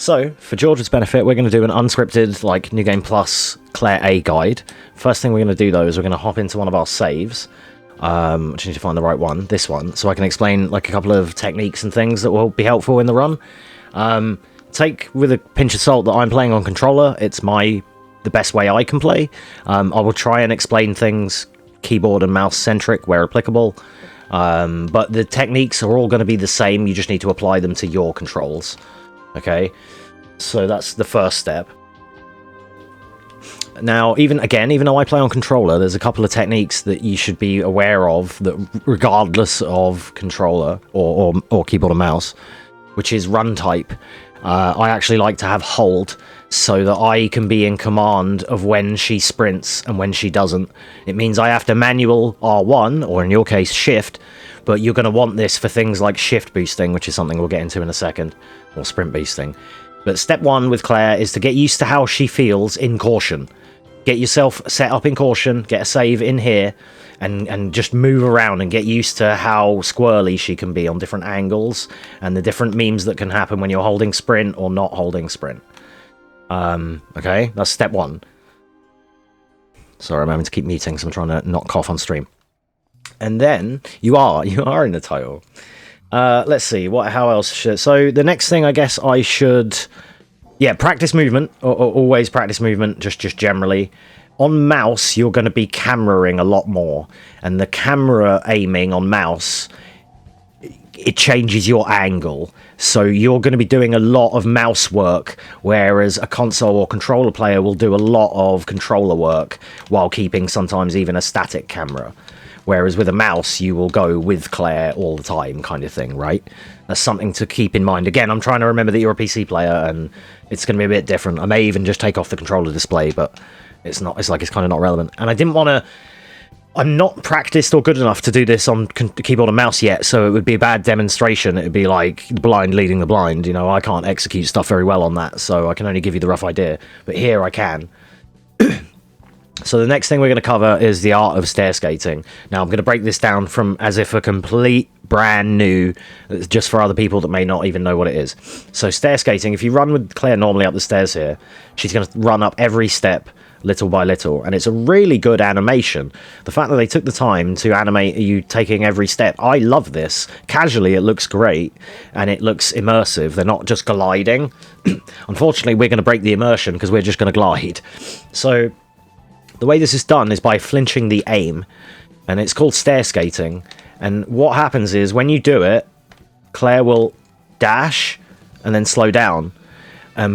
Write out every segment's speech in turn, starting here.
So, for George's benefit, we're going to do an unscripted, like, New Game Plus Claire A guide. First thing we're going to do, though, is we're going to hop into one of our saves. Which I need to find the right one, this one, so I can explain, like, a couple of techniques and things that will be helpful in the run. Take with a pinch of salt that I'm playing on controller. It's the best way I can play. I will try and explain things keyboard and mouse centric where applicable. But the techniques are all going to be the same. You just need to apply them to your controls. Okay, so that's the first step. Now, even though I play on controller, there's a couple of techniques that you should be aware of, that regardless of controller or keyboard and mouse, which is run type. I actually like to have hold, so that I can be in command of when she sprints and when she doesn't. It means I have to manual R1, or in your case, shift, but you're going to want this for things like shift boosting, which is something we'll get into in a second, or sprint boosting. But step one with Claire is to get used to how she feels in caution. Get yourself set up in caution, get a save in here, and just move around and get used to how squirrely she can be on different angles, and the different memes that can happen when you're holding sprint or not holding sprint. Okay, that's step one. Sorry, I'm having to keep muting, so I'm trying to not cough on stream. And then, you are in the title. Let's see, how else should... So, the next thing I guess I should... Yeah, practice movement, or always practice movement, just generally. On mouse, you're going to be cameraing a lot more, and the camera aiming on mouse, it changes your angle. So you're going to be doing a lot of mouse work, whereas a console or controller player will do a lot of controller work while keeping sometimes even a static camera. Whereas with a mouse, you will go with Claire all the time, kind of thing, right? That's something to keep in mind. Again, I'm trying to remember that you're a PC player, and it's going to be a bit different. I may even just take off the controller display, but it's not. It's kind of not relevant. And I didn't want to... I'm not practiced or good enough to do this on keyboard and mouse yet, so it would be a bad demonstration. It would be like the blind leading the blind. You know, I can't execute stuff very well on that, so I can only give you the rough idea. But here I can. So the next thing we're going to cover is the art of stair skating. Now I'm going to break this down from as if a complete brand new, just for other people that may not even know what it is. So stair skating, if you run with Claire normally up the stairs here, she's going to run up every step little by little, and it's a really good animation. The fact that they took the time to animate you taking every step, I love this. Casually it looks great, and it looks immersive. They're not just gliding. Unfortunately, we're going to break the immersion because we're just going to glide. So the way this is done is by flinching the aim, and it's called stair skating. And what happens is when you do it, Claire will dash and then slow down,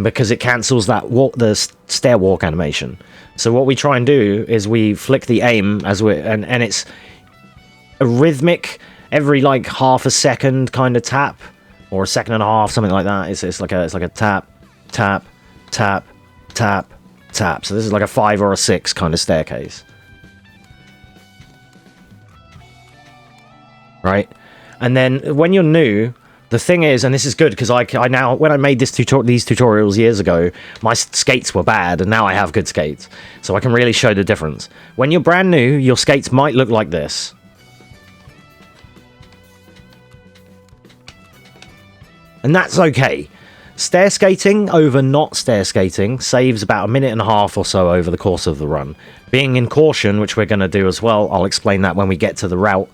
because it cancels that the stair walk animation. So what we try and do is we flick the aim as and it's a rhythmic, every like half a second kind of tap, or a second and a half, something like that. It's like a tap, tap, tap, tap, tap. So this is like a 5 or a 6 kind of staircase, right? And then when you're new, the thing is, and this is good because I now, when I made these tutorials years ago, my skates were bad, and now I have good skates, so I can really show the difference. When you're brand new, your skates might look like this. And that's okay. Stair skating over not stair skating saves about 1.5 minutes or so over the course of the run. Being in caution, which we're going to do as well, I'll explain that when we get to the route.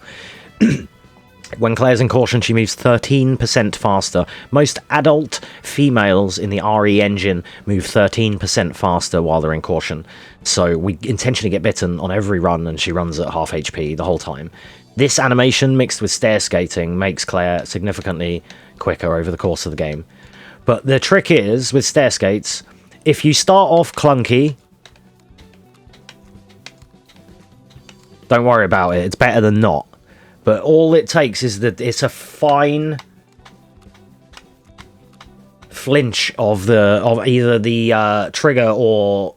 When Claire's in caution, she moves 13% faster. Most adult females in the RE engine move 13% faster while they're in caution. So we intentionally get bitten on every run, and she runs at half HP the whole time. This animation mixed with stair skating makes Claire significantly quicker over the course of the game. But the trick is, with stair skates, if you start off clunky, don't worry about it. It's better than not. But all it takes is that it's a fine flinch of either the trigger, or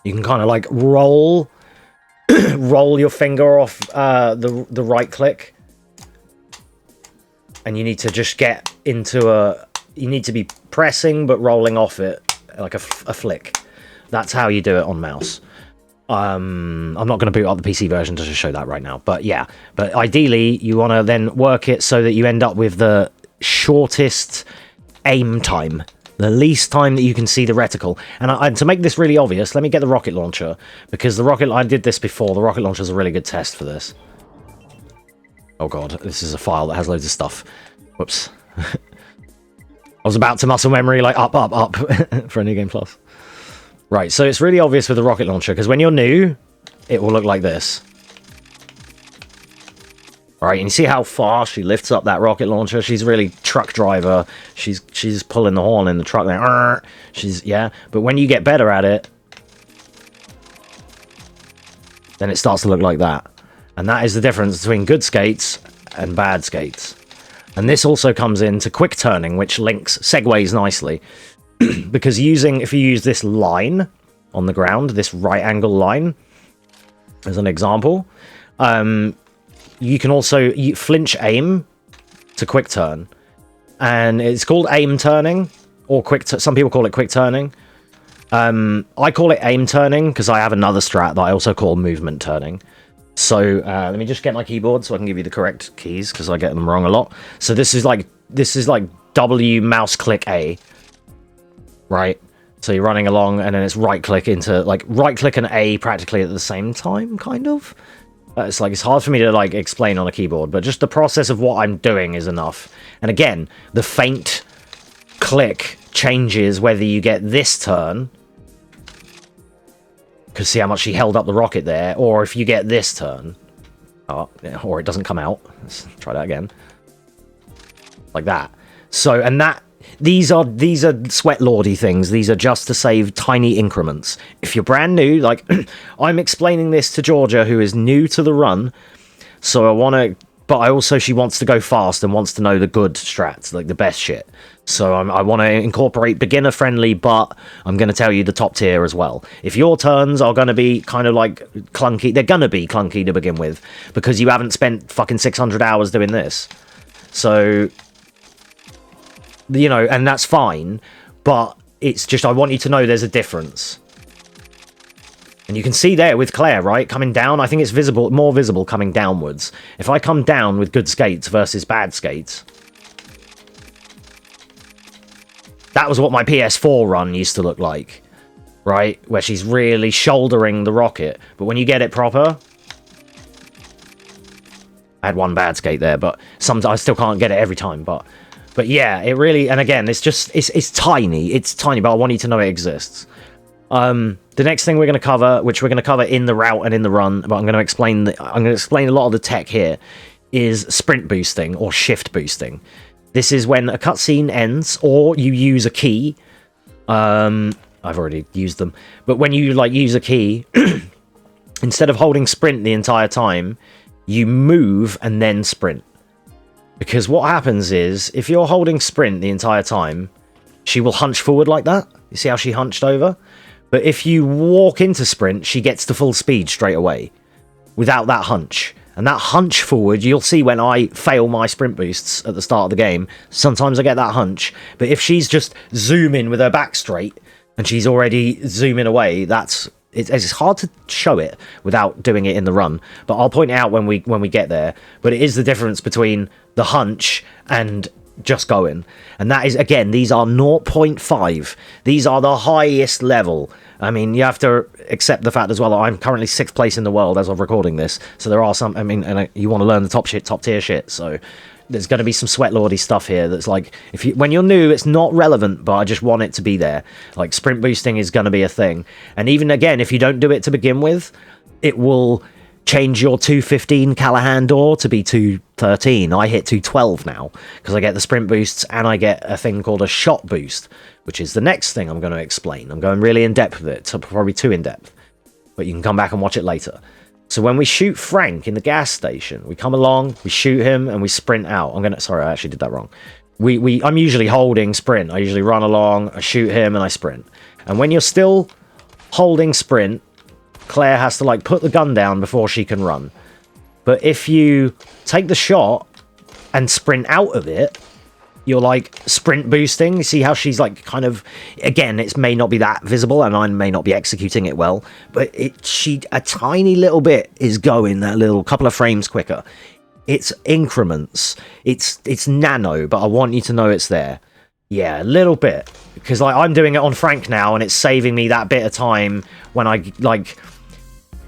you can kind of like roll your finger off the right click, and you need to just get into you need to be pressing but rolling off it like a flick. That's how you do it on mouse. I'm not going to boot up the PC version to just show that right now, but yeah. But ideally, you want to then work it so that you end up with the shortest aim time. The least time that you can see the reticle. And to make this really obvious, let me get the rocket launcher, because I did this before. The rocket launcher is a really good test for this. Oh god, this is a file that has loads of stuff. Whoops. I was about to muscle memory, like up for a New Game Plus. Right, so it's really obvious with the rocket launcher, because when you're new, it will look like this. Right, and you see how far she lifts up that rocket launcher? She's really truck driver. She's pulling the horn in the truck there. Yeah. But when you get better at it, then it starts to look like that. And that is the difference between good skates and bad skates. And this also comes into quick turning, which segues nicely. Because if you use this line on the ground, this right angle line, as an example, you can also flinch aim to quick turn, and it's called aim turning, or some people call it quick turning. I call it aim turning because I have another strat that I also call movement turning. So let me just get my keyboard so I can give you the correct keys, because I get them wrong a lot. So this is like W mouse click A, right? So you're running along, and then it's right click into right click and A practically at the same time, kind of. It's hard for me to explain on a keyboard, but just the process of what I'm doing is enough. And again, the faint click changes whether you get this turn, because see how much she held up the rocket there, or if you get this turn. Or it doesn't come out. Let's try that again. Like that. So, and these are sweat lordy things. These are just to save tiny increments. If you're brand new, I'm explaining this to Georgia, who is new to the run, so she wants to go fast and wants to know the good strats, the best shit. So I want to incorporate beginner friendly, but I'm going to tell you the top tier as well. If your turns are going to be kind of clunky, they're going to be clunky to begin with, because you haven't spent fucking 600 hours doing this. So, and that's fine, but it's just, I want you to know there's a difference. And you can see there with Claire, right, coming down, I think it's more visible coming downwards. If I come down with good skates versus bad skates, that was what my PS4 run used to look like, right, where she's really shouldering the rocket. But when you get it proper, I had one bad skate there, but sometimes I still can't get it every time, but yeah, it really, and again, it's tiny, but I want you to know it exists. The next thing we're going to cover, which we're going to cover in the route and in the run, but I'm going to explain a lot of the tech here, is sprint boosting or shift boosting. This is when a cutscene ends, or you use a key. I've already used them, but when you use a key, instead of holding sprint the entire time, you move and then sprint. Because what happens is, if you're holding sprint the entire time, she will hunch forward like that. You see how she hunched over? But if you walk into sprint, she gets to full speed straight away, without that hunch. And that hunch forward, you'll see when I fail my sprint boosts at the start of the game, sometimes I get that hunch. But if she's just zooming with her back straight, and she's already zooming away, it's hard to show it without doing it in the run, but I'll point it out when we get there. But it is the difference between the hunch and just going, and that is, again, these are 0.5. These are the highest level. I mean, you have to accept the fact as well that I'm currently 6th place in the world as of recording this, so there are some, you want to learn the top tier shit, so there's going to be some sweat lordy stuff here that's when you're new, it's not relevant, but I just want it to be there. Sprint boosting is going to be a thing, and even again, if you don't do it to begin with, it will change your 215 Callahan door to be 213. I hit 212 now because I get the sprint boosts, and I get a thing called a shot boost, which is the next thing I'm going to explain. I'm going really in depth with it, so probably too in depth, but you can come back and watch it later. So when we shoot Frank in the gas station, we come along, we shoot him, and we sprint out. Sorry, I actually did that wrong. I'm usually holding sprint. I usually run along, I shoot him, and I sprint. And when you're still holding sprint, Claire has to put the gun down before she can run. But if you take the shot and sprint out of it, you're sprint boosting. You see how she's kind of, again, it may not be that visible, and I may not be executing it well, but a tiny little bit is going that little couple of frames quicker. It's increments. It's nano, but I want you to know it's there. Yeah, a little bit. Because like I'm doing it on Frank now, and it's saving me that bit of time when I like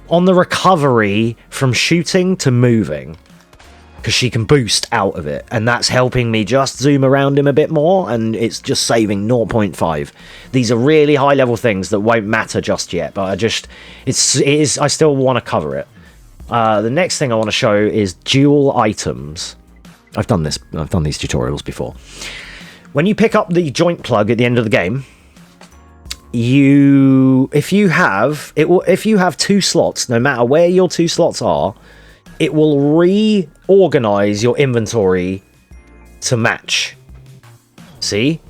on the recovery from shooting to moving. Because she can boost out of it, and that's helping me just zoom around him a bit more, and it's just saving 0.5. These are really high level things that won't matter just yet, but I still want to cover it. The next thing I want to show is dual items. I've done these tutorials before. When you pick up the joint plug at the end of the game, if you have 2 slots, no matter where your 2 slots are, it will reorganize your inventory to match. See?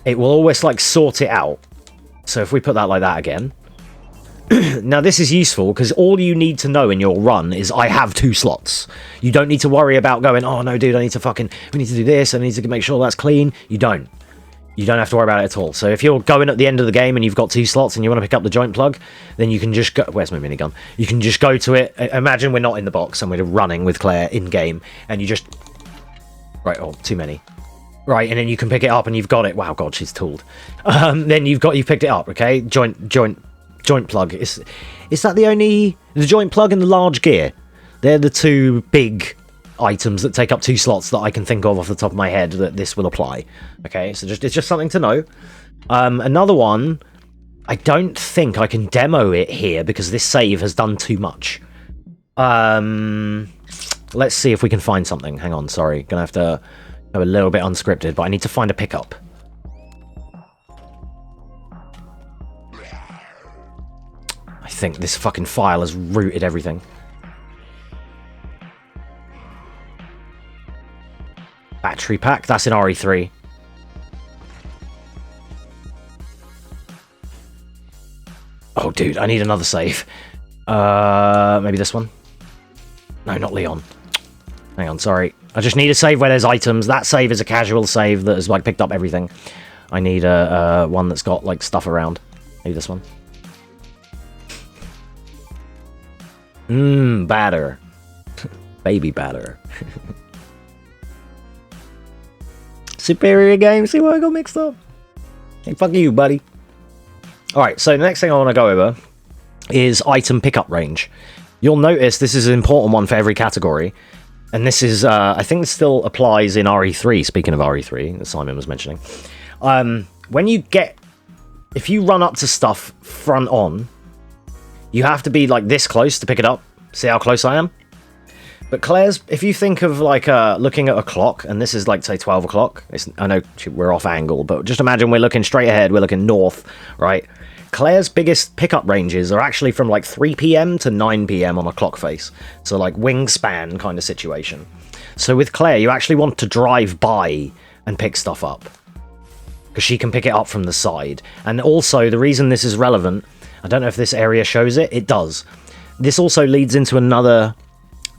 It will always like sort it out. So if we put that like that again. Now this is useful because all you need to know in your run is I have 2 slots. You don't need to worry about going, oh no dude, we need to do this, I need to make sure that's clean. You don't have to worry about it at all. So if you're going at the end of the game and you've got 2 slots and you want to pick up the joint plug, then you can just go... Where's my minigun? You can just go to it. Imagine we're not in the box and we're running with Claire in-game, and you just... Right, oh, too many. Right, and then you can pick it up and you've got it. Wow, God, she's tooled. Then you've picked it up, okay? Joint plug. Is that the joint plug and the large gear? They're the 2 big items that take up 2 slots that I can think of off the top of my head that this will apply. Okay, so it's just something to know. Another one, I don't think I can demo it here because this save has done too much. Let's see if we can find something. Hang on, sorry. Gonna have to go a little bit unscripted, but I need to find a pickup. I think this fucking file has rooted everything. Battery pack, that's in RE3. Oh, dude, I need another save. Maybe this one? No, not Leon. Hang on, sorry. I just need a save where there's items. That save is a casual save that has, like, picked up everything. I need a one that's got, like, stuff around. Maybe this one. Batter. Baby batter. Superior game, see what I got mixed up? Hey, fuck you, buddy. Alright, so the next thing I want to go over is item pickup range. You'll notice this is an important one for every category. And this is, I think this still applies in RE3, speaking of RE3, that Simon was mentioning. If you run up to stuff front on, you have to be like this close to pick it up. See how close I am? But Claire's, if you think of like looking at a clock, and this is like, say, 12 o'clock. I know we're off angle, but just imagine we're looking straight ahead, we're looking north, right? Claire's biggest pickup ranges are actually from like 3 PM to 9 PM on a clock face. So like wingspan kind of situation. So with Claire, you actually want to drive by and pick stuff up, because she can pick it up from the side. And also, the reason this is relevant, I don't know if this area shows it, it does. This also leads into another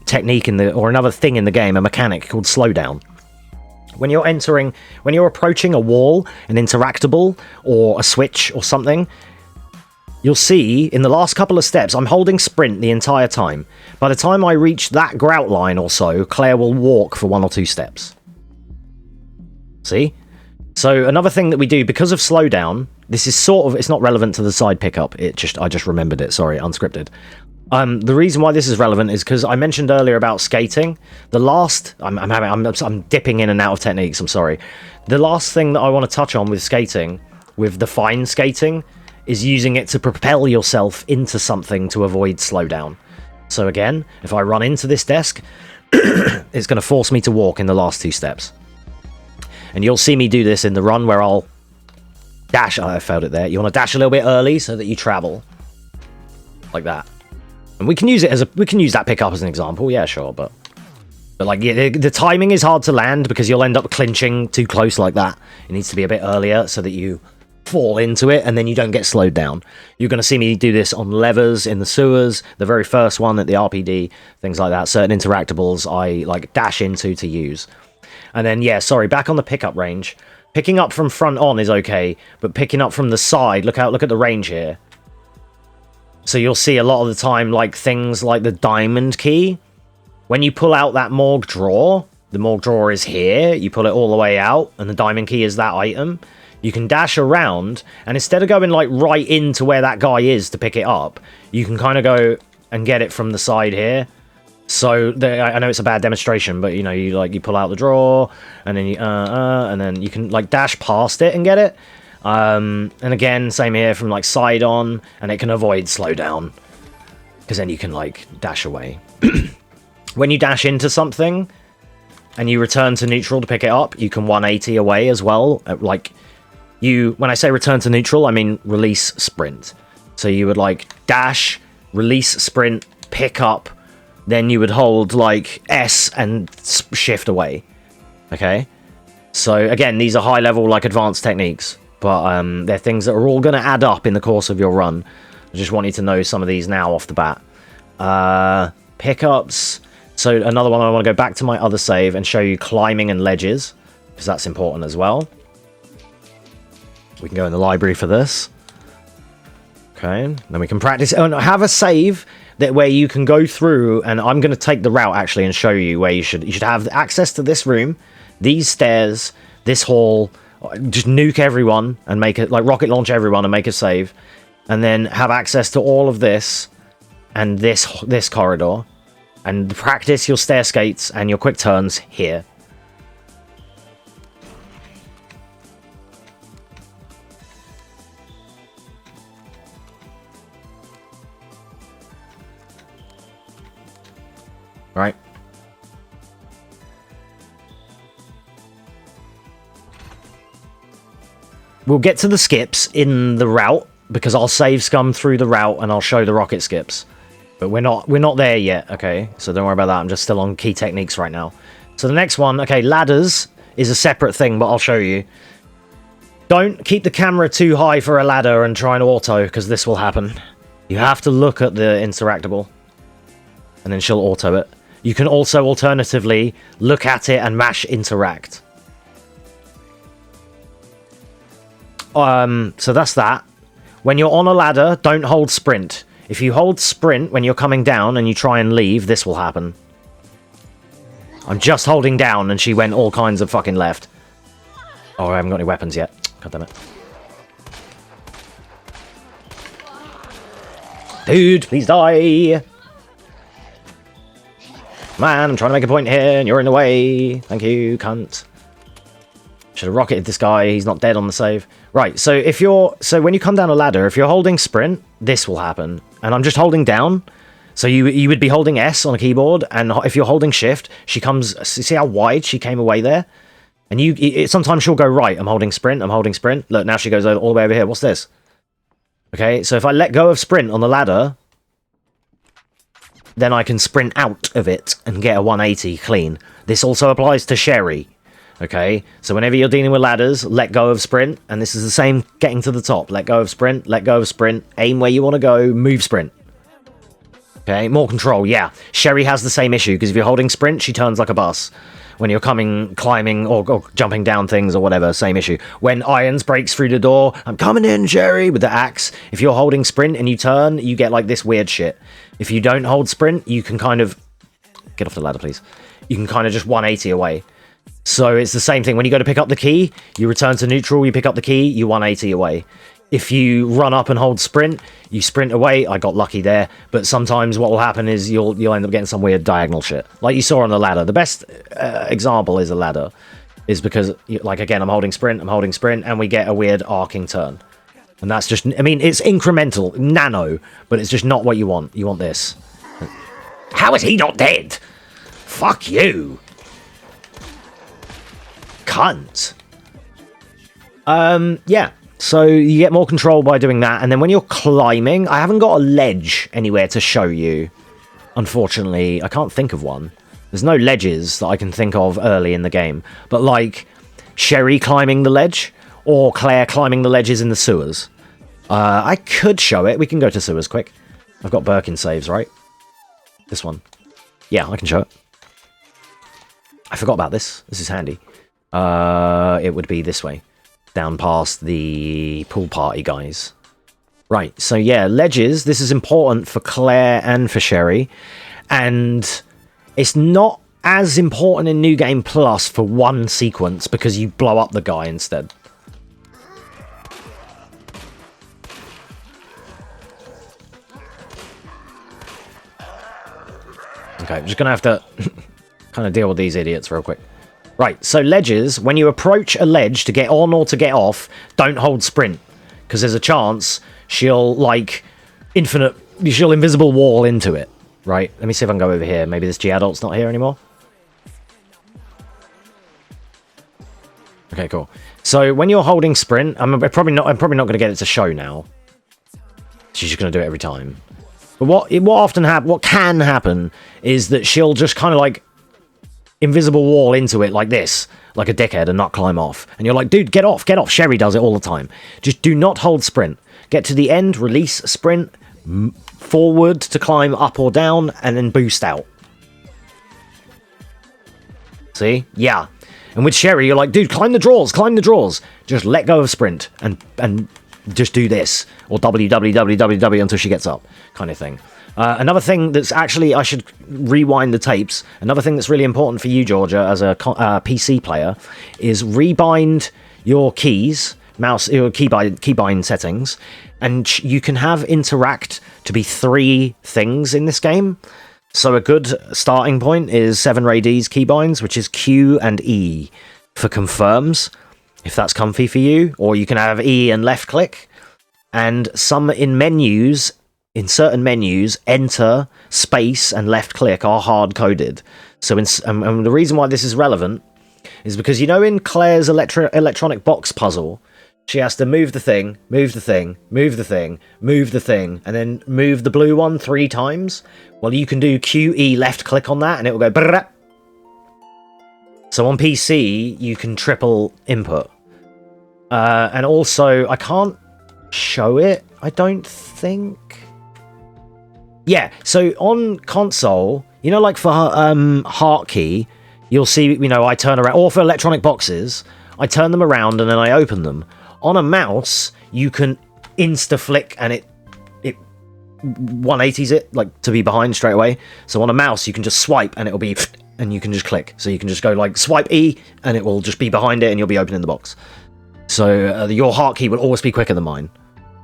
technique or another thing in the game, a mechanic called slowdown. When you're approaching a wall, an interactable, or a switch or something, you'll see in the last couple of steps, I'm holding sprint the entire time. By the time I reach that grout line or so, Claire will walk for 1 or 2 steps. See? So another thing that we do, because of slowdown, this is sort of, it's not relevant to the side pickup, I just remembered it, sorry, unscripted. The reason why this is relevant is because I mentioned earlier about skating. I'm dipping in and out of techniques, I'm sorry. The last thing that I want to touch on with skating, with the fine skating, is using it to propel yourself into something to avoid slowdown. So again, if I run into this desk, it's going to force me to walk in the last 2 steps. And you'll see me do this in the run where I'll dash. I failed it there. You want to dash a little bit early so that you travel. Like that. And we can use that pickup as an example, yeah, sure, but like, yeah, the timing is hard to land because you'll end up clinching too close like that. It needs to be a bit earlier so that you fall into it and then you don't get slowed down. You're going to see me do this on levers in the sewers, the very first one at the RPD, things like that. Certain interactables I like dash into to use. And then, yeah, sorry, back on the pickup range. Picking up from front on is okay, but picking up from the side, look at the range here. So you'll see a lot of the time, like, things like the diamond key. When you pull out that morgue drawer, the morgue drawer is here. You pull it all the way out, and the diamond key is that item. You can dash around, and instead of going like right into where that guy is to pick it up, you can kind of go and get it from the side here. So I know it's a bad demonstration, but you know, you pull out the drawer, and then you can like dash past it and get it. And again, same here from like side on, and it can avoid slowdown because then you can like dash away. When you dash into something and you return to neutral to pick it up, you can 180 away as well. When I say return to neutral, I mean release sprint. So you would like dash, release sprint, pick up, then you would hold like S and shift away. Okay? So again, these are high level like advanced techniques, but they're things that are all going to add up in the course of your run. I just want you to know some of these now off the bat. Pickups. So another one, I want to go back to my other save and show you climbing and ledges, because that's important as well. We can go in the library for this. Okay, then we can practice. Oh, no, have a save where you can go through, and I'm going to take the route actually and show you where you should have access to this room, these stairs, this hall. Just nuke everyone and make it like rocket launch everyone and make a save, and then have access to all of this and this corridor, and practice your stair skates and your quick turns here. Right. We'll get to the skips in the route, because I'll save scum through the route and I'll show the rocket skips. But we're not there yet, okay? So don't worry about that. I'm just still on key techniques right now. So the next one, okay, ladders is a separate thing, but I'll show you. Don't keep the camera too high for a ladder and try and auto, because this will happen. You have to look at the interactable, and then she'll auto it. You can also alternatively look at it and mash interact. So that's that. When you're on a ladder, don't hold sprint. If you hold sprint when you're coming down and you try and leave, this will happen. I'm just holding down and she went all kinds of fucking left. Oh, I haven't got any weapons yet. God damn it. Dude, please die. Man, I'm trying to make a point here and you're in the way. Thank you, cunt. Should have rocketed this guy. He's not dead on the save. Right, so when you come down a ladder, if you're holding sprint, this will happen. And I'm just holding down. So you would be holding S on a keyboard, and if you're holding shift, she comes, see how wide she came away there? And sometimes she'll go right. I'm holding sprint. Look, now she goes all the way over here. What's this? Okay, so if I let go of sprint on the ladder, then I can sprint out of it and get a 180 clean. This also applies to Sherry. Okay, so whenever you're dealing with ladders, let go of sprint, and this is the same getting to the top. Let go of sprint, aim where you want to go, move sprint. Okay, more control, yeah. Sherry has the same issue, because if you're holding sprint, she turns like a bus. When you're climbing, or jumping down things or whatever, same issue. When Irons breaks through the door, I'm coming in, Sherry, with the axe. If you're holding sprint and you turn, you get like this weird shit. If you don't hold sprint, you can kind of... Get off the ladder, please. You can kind of just 180 away. So it's the same thing. When you go to pick up the key, you return to neutral, you pick up the key, you 180 away. If you run up and hold sprint, you sprint away. I got lucky there, but sometimes what will happen is you'll end up getting some weird diagonal shit, like you saw on the ladder. The best example is a ladder, is because, like, again, I'm holding sprint, and we get a weird arcing turn. And that's just, I mean, it's incremental, nano, but it's just not what you want. You want this. How is he not dead? Fuck you. Cunt. Yeah. So you get more control by doing that. And then when you're climbing, I haven't got a ledge anywhere to show you. Unfortunately, I can't think of one. There's no ledges that I can think of early in the game. But like Sherry climbing the ledge, or Claire climbing the ledges in the sewers. I could show it. We can go to sewers quick. I've got Birkin saves, right? This one. Yeah, I can show it. I forgot about this. This is handy. It would be this way. Down past the pool party guys. Right, so yeah, ledges. This is important for Claire and for Sherry. And It's not as important in New Game Plus for one sequence because you blow up the guy instead. Okay, I'm just going to have to kind of deal with these idiots real quick. Right, so ledges, when you approach a ledge to get on or to get off, don't hold sprint. Because there's a chance she'll, like, she'll invisible wall into it. Right, let me see if I can go over here. Maybe this geoadult's not here anymore. Okay, cool. So when you're holding sprint, I'm probably not going to get it to show now. She's just going to do it every time. But what can happen is that she'll just kind of like invisible wall into it like this, like a dickhead, and not climb off. And you're like, dude, get off, get off. Sherry does it all the time. Just do not hold sprint. Get to the end, release sprint, forward to climb up or down, and then boost out. See? Yeah. And with Sherry, you're like, dude, climb the drawers, climb the drawers. Just let go of sprint and just do this. Or WWWWW until she gets up, kind of thing. Another thing that's actually, I should rewind the tapes. Another thing that's really important for you, Georgia, as a PC player, is rebind your keys, your keybind settings, and you can have interact to be 3 things in this game. So a good starting point is 7RAD's keybinds, which is Q and E for confirms, if that's comfy for you. Or you can have E and left click. And some in certain menus, enter, space, and left click are hard coded. So and the reason why this is relevant is because, you know, in Claire's electronic box puzzle, she has to move the thing, move the thing, move the thing, move the thing, and then move the blue one 3 times. Well, you can do QE left click on that and it will go brrrr. So on PC, you can triple input. And also, I can't show it, I don't think. Yeah, so on console, you know, like for heart key, you'll see, you know, I turn around, or for electronic boxes, I turn them around and then I open them. On a mouse, you can insta-flick and it 180s it, like, to be behind straight away. So on a mouse, you can just swipe and it'll be, and you can just click. So you can just go, like, swipe E, and it will just be behind it and you'll be opening the box. So your heart key will always be quicker than mine,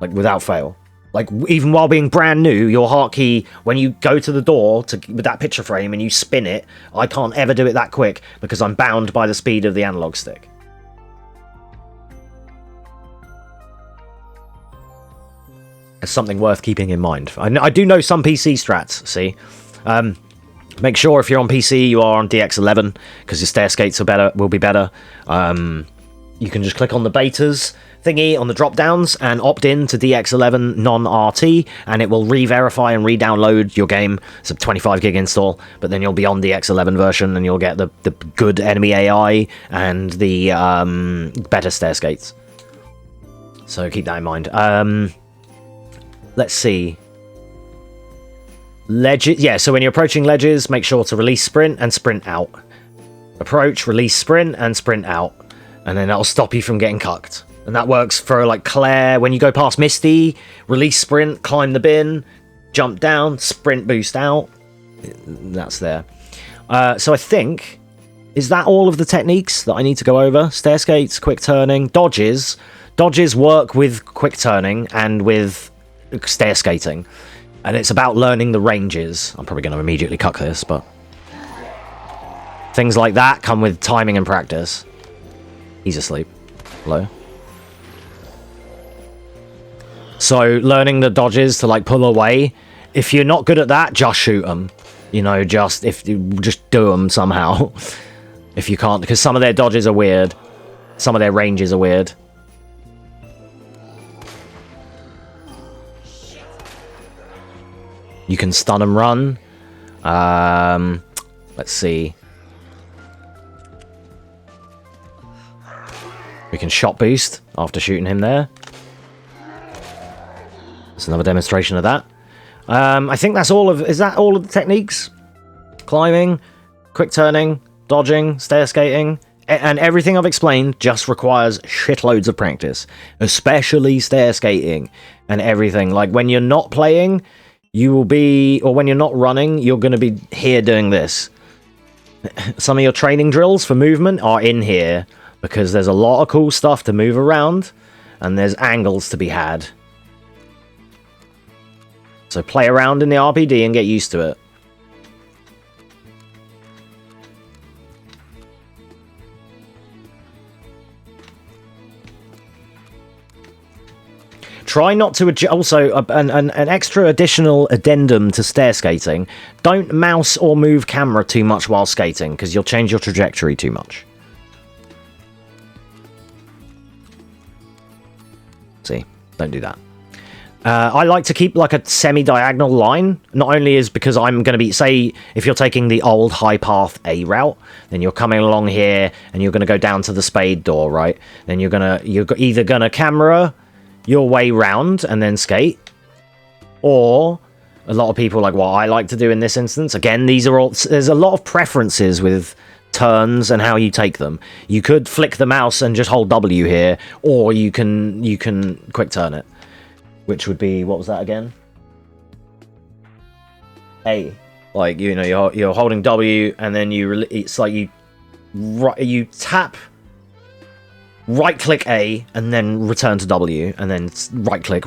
like, without fail. Like, even while being brand new, your heart key, when you go to the door with that picture frame and you spin it, I can't ever do it that quick because I'm bound by the speed of the analog stick. It's something worth keeping in mind. I do know some PC strats, see? Make sure if you're on PC, you are on DX11, because your stair skates will be better. You can just click on the betas thingy on the drop-downs and opt in to DX11 non-RT, and it will re-verify and re-download your game. It's a 25 gig install, but then you'll be on the DX11 version, and you'll get the good enemy AI and the better stair skates. So keep that in mind. Let's see. Ledges. Yeah, so when you're approaching ledges, make sure to release sprint and sprint out. Approach, release sprint, and sprint out. And then that'll stop you from getting cucked. And that works for, like, Claire. When you go past Misty, release sprint, climb the bin, jump down, sprint boost out. That's there. So I think, is that all of the techniques that I need to go over? Stair skates, quick turning, dodges. Dodges work with quick turning and with stair skating, and it's about learning the ranges. I'm probably going to immediately cuck this, but things like that come with timing and practice. He's asleep. Hello. So learning the dodges to, like, pull away. If you're not good at that, just shoot them. You know, just do them somehow. If you can't, because some of their dodges are weird, some of their ranges are weird. You can stun and run. Let's see. We can shot boost after shooting him there. That's another demonstration of that. I think that's all of... Is that all of the techniques? Climbing, quick turning, dodging, stair skating, and everything I've explained just requires shitloads of practice. Especially stair skating and everything. Like, when you're not playing... You will be, or when you're not running, you're going to be here doing this. Some of your training drills for movement are in here, because there's a lot of cool stuff to move around, and there's angles to be had. So play around in the RPD and get used to it. Try not to adjust. Also, an extra additional addendum to stair skating. Don't mouse or move camera too much while skating, because you'll change your trajectory too much. See, don't do that. I like to keep like a semi-diagonal line. Not only is because I'm going to be, say, if you're taking the old high path A route, then you're coming along here and you're going to go down to the spade door, right? Then you're either going to camera your way round and then skate, or a lot of people, like what I like to do in this instance, again, these are all, there's a lot of preferences with turns and how you take them. You could flick the mouse and just hold W here, or you can quick turn it, which would be, what was that again? A. Like, you know, you're holding W and then it's like you tap right click A and then return to W, and then right click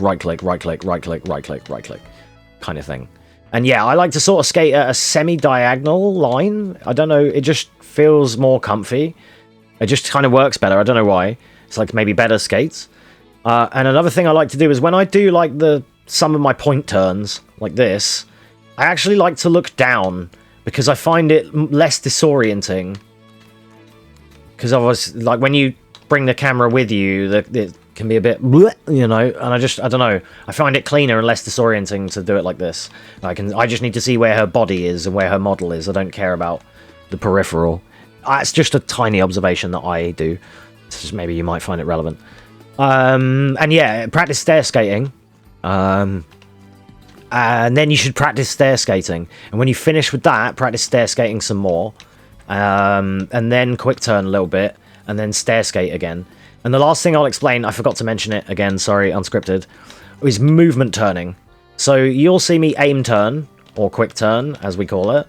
kind of thing. And yeah, I like to sort of skate at a semi-diagonal line. I don't know, it just feels more comfy. It just kind of works better. I don't know why. It's like maybe better skates. And another thing I like to do is when I do like some of my point turns like this, I actually like to look down, because I find it less disorienting. Because otherwise, like when you bring the camera with you, it can be a bit, you know, and I don't know, I find it cleaner and less disorienting to do it like this. I just need to see where her body is and where her model is. I don't care about the peripheral. It's just a tiny observation that I do. So maybe you might find it relevant. And yeah, practice stair skating. And then you should practice stair skating. And when you finish with that, practice stair skating some more. And then quick turn a little bit. And then stair skate again. And the last thing I'll explain, I forgot to mention it again, sorry, unscripted, is movement turning. So you'll see me aim turn, or quick turn, as we call it,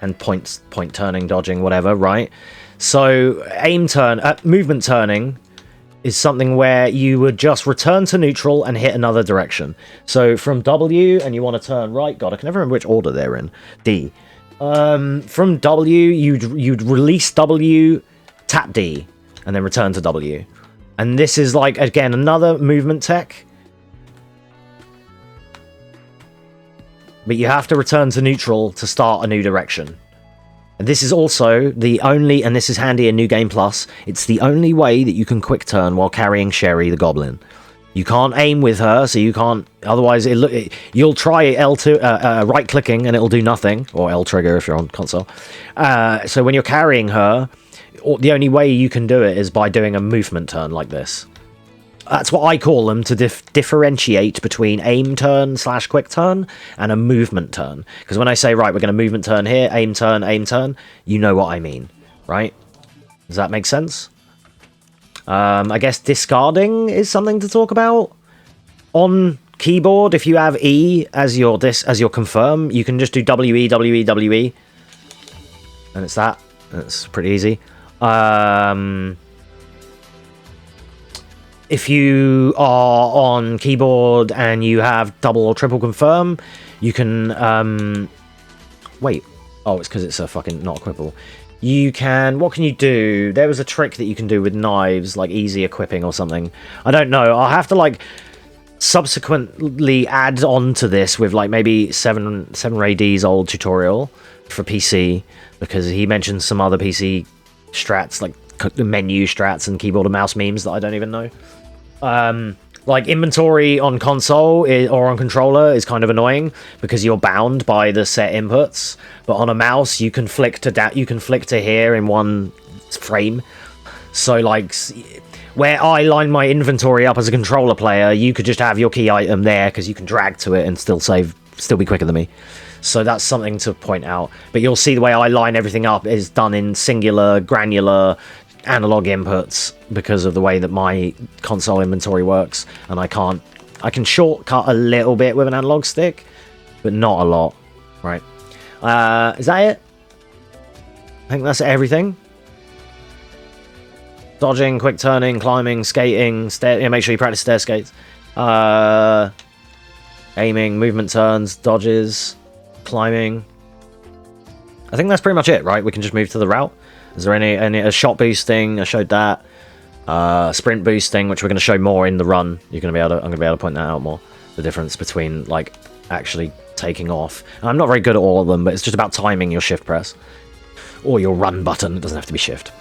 and point turning, dodging, whatever, right? So aim turn, movement turning is something where you would just return to neutral and hit another direction. So from W, and you want to turn right, God, I can never remember which order they're in, D. From W, you'd release W, tap D, and then return to W. And this is like, again, another movement tech. But you have to return to neutral to start a new direction. And this is also the only, and this is handy in New Game Plus, it's the only way that you can quick turn while carrying Sherry the Goblin. You can't aim with her, so you can't, otherwise you'll try L2, right-clicking and it'll do nothing, or L trigger if you're on console. So when you're carrying her, the only way you can do it is by doing a movement turn like this. That's what I call them, to differentiate between aim turn / quick turn and a movement turn. Because when I say, right, we're going to movement turn here, aim turn, you know what I mean, right? Does that make sense? I guess discarding is something to talk about. On keyboard, if you have E as your confirm, you can just do WE, WE, WE. And it's that. That's pretty easy. If you are on keyboard and you have double or triple confirm, you can wait. Oh, it's because it's a fucking not equipable. You can, what can you do? There was a trick that you can do with knives, like easy equipping or something. I don't know. I'll have to like subsequently add on to this with like maybe 7 Ray D's old tutorial for PC, because he mentioned some other PC strats, like menu strats and keyboard and mouse memes that I don't even know. Like inventory on console or on controller is kind of annoying because you're bound by the set inputs, but on a mouse you can flick to here in one frame. So like where I line my inventory up as a controller player, you could just have your key item there because you can drag to it and still be quicker than me. So that's something to point out. But you'll see the way I line everything up is done in singular, granular analog inputs because of the way that my console inventory works, and I can shortcut a little bit with an analog stick, but not a lot. Right. Is that it? think that's everything. Dodging, quick turning, climbing, skating, make sure you practice stair skates. Aiming, movement turns, dodges, climbing. I think that's pretty much it, right? We can just move to the route. Is there any a shot boosting? I showed that. Sprint boosting, which we're going to show more in the run. I'm going to be able to point that out more. The difference between like actually taking off. And I'm not very good at all of them, but it's just about timing your shift press or your run button. It doesn't have to be shift.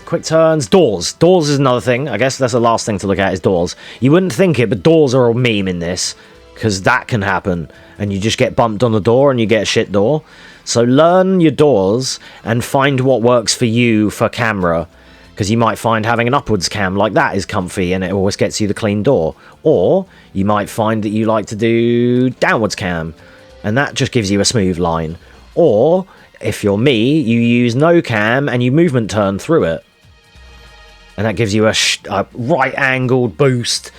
Quick turns, doors. Doors is another thing. I guess that's the last thing to look at is doors. You wouldn't think it, but doors are a meme in this because that can happen, and you just get bumped on the door and you get a shit door. So learn your doors and find what works for you for camera, because you might find having an upwards cam like that is comfy and it always gets you the clean door. Or you might find that you like to do downwards cam and that just gives you a smooth line. Or if you're me, you use no cam and you movement turn through it. And that gives you a right angled boost,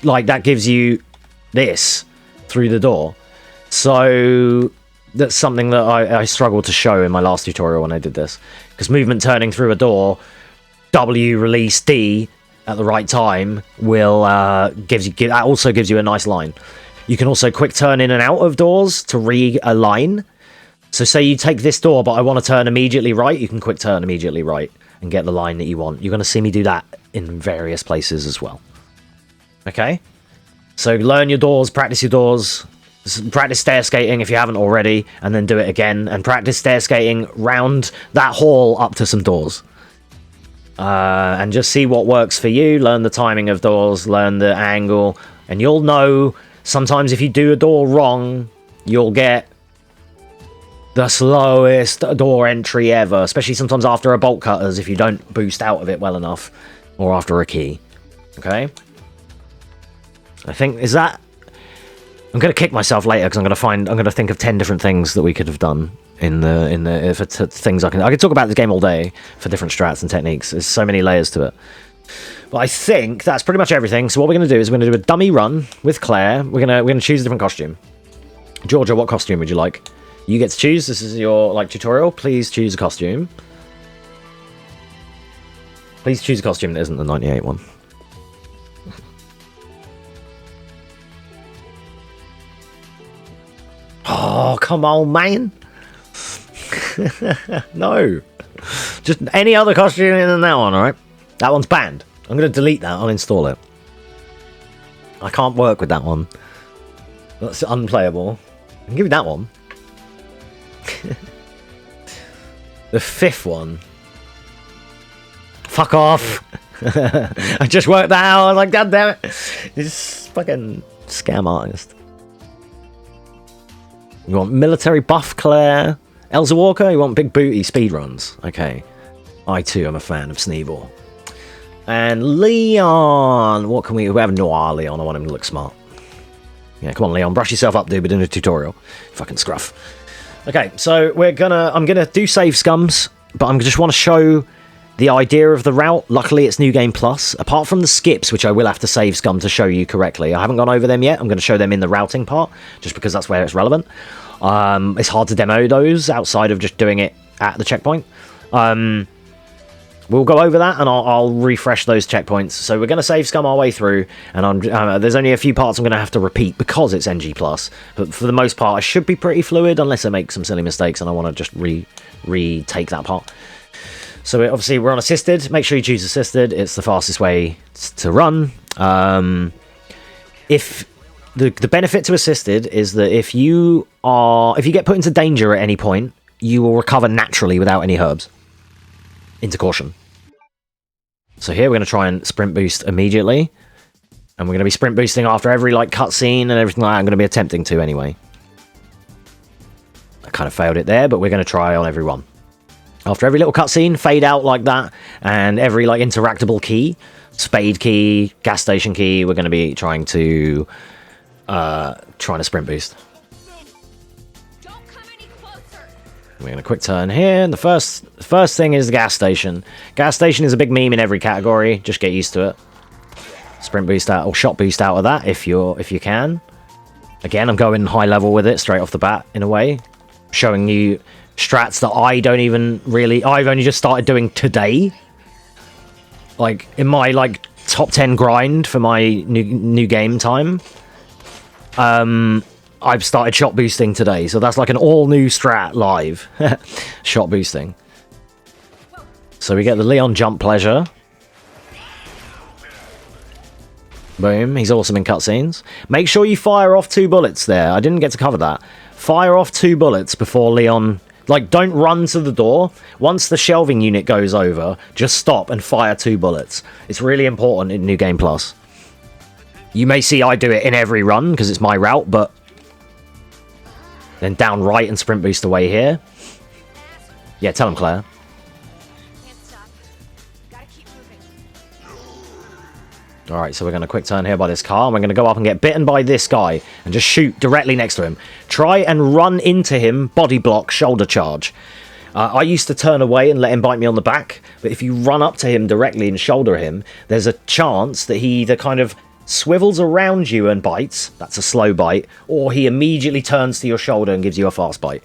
like that gives you this through the door. So that's something that I struggled to show in my last tutorial when I did this. Because movement turning through a door, W release D at the right time will that also gives you a nice line. You can also quick turn in and out of doors to realign. So say you take this door, but I want to turn immediately right, you can quick turn immediately right and get the line that you want. You're going to see me do that in various places as well. Okay? So learn your doors, practice your doors, practice stair skating if you haven't already, and then do it again, and practice stair skating round that hall up to some doors. And just see what works for you, learn the timing of doors, learn the angle, and you'll know sometimes if you do a door wrong, you'll get the slowest door entry ever, especially sometimes after a bolt cutters if you don't boost out of it well enough, or after a key. Okay? I think, is that... I'm going to kick myself later because I'm going to think of 10 different things that we could have done things I could talk about this game all day for different strats and techniques. There's so many layers to it. But I think that's pretty much everything. So what we're going to do is we're going to do a dummy run with Claire. We're going to choose a different costume. Georgia, what costume would you like? You get to choose. This is your tutorial. Please choose a costume. Please choose a costume that isn't the 98 one. Oh, come on, man. No. Just any other costume than that one, alright? That one's banned. I'm going to delete that. I'll install it. I can't work with that one. That's unplayable. I can give you that one. The 5th one. Fuck off. I just worked that out. I was like, God damn it. This fucking scam artist. You want military buff Claire? Elsa Walker? You want big booty speedruns? Okay. I too am a fan of Sneeball. And Leon! What can we have? Noir Leon. I want him to look smart. Yeah, come on Leon. Brush yourself up, dude. We're doing a tutorial. Fucking scruff. Okay, so I'm gonna do save scums, but I just want to show the idea of the route. Luckily, it's New Game Plus. Apart from the skips, which I will have to save scum to show you correctly. I haven't gone over them yet. I'm going to show them in the routing part, just because that's where it's relevant. It's hard to demo those outside of just doing it at the checkpoint. We'll go over that, and I'll refresh those checkpoints. So we're going to save scum our way through, and there's only a few parts I'm going to have to repeat because it's NG+. But for the most part, I should be pretty fluid, unless I make some silly mistakes, and I want to just retake that part. So obviously we're on assisted. Make sure you choose assisted. It's the fastest way to run. If the benefit to assisted is that if you get put into danger at any point, you will recover naturally without any herbs. Into caution. So here we're going to try and sprint boost immediately, and we're going to be sprint boosting after every cutscene and everything like that. I'm going to be attempting to anyway. I kind of failed it there, but we're going to try on every one. After every little cutscene, fade out like that, and every interactable key, spade key, gas station key, we're going to be trying to sprint boost. Don't come any closer. We're going to quick turn here, and the first thing is the gas station. Gas station is a big meme in every category. Just get used to it. Sprint boost out or shot boost out of that if you can. Again, I'm going high level with it straight off the bat in a way, showing you strats that I don't even really... I've only just started doing today. Like, in my, like, top 10 grind for my new game time. I've started shot boosting today, so that's like an all-new strat live. Shot boosting. So we get the Leon jump pleasure. Boom, he's awesome in cutscenes. Make sure you fire off 2 bullets there. I didn't get to cover that. Fire off 2 bullets before Leon... Like, don't run to the door. Once the shelving unit goes over, just stop and fire 2 bullets. It's really important in New Game Plus. You may see I do it in every run, because it's my route, but... Then down right and sprint boost away here. Yeah, tell him, Claire. Can't stop. Gotta keep moving. Alright, so we're going to quick turn here by this car, and we're going to go up and get bitten by this guy, and just shoot directly next to him. Try and run into him, body block, shoulder charge. I used to turn away and let him bite me on the back, but if you run up to him directly and shoulder him, there's a chance that he either kind of swivels around you and bites, that's a slow bite, or he immediately turns to your shoulder and gives you a fast bite.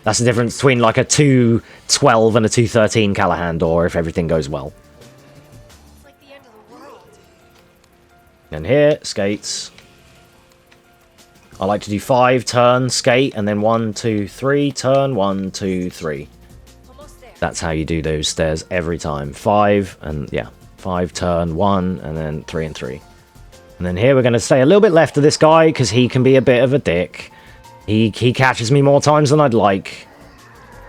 That's the difference between like a 212 and a 213 Callahan door if everything goes well. It's like the end of the world. And here, skates. I like to do 5, turn, skate, and then 1, 2, 3, turn, 1, 2, 3. Almost there. That's how you do those stairs every time. 5, and yeah, 5, turn, 1, and then 3 and 3. And then here we're going to stay a little bit left of this guy, because he can be a bit of a dick. He catches me more times than I'd like.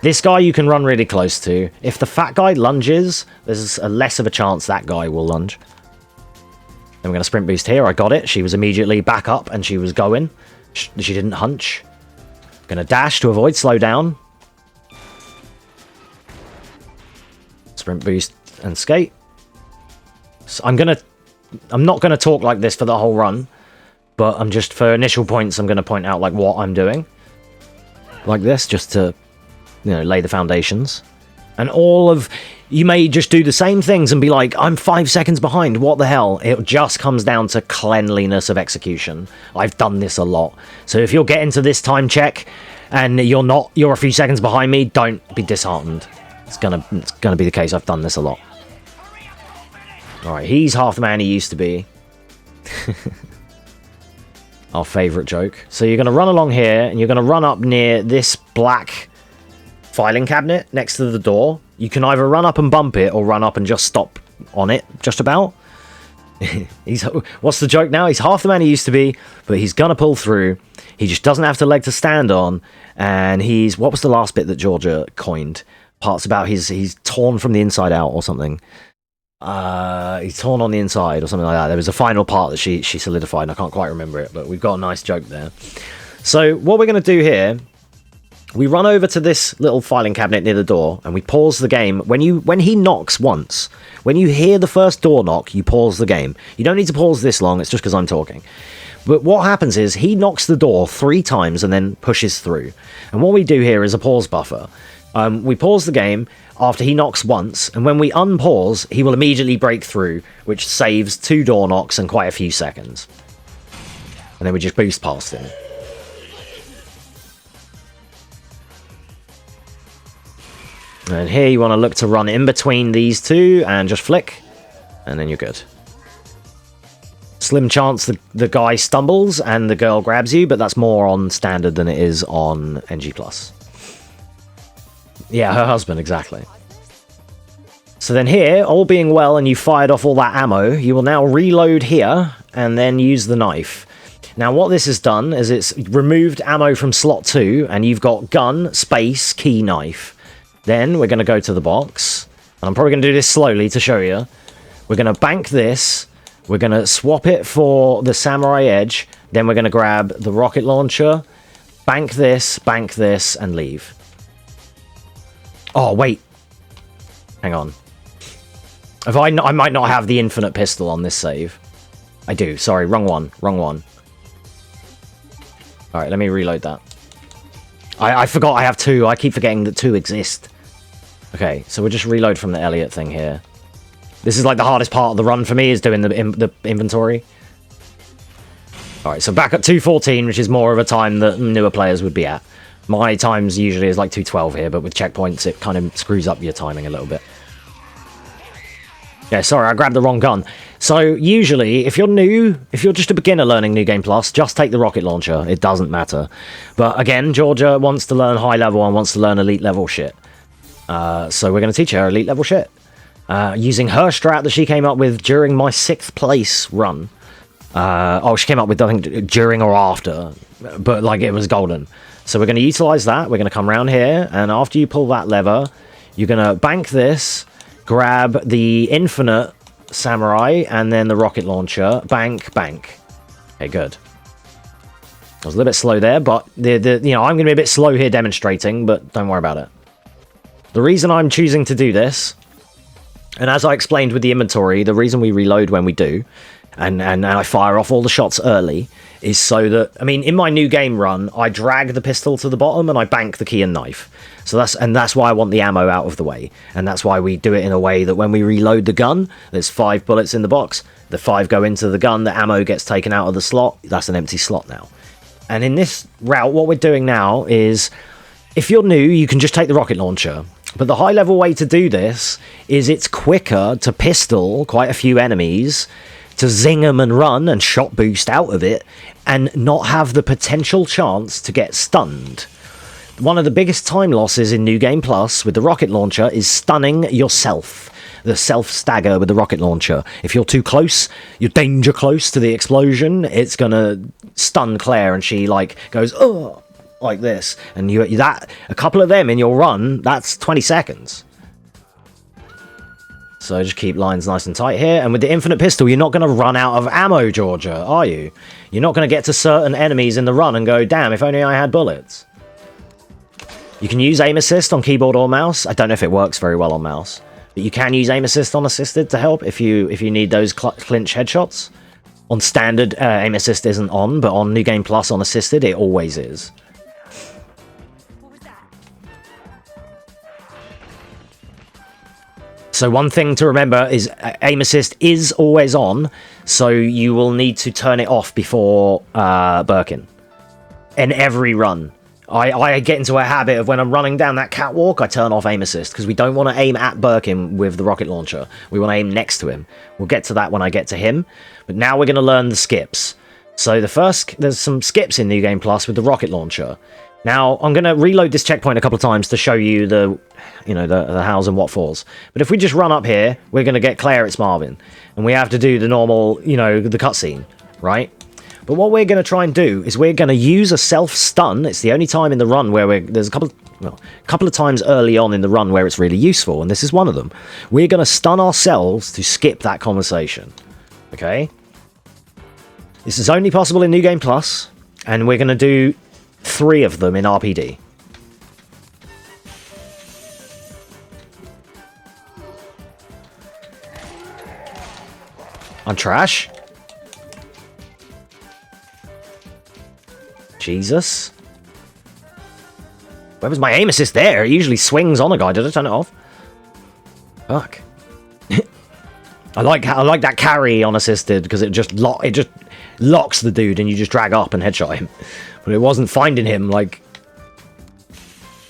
This guy you can run really close to. If the fat guy lunges, there's a less of a chance that guy will lunge. Then we're going to sprint boost here. I got it. She was immediately back up, and she was going. She didn't hunch. Going to dash to avoid slow down. Sprint boost and skate. So I'm not gonna talk like this for the whole run, but I'm just, for initial points, I'm gonna point out like what I'm doing, like this, just to, you know, lay the foundations. And you may just do the same things and be like, I'm 5 seconds behind, what the hell? It just comes down to cleanliness of execution. I've done this a lot. So if you're getting to this time check and you're a few seconds behind me, don't be disheartened. It's gonna be the case. I've done this a lot. Alright, he's half the man he used to be. Our favourite joke. So you're going to run along here, and you're going to run up near this black filing cabinet next to the door. You can either run up and bump it, or run up and just stop on it, just about. What's the joke now? He's half the man he used to be, but he's going to pull through. He just doesn't have the leg to stand on, and what was the last bit that Georgia coined? Parts about he's torn from the inside out, or something. He's torn on the inside or something like that. There was a final part that she solidified, and I can't quite remember it, but we've got a nice joke there. So what we're going to do here, we run over to this little filing cabinet near the door, and we pause the game. When he knocks once, when you hear the first door knock, you pause the game. You don't need to pause this long, it's just because I'm talking. But what happens is, he knocks the door 3 times and then pushes through. And what we do here is a pause buffer. We pause the game after he knocks once, and when we unpause, he will immediately break through, which saves 2 door knocks and quite a few seconds. And then we just boost past him. And here you want to look to run in between these 2 and just flick, and then you're good. Slim chance the guy stumbles and the girl grabs you, but that's more on standard than it is on NG+. Yeah, her husband, exactly. So then here, all being well, and you fired off all that ammo, you will now reload here, and then use the knife. Now what this has done is it's removed ammo from slot 2, and you've got gun, space, key, knife. Then we're going to go to the box, and I'm probably going to do this slowly to show you. We're going to bank this, we're going to swap it for the samurai edge, then we're going to grab the rocket launcher, bank this, and leave. Oh, wait. Hang on. I might not have the infinite pistol on this save. I do. Sorry, wrong one. Alright, let me reload that. I forgot I have 2. I keep forgetting that 2 exist. Okay, so we'll just reload from the Elliot thing here. This is like the hardest part of the run for me, is doing the inventory. Alright, so back at 2:14, which is more of a time that newer players would be at. My times usually is like 2:12 here, but with checkpoints it kind of screws up your timing a little bit. Yeah, sorry, I grabbed the wrong gun. So usually, if you're new, if you're just a beginner learning New Game Plus, just take the rocket launcher. It doesn't matter. But again, Georgia wants to learn high level and wants to learn elite level shit. So we're going to teach her elite level shit. Using her strat that she came up with during my 6th place run. She came up with, I think, during or after. But, like, it was golden. So we're going to utilize that. We're going to come around here. And after you pull that lever, you're going to bank this. Grab the infinite samurai and then the rocket launcher. Bank, bank. Okay, good. I was a little bit slow there, but I'm going to be a bit slow here demonstrating, but don't worry about it. The reason I'm choosing to do this, and as I explained with the inventory, the reason we reload when we do, and I fire off all the shots early, is so that, I mean, in my new game run, I drag the pistol to the bottom and I bank the key and knife. So that's why I want the ammo out of the way. And that's why we do it in a way that when we reload the gun, there's 5 bullets in the box, the 5 go into the gun, the ammo gets taken out of the slot, that's an empty slot now. And in this route, what we're doing now is, if you're new, you can just take the rocket launcher. But the high-level way to do this is it's quicker to pistol quite a few enemies, to zing them and run and shot boost out of it, and not have the potential chance to get stunned. One of the biggest time losses in New Game Plus with the rocket launcher is stunning yourself. The self-stagger with the rocket launcher. If you're too close, you're danger close to the explosion, it's gonna stun Claire and she, like, goes, oh, like this. And a couple of them in your run, that's 20 seconds. So just keep lines nice and tight here. And with the infinite pistol, you're not going to run out of ammo, Georgia, are you? You're not going to get to certain enemies in the run and go, damn, if only I had bullets. You can use aim assist on keyboard or mouse. I don't know if it works very well on mouse. But you can use aim assist on assisted to help if you need those clinch headshots. On standard, aim assist isn't on, but on New Game Plus on assisted, it always is. So one thing to remember is aim assist is always on, so you will need to turn it off before Birkin. In every run. I get into a habit of when I'm running down that catwalk, I turn off aim assist, because we don't want to aim at Birkin with the rocket launcher. We want to aim next to him. We'll get to that when I get to him. But now we're going to learn the skips. So there's some skips in New Game Plus with the rocket launcher. Now, I'm going to reload this checkpoint a couple of times to show you the hows and what fors. But if we just run up here, we're going to get Claire, it's Marvin. And we have to do the normal, the cutscene, right? But what we're going to try and do is we're going to use a self-stun. It's the only time in the run where there's a couple of times early on in the run where it's really useful, and this is one of them. We're going to stun ourselves to skip that conversation, okay? This is only possible in New Game Plus, and we're going to do 3 of them in RPD. I'm trash. Jesus. Where was my aim assist there? It usually swings on a guy. Did I turn it off? Fuck. I like that carry on assisted because it just locks the dude and you just drag up and headshot him. But it wasn't finding him, like...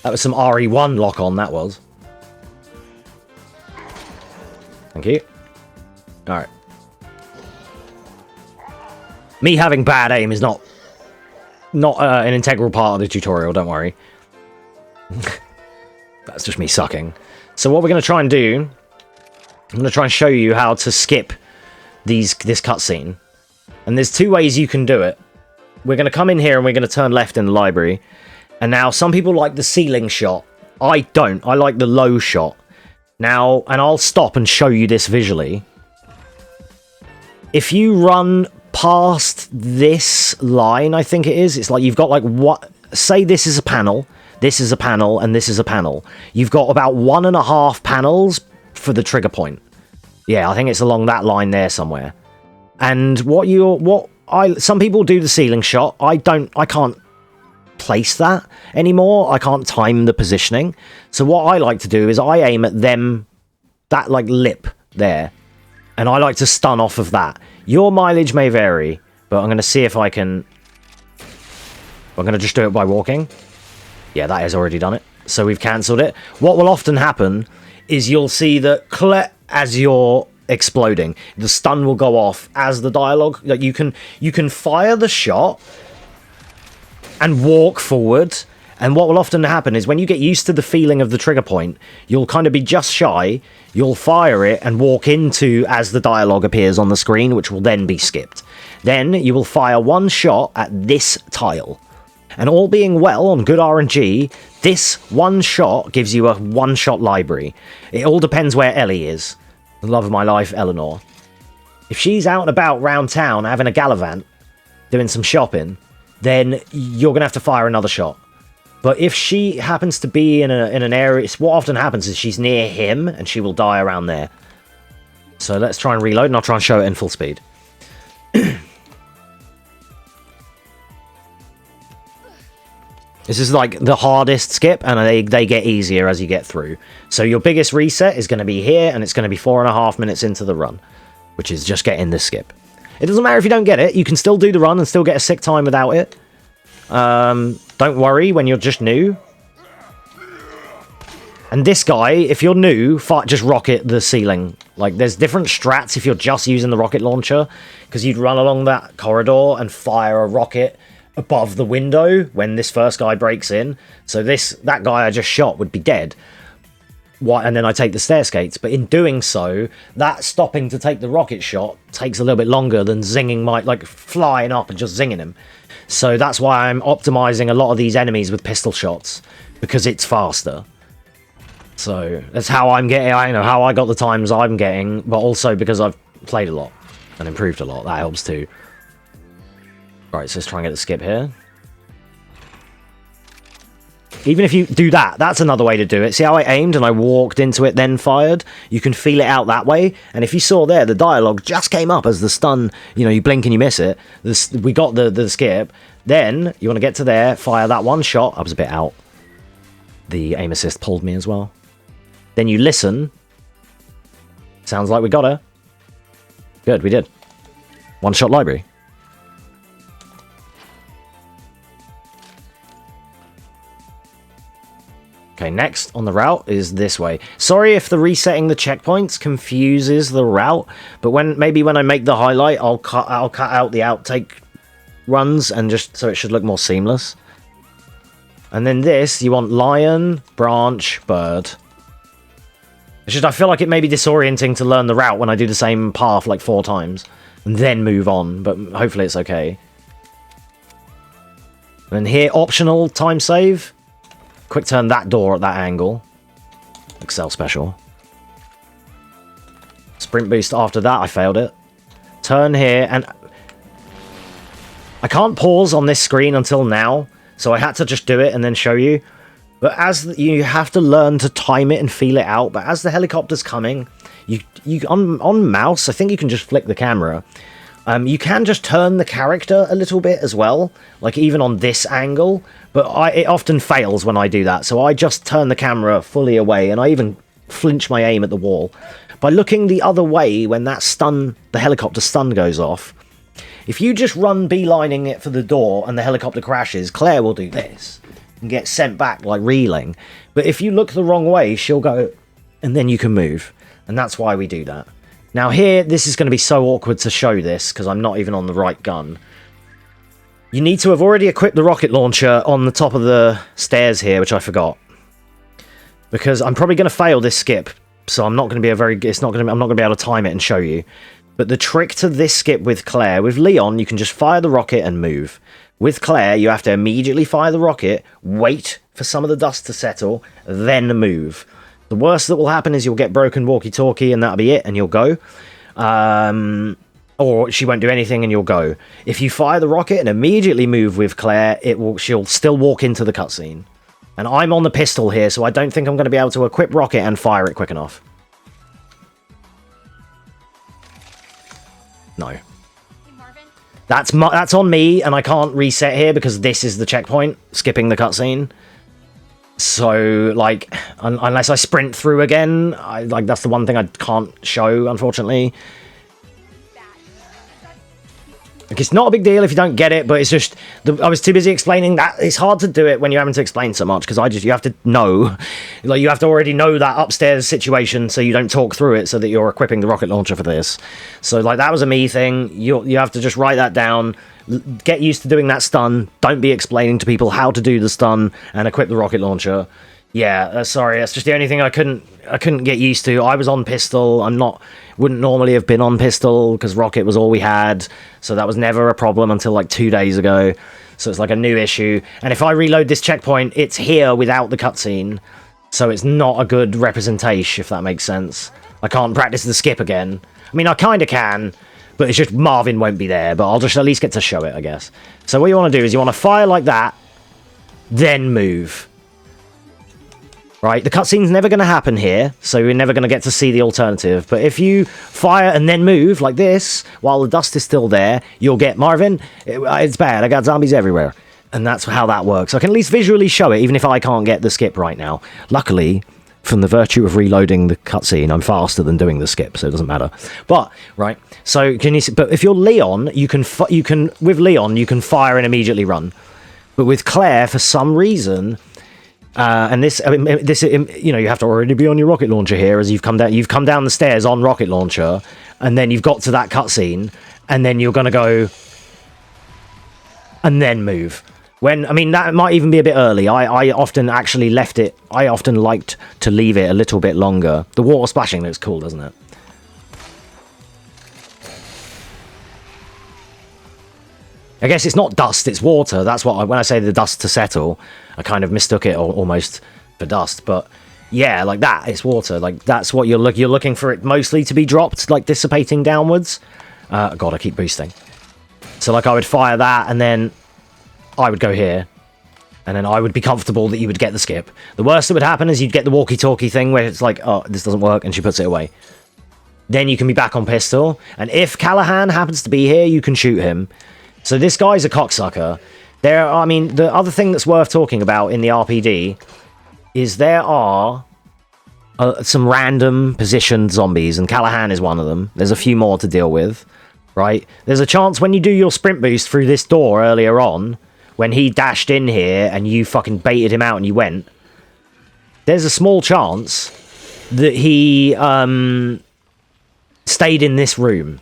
That was some RE1 lock on, that was. Thank you. Alright. Me having bad aim is not an integral part of the tutorial, don't worry. That's just me sucking. So what we're going to try and do... I'm going to try and show you how to skip this cutscene. And there's 2 ways you can do it. We're going to come in here and we're going to turn left in the library. And now, some people like the ceiling shot. I don't. I like the low shot. Now, and I'll stop and show you this visually. If you run past this line, I think it is, it's like you've got like what... Say this is a panel, this is a panel, and this is a panel. You've got about 1.5 panels for the trigger point. Yeah, I think it's along that line there somewhere. And some people do the ceiling shot. I can't place that anymore. I can't time the positioning. So what I like to do is I aim at them, that like lip there, and I like to stun off of that. Your mileage may vary, but I'm going to see if I can... I'm going to just do it by walking. Yeah, that has already done it. So we've cancelled it. What will often happen is you'll see that as you're exploding, the stun will go off as the dialogue. Like you can fire the shot and walk forward. And what will often happen is when you get used to the feeling of the trigger point, you'll kind of be just shy, you'll fire it and walk into as the dialogue appears on the screen, which will then be skipped. Then you will fire one shot at this tile. And all being well on good RNG, this one shot gives you a one-shot library. It all depends where Ellie is. The love of my life, Eleanor. If she's out and about round town having a gallivant, doing some shopping, then you're going to have to fire another shot. But if she happens to be in an area, what often happens is she's near him and she will die around there. So let's try and reload and I'll try and show it in full speed. This is like the hardest skip, and they get easier as you get through. So your biggest reset is going to be here, and it's going to be 4.5 minutes into the run, which is just getting this skip. It doesn't matter if you don't get it. You can still do the run and still get a sick time without it. Don't worry when you're just new. And this guy, if you're new, just rocket the ceiling. Like, there's different strats if you're just using the rocket launcher, because you'd run along that corridor and fire a rocket above the window when this first guy breaks in. So that guy I just shot would be dead. And then I take the stair skates. But in doing so, that stopping to take the rocket shot takes a little bit longer than zinging like flying up and just zinging him. So that's why I'm optimizing a lot of these enemies with pistol shots, because it's faster. So that's how I'm getting, how I got the times I'm getting, but also because I've played a lot and improved a lot. That helps too. Right, so let's try and get the skip here. Even if you do that, that's another way to do it. See how I aimed and I walked into it, then fired? You can feel it out that way. And if you saw there, the dialogue just came up as the stun, you blink and you miss it. We got the skip. Then you want to get to there, fire that one shot. I was a bit out. The aim assist pulled me as well. Then you listen. Sounds like we got her. Good, we did. One shot library. Okay, next on the route is this way. Sorry if the resetting the checkpoints confuses the route, but maybe when I make the highlight, I'll cut out the outtake runs and just so it should look more seamless. And then this, you want lion, branch, bird. It's just I feel like it may be disorienting to learn the route when I do the same path like 4 times and then move on, but hopefully it's okay. And then here, optional time save. Quick turn that door at that angle. Excel special. Sprint boost after that, I failed it. Turn here, and I can't pause on this screen until now, so I had to just do it and then show you. But as you have to learn to time it and feel it out, but as the helicopter's coming, you on mouse, I think you can just flick the camera. You can just turn the character a little bit as well, like even on this angle, but it often fails when I do that, so I just turn the camera fully away, and I even flinch my aim at the wall. By looking the other way when the helicopter stun goes off, if you just run beelining it for the door and the helicopter crashes, Claire will do this and get sent back like reeling. But if you look the wrong way, she'll go, and then you can move, and that's why we do that. Now here, this is going to be so awkward to show this, because I'm not even on the right gun. You need to have already equipped the rocket launcher on the top of the stairs here, which I forgot. Because I'm probably going to fail this skip, so I'm not going to be I'm not going to be able to time it and show you. But the trick to this skip with Claire, with Leon, you can just fire the rocket and move. With Claire, you have to immediately fire the rocket, wait for some of the dust to settle, then move. The worst that will happen is you'll get broken walkie-talkie and that'll be it, and you'll go. Or she won't do anything and you'll go. If you fire the rocket and immediately move with Claire, she'll still walk into the cutscene. And I'm on the pistol here, so I don't think I'm going to be able to equip rocket and fire it quick enough. No. Hey, Marvin? That's on me, and I can't reset here because this is the checkpoint, skipping the cutscene. So, like, unless I sprint through again, that's the one thing I can't show, unfortunately. Like, it's not a big deal if you don't get it, but it's just I was too busy explaining that. It's hard to do it when you're having to explain so much, because you have to know, like, you have to already know that upstairs situation so you don't talk through it, so that you're equipping the rocket launcher for this. So, like, that was a me thing. You have to just write that down, get used to doing that stun. Don't be explaining to people how to do the stun and equip the rocket launcher. Yeah, sorry, that's just the only thing I couldn't get used to. I was on pistol. Wouldn't normally have been on pistol because rocket was all we had, so that was never a problem until like 2 days ago. So it's like a new issue. And if I reload this checkpoint, it's here without the cutscene, so it's not a good representation, if that makes sense. I can't practice the skip again. I mean, I kind of can, but it's just Marvin won't be there. But I'll just at least get to show it, I guess. So what you want to do is you want to fire like that, then move. Right, the cutscene's never going to happen here, so you're never going to get to see the alternative. But if you fire and then move like this, while the dust is still there, you'll get, Marvin, it's bad, I got zombies everywhere. And that's how that works. I can at least visually show it, even if I can't get the skip right now. Luckily, from the virtue of reloading the cutscene, I'm faster than doing the skip, so it doesn't matter. But, right, so can you see, but if you're Leon, with Leon, you can fire and immediately run. But with Claire, for some reason... and this, you know, you have to already be on your rocket launcher here as you've come down the stairs on rocket launcher, and then you've got to that cutscene, and then you're gonna go and then move. I mean, that might even be a bit early. I often actually left it. I often liked to leave it a little bit longer. The water splashing looks cool, doesn't it? I guess it's not dust, it's water. That's what when I say the dust to settle, I kind of mistook it almost for dust. But yeah, like that, it's water. Like that's what you're looking for it mostly to be dropped, like dissipating downwards. God, I keep boosting. So like I would fire that, and then I would go here, and then I would be comfortable that you would get the skip. The worst that would happen is you'd get the walkie-talkie thing where it's like, oh, this doesn't work, and she puts it away. Then you can be back on pistol, and if Callahan happens to be here, you can shoot him. So this guy's a cocksucker. I mean, the other thing that's worth talking about in the RPD is there are some random positioned zombies, and Callahan is one of them. There's a few more to deal with, right? There's a chance when you do your sprint boost through this door earlier on, when he dashed in here and you fucking baited him out and you went, there's a small chance that he stayed in this room.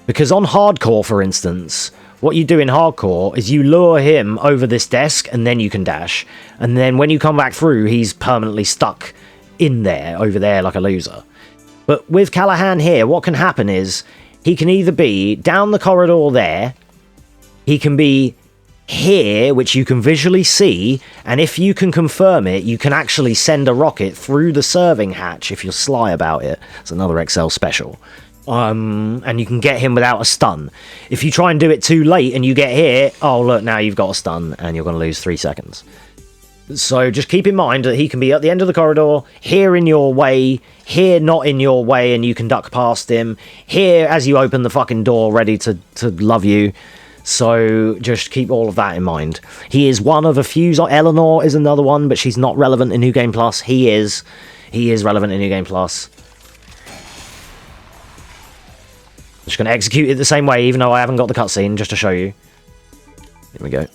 Because on hardcore, for instance, what you do in hardcore is you lure him over this desk and then you can dash. And then when you come back through, he's permanently stuck in there, over there, like a loser. But with Callahan here, what can happen is he can either be down the corridor there, he can be here, which you can visually see, and if you can confirm it, you can actually send a rocket through the serving hatch if you're sly about it. It's another XL special. And you can get him without a stun. If you try and do it too late and you get hit, oh look, now you've got a stun and you're going to lose 3 seconds. So just keep in mind that he can be at the end of the corridor, here in your way, here not in your way, and you can duck past him, here as you open the fucking door ready to love you. So just keep all of that in mind. He is one of a few. Eleanor is another one, but she's not relevant in New Game Plus. He is relevant in New Game Plus. Just going to execute it the same way, even though I haven't got the cutscene, just to show you. Here we go.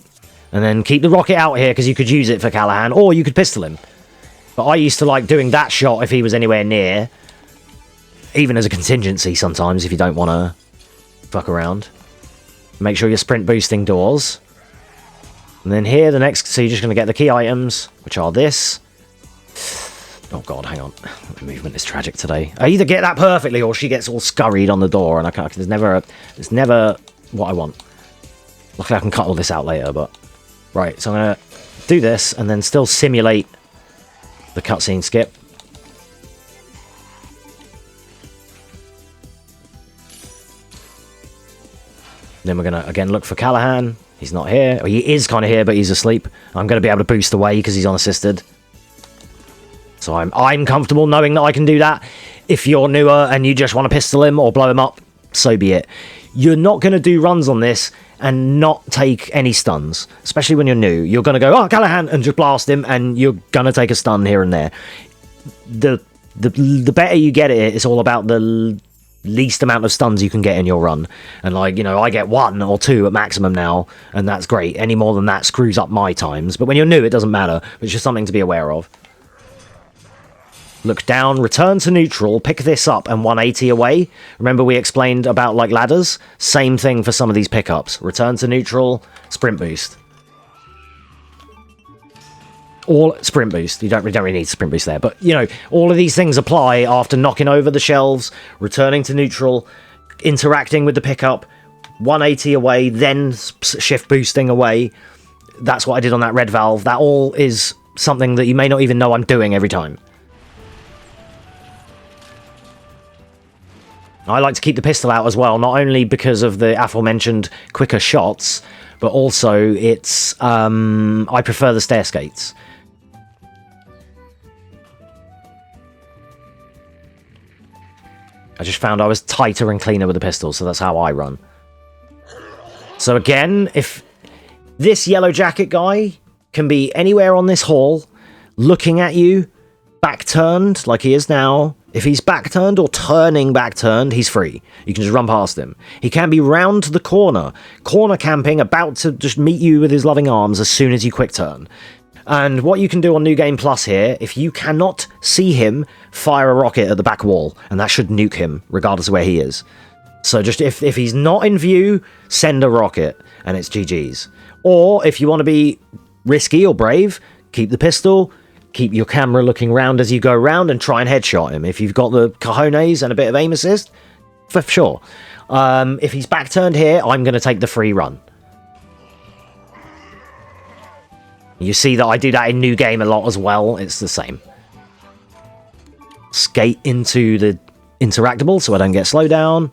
And then keep the rocket out here, because you could use it for Callahan, or you could pistol him. But I used to like doing that shot if he was anywhere near. Even as a contingency sometimes, if you don't want to fuck around. Make sure you're sprint boosting doors. And then here, so you're just going to get the key items, which are this. Oh god, hang on. The movement is tragic today. I either get that perfectly or she gets all scurried on the door, and I can't. There's never what I want. Luckily I can cut all this out later, but right, so I'm gonna do this and then still simulate the cutscene skip. Then we're gonna again look for Callahan. He's not here. Or he is kind of here, but he's asleep. I'm gonna be able to boost away because he's unassisted. So I'm comfortable knowing that I can do that. If you're newer and you just want to pistol him or blow him up, so be it. You're not going to do runs on this and not take any stuns, especially when you're new. You're going to go, oh, Callahan, and just blast him, and you're going to take a stun here and there. The better you get at it, it's all about the least amount of stuns you can get in your run. And like, you know, I get 1 or 2 at maximum now, and that's great. Any more than that screws up my times. But when you're new, it doesn't matter. It's just something to be aware of. Look down, return to neutral, pick this up, and 180 away. Remember we explained about, like, ladders? Same thing for some of these pickups. Return to neutral, sprint boost. All sprint boost. You don't really need sprint boost there, but you know, all of these things apply after knocking over the shelves, returning to neutral, interacting with the pickup, 180 away, then shift boosting away. That's what I did on that red valve. That all is something that you may not even know I'm doing every time. I like to keep the pistol out as well, not only because of the aforementioned quicker shots, but also it's I prefer the stair skates. I just found I was tighter and cleaner with the pistol, so that's how I run. So again, if this yellow jacket guy can be anywhere on this hall, looking at you, back turned like he is now. If he's back turned or turning back turned, he's free. You can just run past him. He can be round the corner camping, about to just meet you with his loving arms as soon as you quick turn. And what you can do on New Game Plus here, if you cannot see him, fire a rocket at the back wall, and that should nuke him, regardless of where he is. So just if he's not in view, send a rocket, and it's GG's. Or if you want to be risky or brave, keep the pistol, keep your camera looking round as you go round, and try and headshot him. If you've got the cojones and a bit of aim assist, for sure. If he's back turned here, I'm going to take the free run. You see that I do that in New Game a lot as well. It's the same. Skate into the interactable so I don't get slowdown.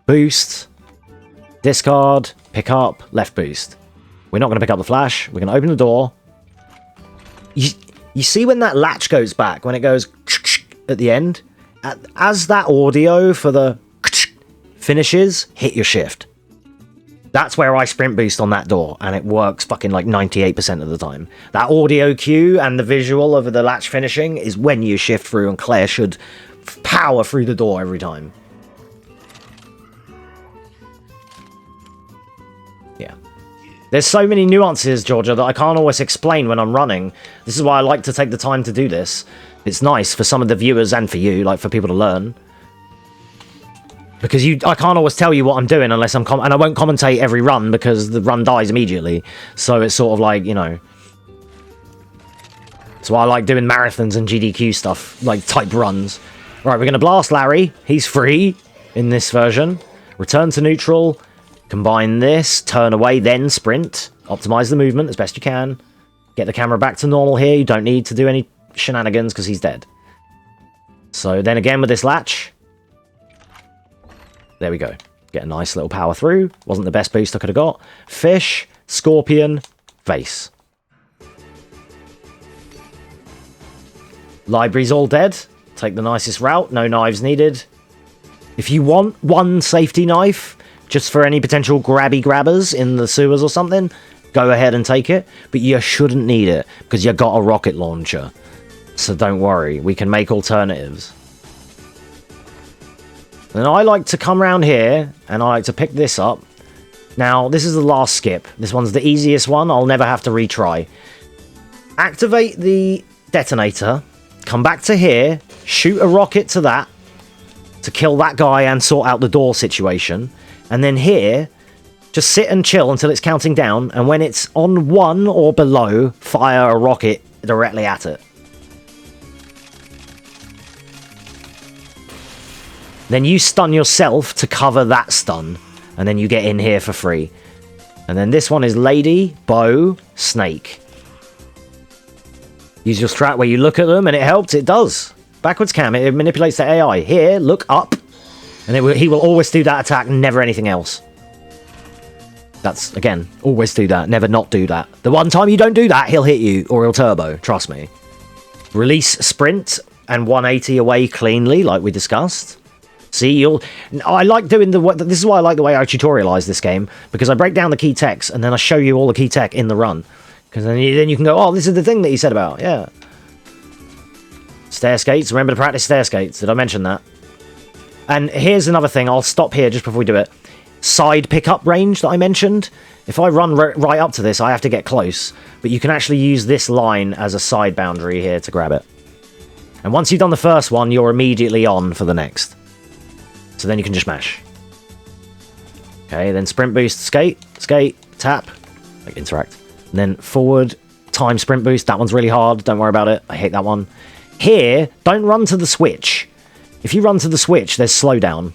Boost. Discard. Pick up. Left boost. We're not going to pick up the flash. We're going to open the door. You see when that latch goes back, when it goes at the end? As that audio for the finishes, hit your shift. That's where I sprint boost on that door, and it works fucking like 98% of the time. That audio cue and the visual of the latch finishing is when you shift through, and Claire should power through the door every time. Yeah. There's so many nuances, Georgia, that I can't always explain when I'm running. This is why I like to take the time to do this. It's nice for some of the viewers and for you, like for people to learn. Because I can't always tell you what I'm doing unless I'm... and I won't commentate every run because the run dies immediately. So it's sort of like, you know... That's why I like doing marathons and GDQ stuff, like type runs. Right, we're going to blast Larry. He's free in this version. Return to neutral. Combine this. Turn away, then sprint. Optimize the movement as best you can. Get the camera back to normal here. You don't need to do any shenanigans because he's dead. So then again with this latch... There we go. Get a nice little power through. Wasn't the best boost I could have got. Fish, scorpion, vase. Library's all dead. Take the nicest route. No knives needed. If you want one safety knife, just for any potential grabby grabbers in the sewers or something, go ahead and take it. But you shouldn't need it, because you got a rocket launcher. So don't worry. We can make alternatives. And I like to come around here, and I like to pick this up. Now, this is the last skip. This one's the easiest one. I'll never have to retry. Activate the detonator. Come back to here. Shoot a rocket to that. To kill that guy and sort out the door situation. And then here, just sit and chill until it's counting down. And when it's on 1 or below, fire a rocket directly at it. Then you stun yourself to cover that stun. And then you get in here for free. And then this one is lady, bow, snake. Use your strat where you look at them and it helps. It does. Backwards cam, it manipulates the AI. Here, look up. And he will always do that attack, never anything else. That's, again, always do that. Never not do that. The one time you don't do that, he'll hit you. Or he'll turbo. Trust me. Release sprint and 180 away cleanly, like we discussed. See, I like doing this is why I like the way I tutorialize this game, because I break down the key techs and then I show you all the key tech in the run. Because then you can go, oh, this is the thing that he said about, yeah. Stair skates, remember to practice stair skates. Did I mention that? And here's another thing. I'll stop here just before we do it. Side pickup range that I mentioned. If I run right up to this, I have to get close. But you can actually use this line as a side boundary here to grab it. And once you've done the first one, you're immediately on for the next. So then you can just mash. Okay, then sprint boost, skate, tap, like interact. And then forward, time sprint boost. That one's really hard. Don't worry about it. I hate that one. Here, don't run to the switch. If you run to the switch, there's slowdown.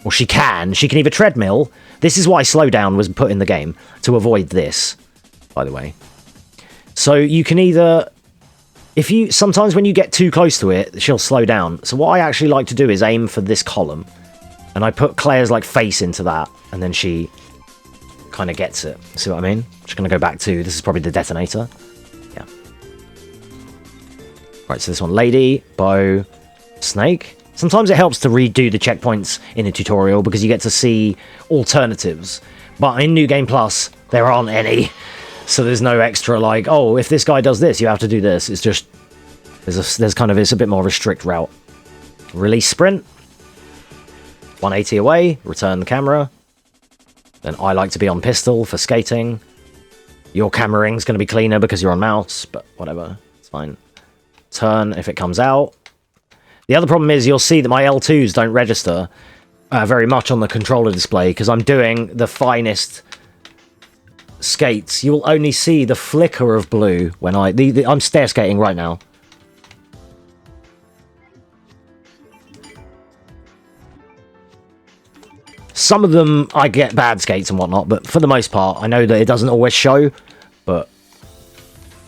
Or she can either treadmill. This is why slowdown was put in the game, to avoid this, by the way. So you can either, sometimes when you get too close to it, she'll slow down. So what I actually like to do is aim for this column. And I put Claire's like face into that, and then she kind of gets it. See what I mean? Just going to go back to, this is probably the detonator. Yeah. Right, so this one, lady, bow, snake. Sometimes it helps to redo the checkpoints in a tutorial because you get to see alternatives. But in New Game Plus, there aren't any. So there's no extra like, oh, if this guy does this, you have to do this. It's just, it's a bit more of a strict route. Release sprint. 180 away, return the camera. Then I like to be on pistol for skating. Your camera ring's going to be cleaner because you're on mouse, but whatever, it's fine. Turn if it comes out. The other problem is you'll see that my L2s don't register very much on the controller display because I'm doing the finest skates. You will only see the flicker of blue when I'm stair skating right now. Some of them I get bad skates and whatnot, but for the most part, I know that it doesn't always show, but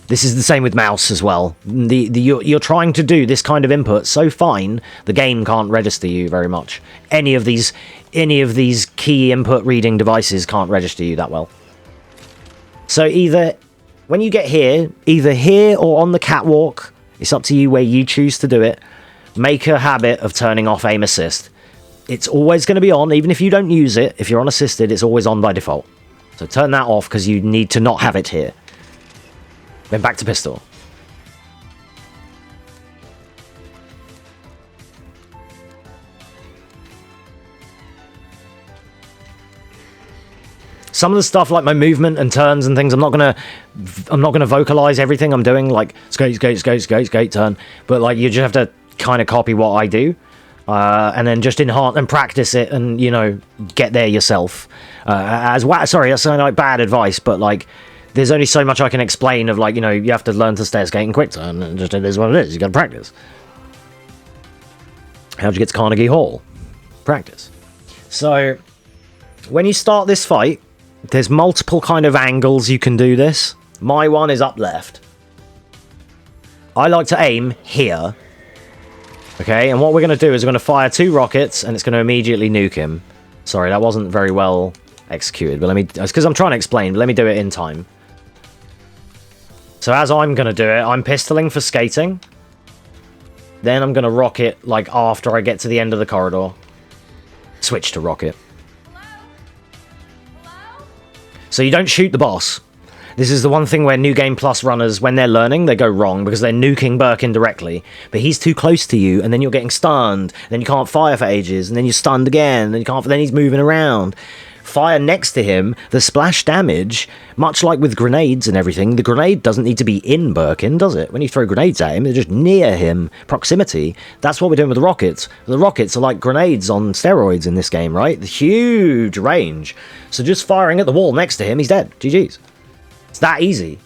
this is the same with mouse as well. You're trying to do this kind of input so fine, the game can't register you very much. Any of these key input reading devices can't register you that well. So either when you get here, either here or on the catwalk, it's up to you where you choose to do it. Make a habit of turning off aim assist. It's always going to be on, even if you don't use it. If you're on assisted, it's always on by default. So turn that off because you need to not have it here. Then back to pistol. Some of the stuff like my movement and turns and things, I'm not gonna vocalize everything I'm doing, like skate, turn. But like you just have to kind of copy what I do. And then just enhance and practice it and, you know, get there yourself. Sorry, that's like bad advice, but like there's only so much I can explain of like, you know, you have to learn to stair skate and quick turn, and just it is what it is. You gotta practice. How'd you get to Carnegie Hall? Practice. So when you start this fight, there's multiple kind of angles you can do this. My one is up left. I like to aim here. Okay, and what we're going to do is we're going to fire 2 rockets, and it's going to immediately nuke him. Sorry, that wasn't very well executed, but it's because I'm trying to explain, but let me do it in time. So as I'm going to do it, I'm pistoling for skating. Then I'm going to rocket, like, after I get to the end of the corridor. Switch to rocket. So you don't shoot the boss. This is the one thing where New Game Plus runners, when they're learning, they go wrong because they're nuking Birkin directly. But he's too close to you, and then you're getting stunned. Then you can't fire for ages, and then you're stunned again, and then he's moving around. Fire next to him, the splash damage, much like with grenades and everything, the grenade doesn't need to be in Birkin, does it? When you throw grenades at him, they're just near him, proximity. That's what we're doing with the rockets. The rockets are like grenades on steroids in this game, right? The huge range. So just firing at the wall next to him, he's dead. GG's. It's that easy.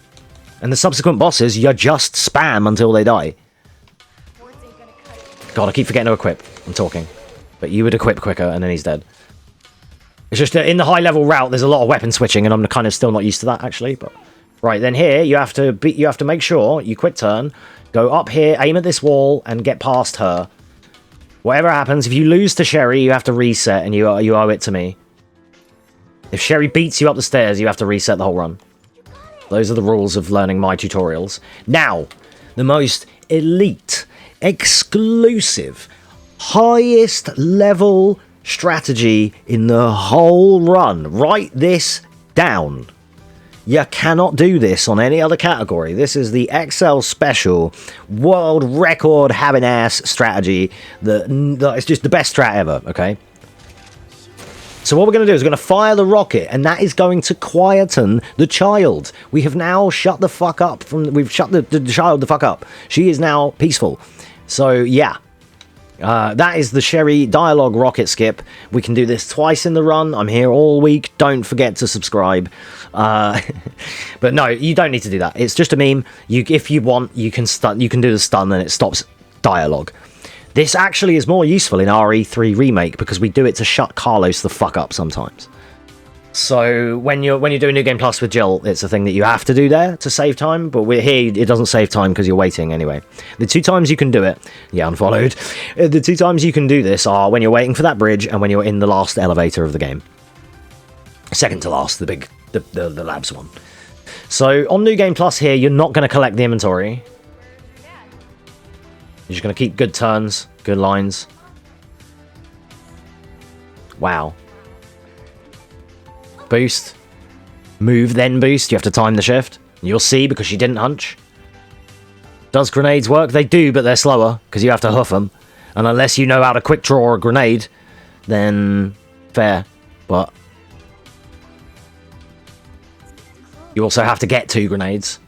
And the subsequent bosses, you just spam until they die. God, I keep forgetting to equip. I'm talking. But you would equip quicker, and then he's dead. It's just that in the high-level route, there's a lot of weapon switching, and I'm kind of still not used to that, actually. But right, then here, you have to make sure you quick turn, go up here, aim at this wall, and get past her. Whatever happens, if you lose to Sherry, you have to reset, and you owe it to me. If Sherry beats you up the stairs, you have to reset the whole run. Those are the rules of learning my tutorials. Now, the most elite, exclusive, highest level strategy in the whole run. Write this down. You cannot do this on any other category. This is the XL Special World Record having ass strategy that is just the best strat ever, okay? So what we're going to do is we're going to fire the rocket, and that is going to quieten the child. We have now shut the fuck up we've shut the child the fuck up. She is now peaceful. So yeah. That is the Sherry dialogue rocket skip. We can do this twice in the run. I'm here all week. Don't forget to subscribe. But no, you don't need to do that. It's just a meme. If you want, you can do the stun and it stops dialogue. This actually is more useful in RE3 Remake because we do it to shut Carlos the fuck up sometimes. So when you're doing New Game Plus with Jill, it's a thing that you have to do there to save time, but we're here, it doesn't save time because you're waiting anyway. The 2 times you can do it, yeah, unfollowed. The 2 times you can do this are when you're waiting for that bridge and when you're in the last elevator of the game. Second to last, the labs one. So on New Game Plus here, you're not going to collect the inventory. You're just going to keep good turns, good lines. Wow. Boost. Move, then boost. You have to time the shift. You'll see because she didn't hunch. Does grenades work? They do, but they're slower because you have to hoof them. And unless you know how to quick draw a grenade, then fair. But you also have to get 2 grenades.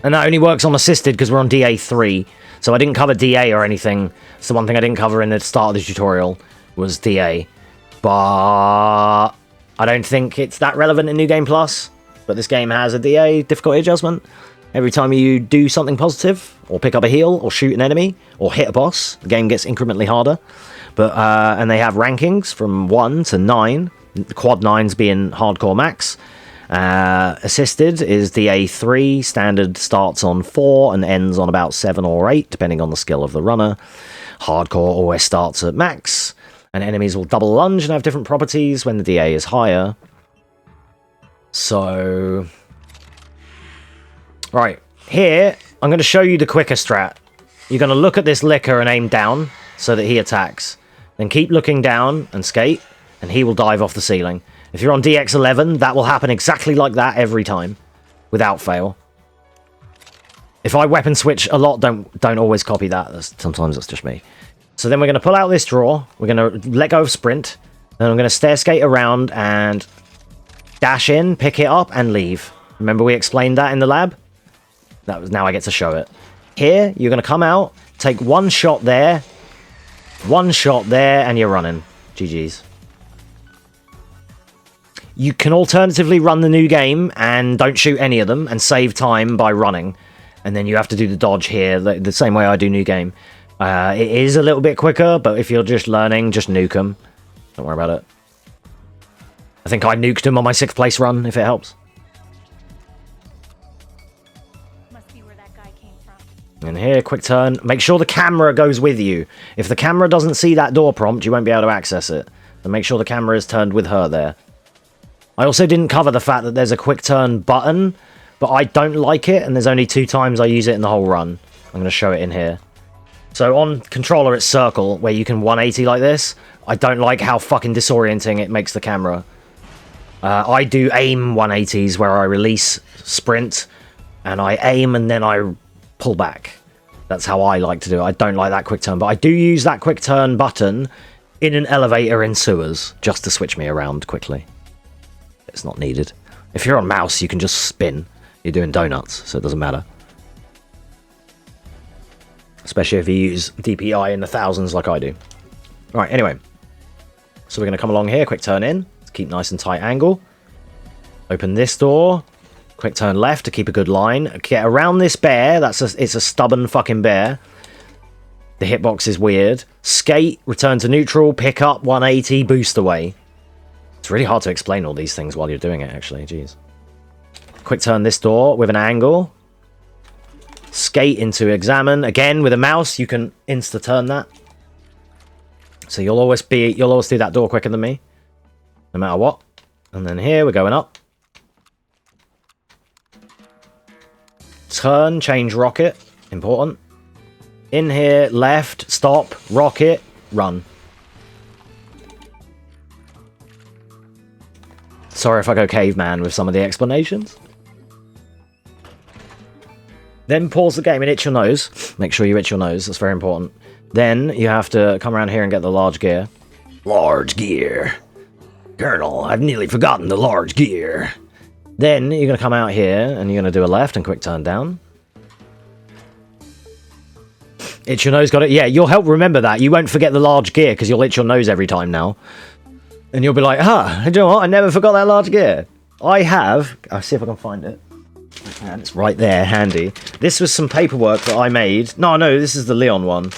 And that only works on assisted because we're on DA3. So I didn't cover DA or anything. So one thing I didn't cover in the start of the tutorial was DA. But I don't think it's that relevant in New Game Plus. But this game has a DA, difficulty adjustment. Every time you do something positive, or pick up a heal, or shoot an enemy, or hit a boss, the game gets incrementally harder. But and they have rankings from 1 to 9, the quad 9s being hardcore max. Assisted is DA3, standard starts on 4 and ends on about 7 or 8, depending on the skill of the runner. Hardcore always starts at max. And enemies will double lunge and have different properties when the DA is higher. So... right, here, I'm going to show you the quicker strat. You're going to look at this licker and aim down so that he attacks. Then keep looking down and skate, and he will dive off the ceiling. If you're on DX11, that will happen exactly like that every time, without fail. If I weapon switch a lot, don't always copy that. Sometimes that's just me. So then we're going to pull out this draw. We're going to let go of sprint. Then I'm going to stair skate around and dash in, pick it up, and leave. Remember we explained that in the lab? Now I get to show it. Here, you're going to come out, take 1 shot there, 1 shot there, and you're running. GG's. You can alternatively run the new game and don't shoot any of them and save time by running. And then you have to do the dodge here, the same way I do new game. It is a little bit quicker, but if you're just learning, just nuke them. Don't worry about it. I think I nuked him on my 6th place run, if it helps. Must be where that guy came from. And here, quick turn. Make sure the camera goes with you. If the camera doesn't see that door prompt, you won't be able to access it. So make sure the camera is turned with her there. I also didn't cover the fact that there's a quick turn button, but I don't like it, and there's only 2 times I use it in the whole run. I'm going to show it in here. So on controller, it's circle, where you can 180 like this. I don't like how fucking disorienting it makes the camera. I do aim 180s, where I release sprint, and I aim, and then I pull back. That's how I like to do it. I don't like that quick turn, but I do use that quick turn button in an elevator in sewers, just to switch me around quickly. It's not needed. If you're on mouse, you can just spin. You're doing donuts, so it doesn't matter. Especially if you use DPI in the thousands like I do. Alright, anyway. So we're going to come along here, quick turn in. Keep nice and tight angle. Open this door. Quick turn left to keep a good line. Get around this bear. It's a stubborn fucking bear. The hitbox is weird. Skate, return to neutral, pick up, 180, boost away. It's really hard to explain all these things while you're doing it, actually. Jeez. Quick turn this door with an angle. Skate into examine. Again, with a mouse, you can insta-turn that. So you'll always do that door quicker than me. No matter what. And then here, we're going up. Turn, change rocket. Important. In here, left, stop, rocket, run. Sorry if I go caveman with some of the explanations. Then pause the game and itch your nose. Make sure you itch your nose, that's very important. Then you have to come around here and get the large gear. Large gear. Colonel, I've nearly forgotten the large gear. Then you're going to come out here and you're going to do a left and quick turn down. Itch your nose, got it? Yeah, you'll help remember that. You won't forget the large gear because you'll itch your nose every time now. And you'll be like, do you know what? I never forgot that large gear. I have. I'll see if I can find it. And it's right there, handy. This was some paperwork that I made. No, this is the Leon one.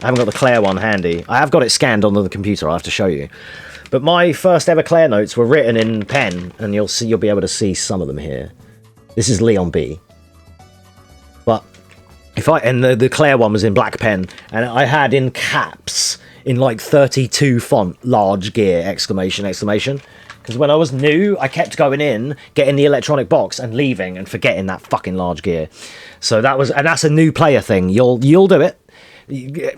I haven't got the Claire one handy. I have got it scanned onto the computer. I'll have to show you. But my first ever Claire notes were written in pen, and you'll be able to see some of them here. This is Leon B. But and the Claire one was in black pen, and I had in caps in like 32 font, large gear, exclamation, exclamation. Because when I was new, I kept going in, getting the electronic box and leaving and forgetting that fucking large gear. So that's a new player thing. You'll do it.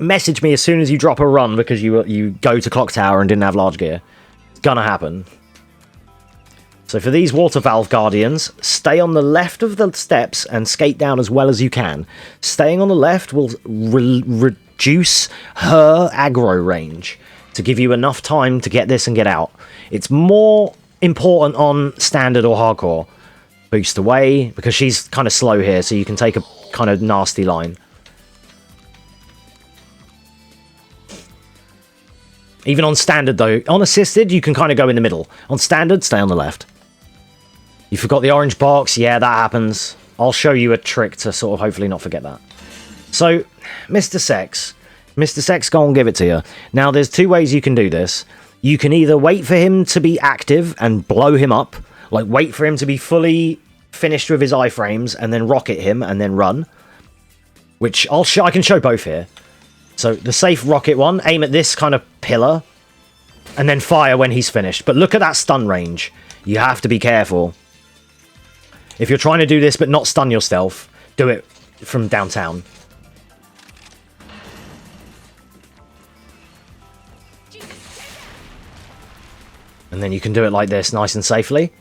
Message me as soon as you drop a run because you go to Clock Tower and didn't have large gear. It's gonna happen. So for these water valve guardians, stay on the left of the steps and skate down as well as you can. Staying on the left will reduce her aggro range to give you enough time to get this and get out. It's more important on standard or hardcore. Boost away, because she's kind of slow here, so you can take a kind of nasty line. Even on standard, though. On assisted, you can kind of go in the middle. On standard, stay on the left. You forgot the orange box. Yeah, that happens. I'll show you a trick to sort of hopefully not forget that. So, Mr. Sex, go and give it to you. Now, there's two ways you can do this. You can either wait for him to be active and blow him up. Like, wait for him to be fully finished with his iframes and then rocket him and then run. Which I can show both here. So, the safe rocket one, aim at this kind of pillar. And then fire when he's finished. But look at that stun range. You have to be careful. If you're trying to do this but not stun yourself, do it from downtown. And then you can do it like this, nice and safely.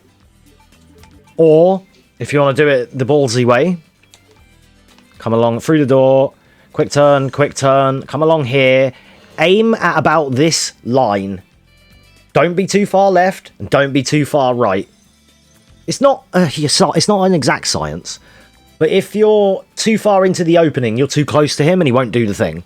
Or, if you want to do it the ballsy way, come along through the door, quick turn, come along here, aim at about this line. Don't be too far left, and don't be too far right. It's not an exact science, but if you're too far into the opening, you're too close to him and he won't do the thing.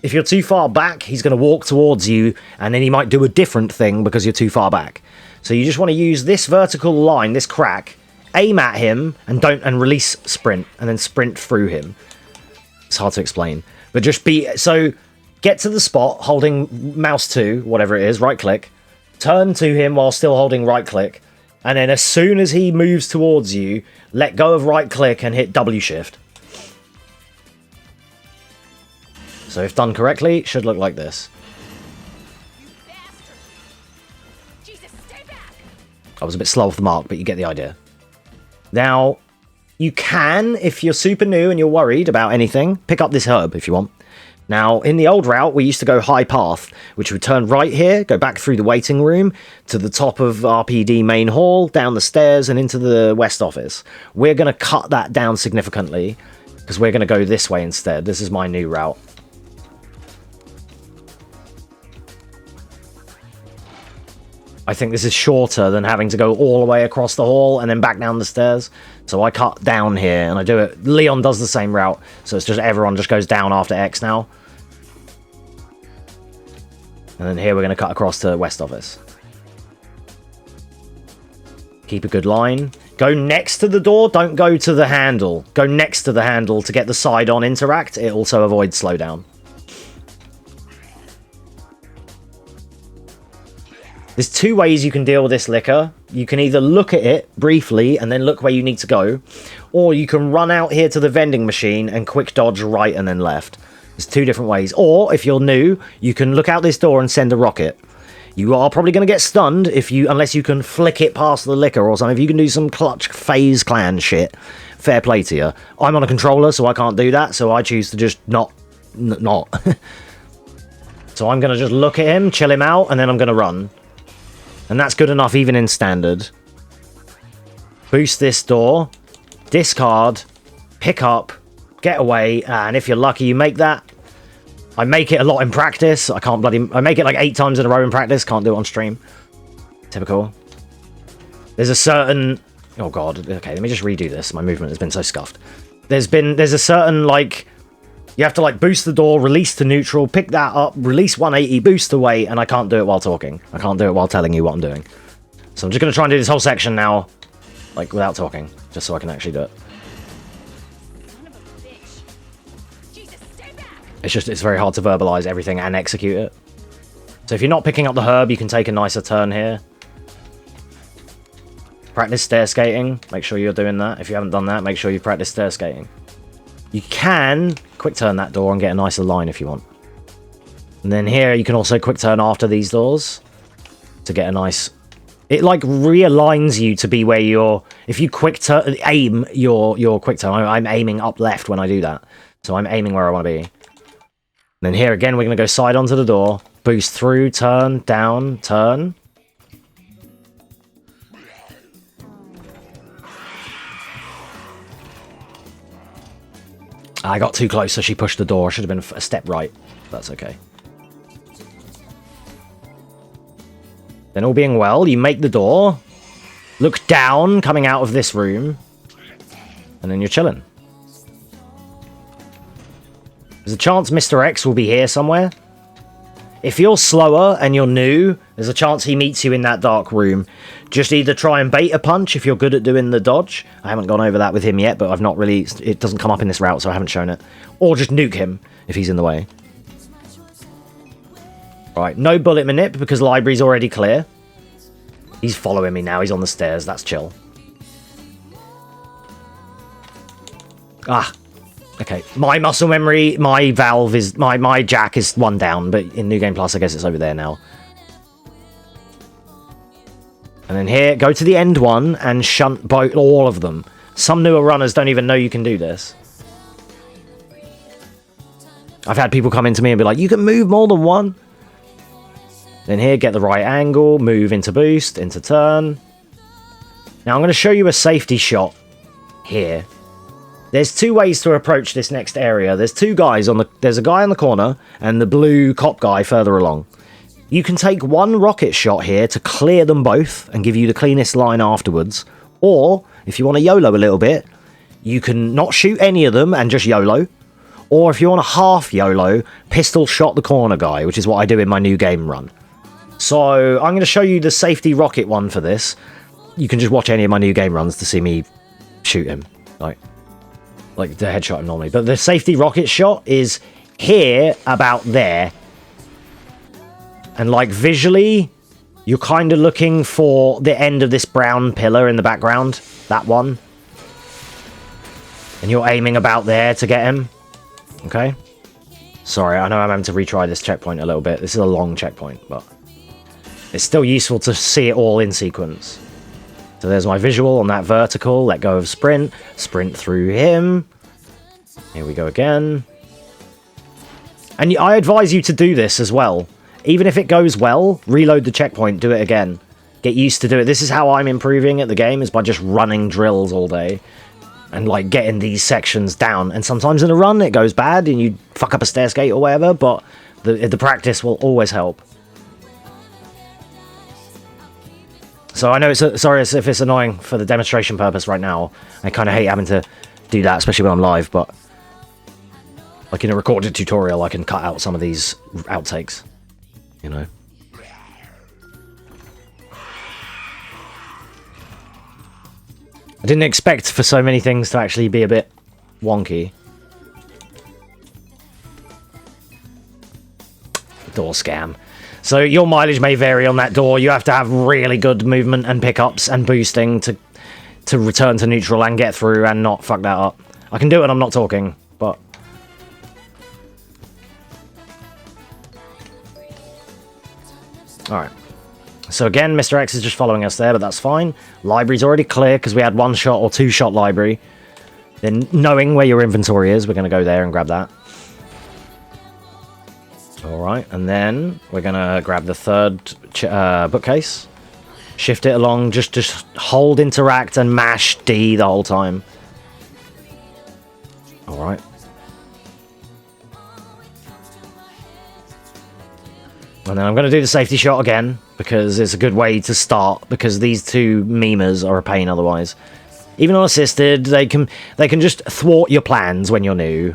If you're too far back, he's going to walk towards you, and then he might do a different thing because you're too far back. So you just want to use this vertical line, this crack, aim at him, and release sprint, and then sprint through him. It's hard to explain, but get to the spot, holding mouse 2, whatever it is, right click, turn to him while still holding right click, and then as soon as he moves towards you, let go of right click and hit W shift. So if done correctly, it should look like this. Jesus, stay back. I was a bit slow off the mark, but you get the idea. Now, you can, if you're super new and you're worried about anything, pick up this herb if you want. Now, in the old route, we used to go high path, which would turn right here, go back through the waiting room, to the top of RPD main hall, down the stairs, and into the west office. We're going to cut that down significantly, because we're going to go this way instead. This is my new route. I think this is shorter than having to go all the way across the hall and then back down the stairs. So I cut down here and I do it. Leon does the same route. So it's just everyone just goes down after X now. And then here we're going to cut across to West Office. Keep a good line. Go next to the door. Don't go to the handle. Go next to the handle to get the side-on interact. It also avoids slowdown. There's two ways you can deal with this liquor. You can either look at it briefly and then look where you need to go, or you can run out here to the vending machine and quick dodge right and then left. There's two different ways. Or, if you're new, you can look out this door and send a rocket. You are probably going to get stunned unless you can flick it past the liquor or something. If you can do some clutch phase clan shit, fair play to you. I'm on a controller, so I can't do that, so I choose to just not. So I'm going to just look at him, chill him out, and then I'm going to run. And that's good enough even in standard. boost this door, discard, pick up, get away, and if you're lucky, you make that. I make it a lot in practice. I make it like 8 times in a row in practice. Can't do it on stream. Typical. There's a certain... Oh god, okay, let me just redo this. My movement has been so scuffed. There's a certain, like... You have to, like, boost the door, release to neutral, pick that up, release 180, boost away, and I can't do it while talking. I can't do it while telling you what I'm doing. So I'm just going to try and do this whole section now, like, without talking, just so I can actually do it. It's very hard to verbalize everything and execute it. So if you're not picking up the herb, you can take a nicer turn here. Practice stair skating. Make sure you're doing that. If you haven't done that, make sure you practice stair skating. You can quick turn that door and get a nicer line if you want. And then here you can also quick turn after these doors to get a nice... It like realigns you to be where you're... If you quick turn, aim your quick turn. I'm aiming up left when I do that. So I'm aiming where I want to be. And then here again, we're going to go side onto the door. Boost through, turn, down, turn. I got too close, so she pushed the door. Should have been a step right. That's okay. Then all being well, you make the door. Look down, coming out of this room. And then you're chilling. There's a chance Mr. X will be here somewhere. If you're slower and you're new, there's a chance he meets you in that dark room. Just either try and bait a punch if you're good at doing the dodge. I haven't gone over that with him yet, but I've not really... It doesn't come up in this route, so I haven't shown it. Or just nuke him if he's in the way. Right, no bullet manip because library's already clear. He's following me now. He's on the stairs. That's chill. Ah. Okay. My muscle memory, my valve is... My jack is 1 down, but in New Game Plus, I guess it's over there now. And then here, go to the end one and shunt all of them. Some newer runners don't even know you can do this. I've had people come into me and be like, you can move more than one. Then here, get the right angle, move into boost, into turn. Now I'm going to show you a safety shot here. There's 2 ways to approach this next area. There's 2 guys on the... There's a guy in the corner and the blue cop guy further along. You can take 1 rocket shot here to clear them both and give you the cleanest line afterwards. Or, if you want to YOLO a little bit, you can not shoot any of them and just YOLO. Or if you want a half YOLO, pistol shot the corner guy, which is what I do in my new game run. So, I'm going to show you the safety rocket one for this. You can just watch any of my new game runs to see me shoot him. Like the headshot normally. But the safety rocket shot is here, about there. And, like, visually, you're kind of looking for the end of this brown pillar in the background. That one. And you're aiming about there to get him. Okay? Sorry, I know I'm having to retry this checkpoint a little bit. This is a long checkpoint, but... It's still useful to see it all in sequence. So there's my visual on that vertical. Let go of sprint. Sprint through him. Here we go again. And I advise you to do this as well. Even if it goes well, reload the checkpoint, do it again. Get used to do it. This is how I'm improving at the game, is by just running drills all day. And, like, getting these sections down. And sometimes in a run, it goes bad, and you fuck up a stair skate or whatever, but the practice will always help. So I know it's... sorry if it's annoying for the demonstration purpose right now. I kind of hate having to do that, especially when I'm live, but... Like, in a recorded tutorial, I can cut out some of these outtakes. You know. I didn't expect for so many things to actually be a bit wonky. Door scam. So your mileage may vary on that door. You have to have really good movement and pickups and boosting to return to neutral and get through and not fuck that up. I can do it when I'm not talking, but... Alright. So again, Mr. X is just following us there, but that's fine. Library's already clear because we had 1 shot or 2 shot library. Then knowing where your inventory is, we're going to go there and grab that. Alright, and then we're going to grab the 3rd bookcase. shift it along. Just hold interact and mash D the whole time. All right. And then I'm going to do the safety shot again, because it's a good way to start, because these two memers are a pain otherwise. Even on assisted, they can just thwart your plans when you're new.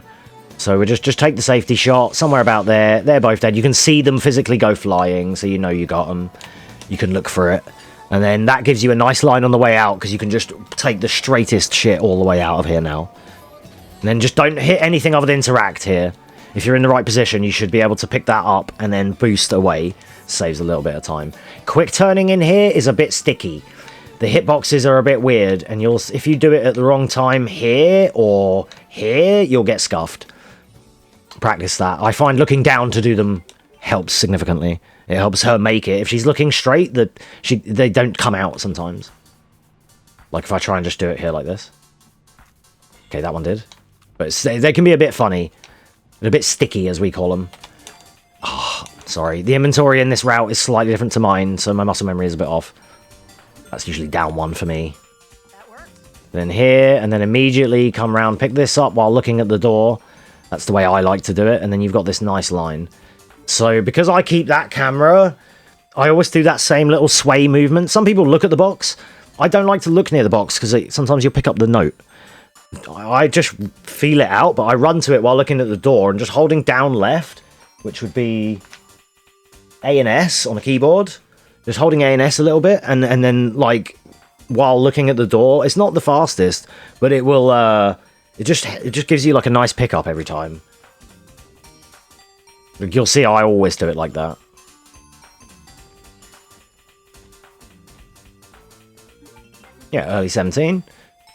So we just take the safety shot, somewhere about there. They're both dead. You can see them physically go flying, so you know you got them. You can look for it. And then that gives you a nice line on the way out, because you can just take the straightest shit all the way out of here now. And then just don't hit anything other than interact here. If you're in the right position, you should be able to pick that up and then boost away. Saves a little bit of time. Quick turning in here is a bit sticky. The hitboxes are a bit weird, and if you do it at the wrong time here or here, you'll get scuffed. Practice that. I find looking down to do them helps significantly. It helps her make it. If she's looking straight, they don't come out sometimes. Like if I try and just do it here like this. Okay, that one did. But they can be a bit funny. A bit sticky, as we call them. Oh, sorry. The inventory in this route is slightly different to mine, so my muscle memory is a bit off. That's usually down one for me. That works. Then here, and then immediately come around, pick this up while looking at the door. That's the way I like to do it, and then you've got this nice line. So, because I keep that camera, I always do that same little sway movement. Some people look at the box. I don't like to look near the box, because sometimes you'll pick up the note. I just feel it out, but I run to it while looking at the door and just holding down left, which would be A and S on a keyboard. Just holding A and S a little bit, and then, like, while looking at the door. It's not the fastest, but it will, it just gives you, like, a nice pickup every time. You'll see I always do it like that. Yeah, early 17.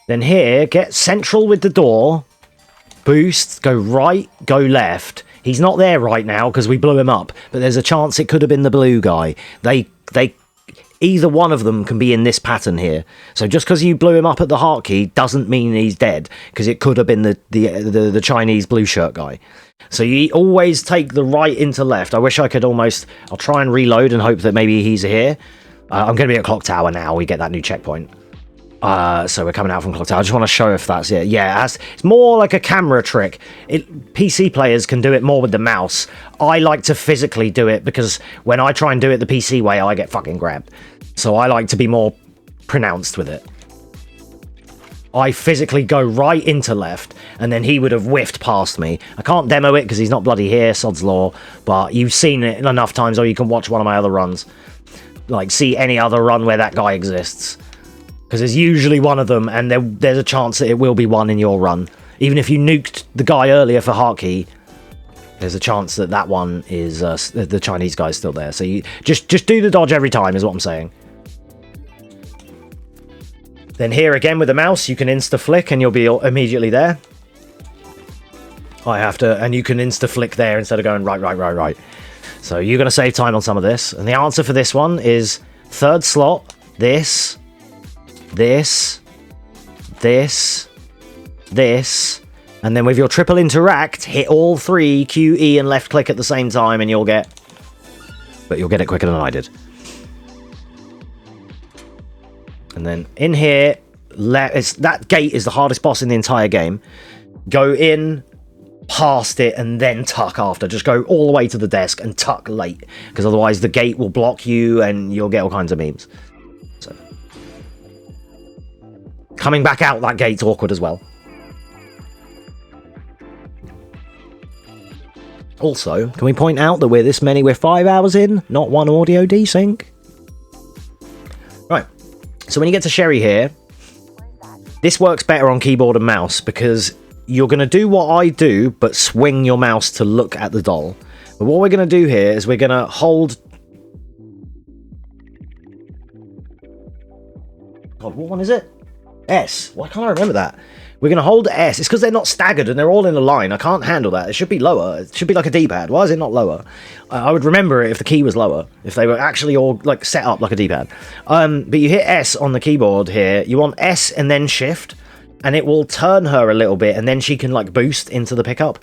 Then here, get central with the door, boost, go right, go left. He's not there right now because we blew him up, but there's a chance it could have been the blue guy. Either one of them can be in this pattern here. So just because you blew him up at the heart key doesn't mean he's dead, because it could have been the Chinese blue shirt guy. So you always take the right into left. I wish I could almost... I'll try and reload and hope that maybe he's here. I'm going to be at Clock Tower now. We get that new checkpoint. So we're coming out from Clock Tower. I just want to show if that's it. Yeah, it's more like a camera trick. PC players can do it more with the mouse. I like to physically do it because when I try and do it the PC way, I get fucking grabbed. So I like to be more pronounced with it. I physically go right into left, and then he would have whiffed past me. I can't demo it because he's not bloody here, sod's law, but you've seen it enough times, or you can watch one of my other runs. Like, see any other run where that guy exists. Because there's usually one of them, and there's a chance that it will be one in your run. Even if you nuked the guy earlier for Harkey, there's a chance that that one is the Chinese guy's still there. So you just do the dodge every time, is what I'm saying. Then here again with the mouse, you can insta-flick and you'll be immediately there. I have to, and you can insta-flick there instead of going right. So you're going to save time on some of this. And the answer for this one is third slot, this, and then with your triple interact, hit all three, Q, E, and left click at the same time, and you'll get it quicker than I did. And then in here, that gate is the hardest boss in the entire game. Go in, past it, and then tuck after. Just go all the way to the desk and tuck late, because otherwise the gate will block you and you'll get all kinds of memes. So coming back out that gate's awkward as well. Also, can we point out that we're 5 hours in, not one audio desync? Right. So when you get to Sherry here, this works better on keyboard and mouse because you're going to do what I do, but swing your mouse to look at the doll. But what we're going to do here is we're going to hold... God, what one is it? S. Why can't I remember that? We're going to hold S. It's because they're not staggered and they're all in a line. I can't handle that. It should be lower. It should be like a D-pad. Why is it not lower? I would remember it if the key was lower. If they were actually all like set up like a D-pad. But you hit S on the keyboard here. You want S and then shift. And it will turn her a little bit. And then she can like boost into the pickup.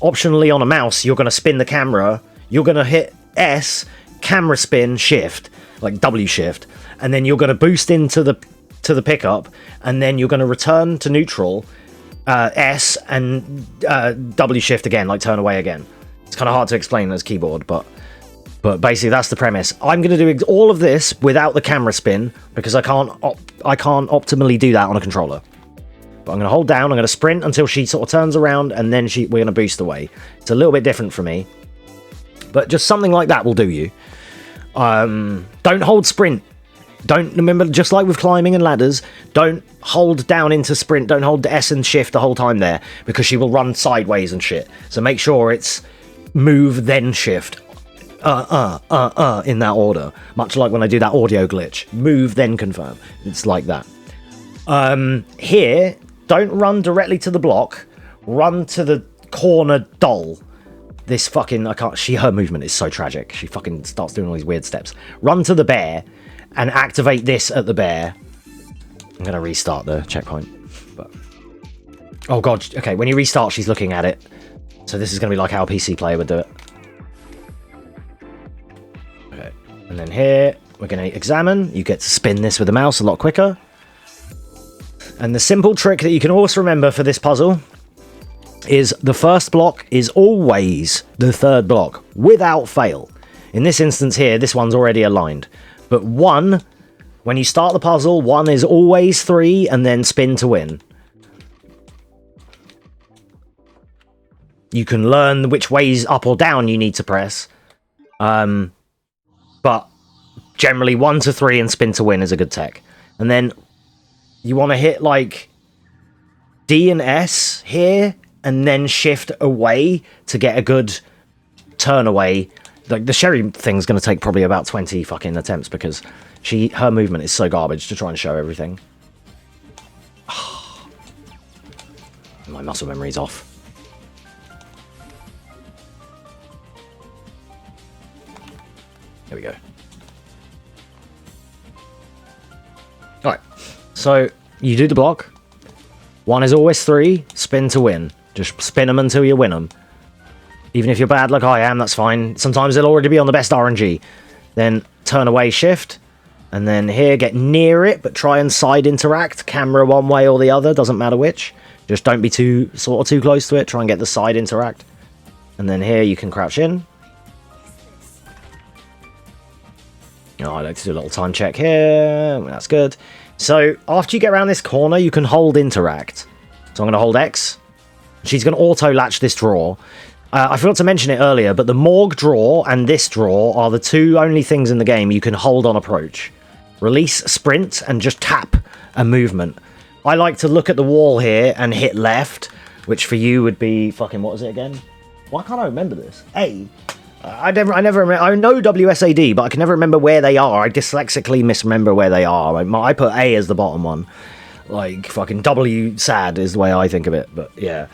Optionally on a mouse, you're going to spin the camera. You're going to hit S, camera spin, shift. like W shift, and then you're going to boost into the pickup, and then you're going to return to neutral, S, and W shift again, like turn away again. It's kind of hard to explain as keyboard, but basically that's the premise. I'm going to do all of this without the camera spin because I can't optimally do that on a controller. But I'm going to hold down, I'm going to sprint until she sort of turns around, and then we're going to boost away. It's a little bit different for me, but just something like that will do you. Don't hold sprint. Don't, remember, just like with climbing and ladders, don't hold down into sprint, don't hold S and shift the whole time there, because she will run sideways and shit. So make sure it's move then shift, in that order. Much like when I do that audio glitch. Move then confirm. It's like that. Here, don't run directly to the block, run to the corner doll. This fucking, her movement is so tragic. She fucking starts doing all these weird steps. Run to the bear, and activate this at the bear. I'm going to restart the checkpoint. But oh god, okay, when you restart, she's looking at it. So this is going to be like how a PC player would do it. Okay, and then here, we're going to examine. You get to spin this with the mouse a lot quicker. And the simple trick that you can always remember for this puzzle is the first block is always the third block, without fail. In this instance here, this one's already aligned. But 1, when you start the puzzle, 1 is always 3, and then spin to win. You can learn which ways up or down you need to press. But generally 1 to 3 and spin to win is a good tech. And then you want to hit like D and S here, and then shift away to get a good turn away. Like, the Sherry thing's going to take probably about 20 fucking attempts because her movement is so garbage to try and show everything. My muscle memory's off. There we go. Alright, so you do the block. 1 is always 3, spin to win. Just spin them until you win them. Even if you're bad like I am, that's fine. Sometimes it'll already be on the best RNG. Then turn away, shift. And then here, get near it, but try and side interact. Camera one way or the other, doesn't matter which. Just don't be too close to it. Try and get the side interact. And then here, you can crouch in. Oh, I like to do a little time check here. That's good. So, after you get around this corner, you can hold interact. So I'm going to hold X. She's going to auto-latch this drawer. I forgot to mention it earlier, but the morgue drawer and this drawer are the 2 only things in the game you can hold on approach. Release sprint and just tap a movement. I like to look at the wall here and hit left, which for you would be fucking, what is it again? Why can't I remember this? A. I never remember. I know WSAD, but I can never remember where they are. I dyslexically misremember where they are. I put A as the bottom one. Like, fucking W sad is the way I think of it, but yeah.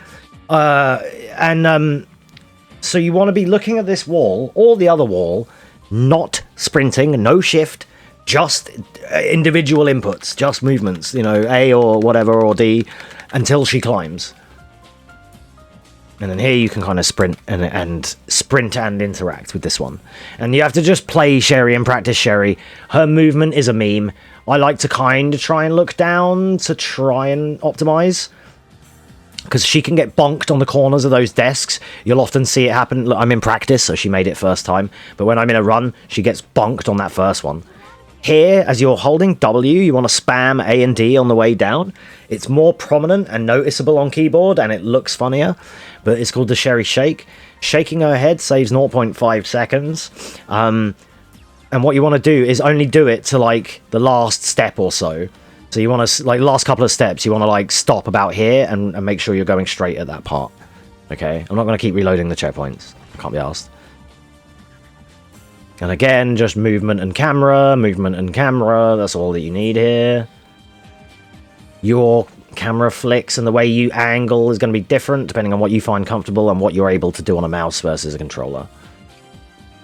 So you want to be looking at this wall, or the other wall, not sprinting, no shift, just individual inputs, just movements, you know, A or whatever, or D, until she climbs. And then here you can kind of sprint and sprint and interact with this one. And you have to just play Sherry and practice Sherry. Her movement is a meme. I like to kind of try and look down to try and optimize, because she can get bonked on the corners of those desks. You'll often see it happen. Look, I'm in practice, so she made it first time. But when I'm in a run, she gets bonked on that first one. Here, as you're holding W, you want to spam A and D on the way down. It's more prominent and noticeable on keyboard, and it looks funnier. But it's called the Sherry Shake. Shaking her head saves 0.5 seconds. And what you want to do is only do it to, like, the last step or so. So you want to, like, last couple of steps, you want to, like, stop about here and make sure you're going straight at that part. Okay? I'm not going to keep reloading the checkpoints. I can't be asked. And again, just movement and camera, that's all that you need here. Your camera flicks and the way you angle is going to be different depending on what you find comfortable and what you're able to do on a mouse versus a controller.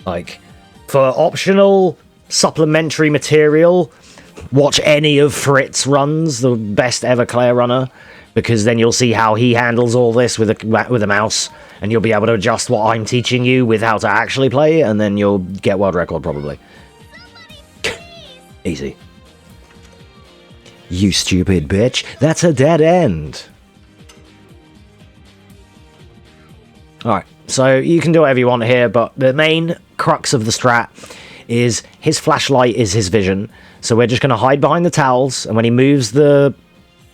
Like, for optional supplementary material, watch any of Fritz runs, the best ever Claire runner, because then you'll see how he handles all this with a mouse, and you'll be able to adjust what I'm teaching you with how to actually play, and then you'll get world record probably. Easy. You stupid bitch. That's a dead end. Alright, so you can do whatever you want here, but the main crux of the strat is his flashlight is his vision. So we're just going to hide behind the towels, and when he moves the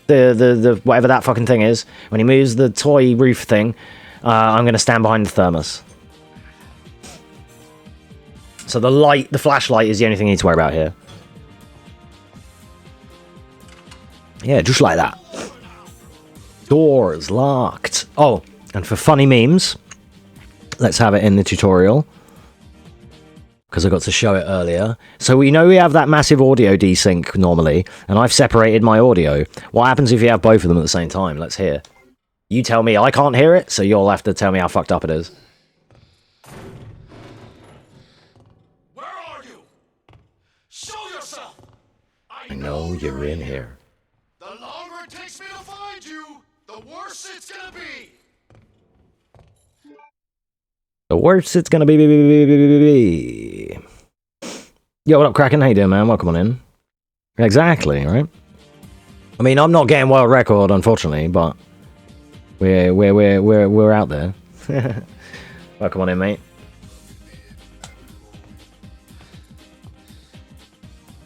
whatever that fucking thing is, when he moves the toy roof thing, I'm going to stand behind the thermos. So the flashlight is the only thing you need to worry about here. Yeah, just like that. Doors locked. Oh, and for funny memes, let's have it in the tutorial, because I got to show it earlier. So we know we have that massive audio desync normally, and I've separated my audio. What happens if you have both of them at the same time? Let's hear. You tell me I can't hear it, so you'll have to tell me how fucked up it is. Where are you? Show yourself! I know you're in here. The longer it takes me to find you, the worse it's gonna be! The worse it's gonna be. Yo, what up, Kraken? How you doing, man? Welcome on in. Exactly, right? I mean, I'm not getting world record, unfortunately, but we're out there. Welcome on in, mate.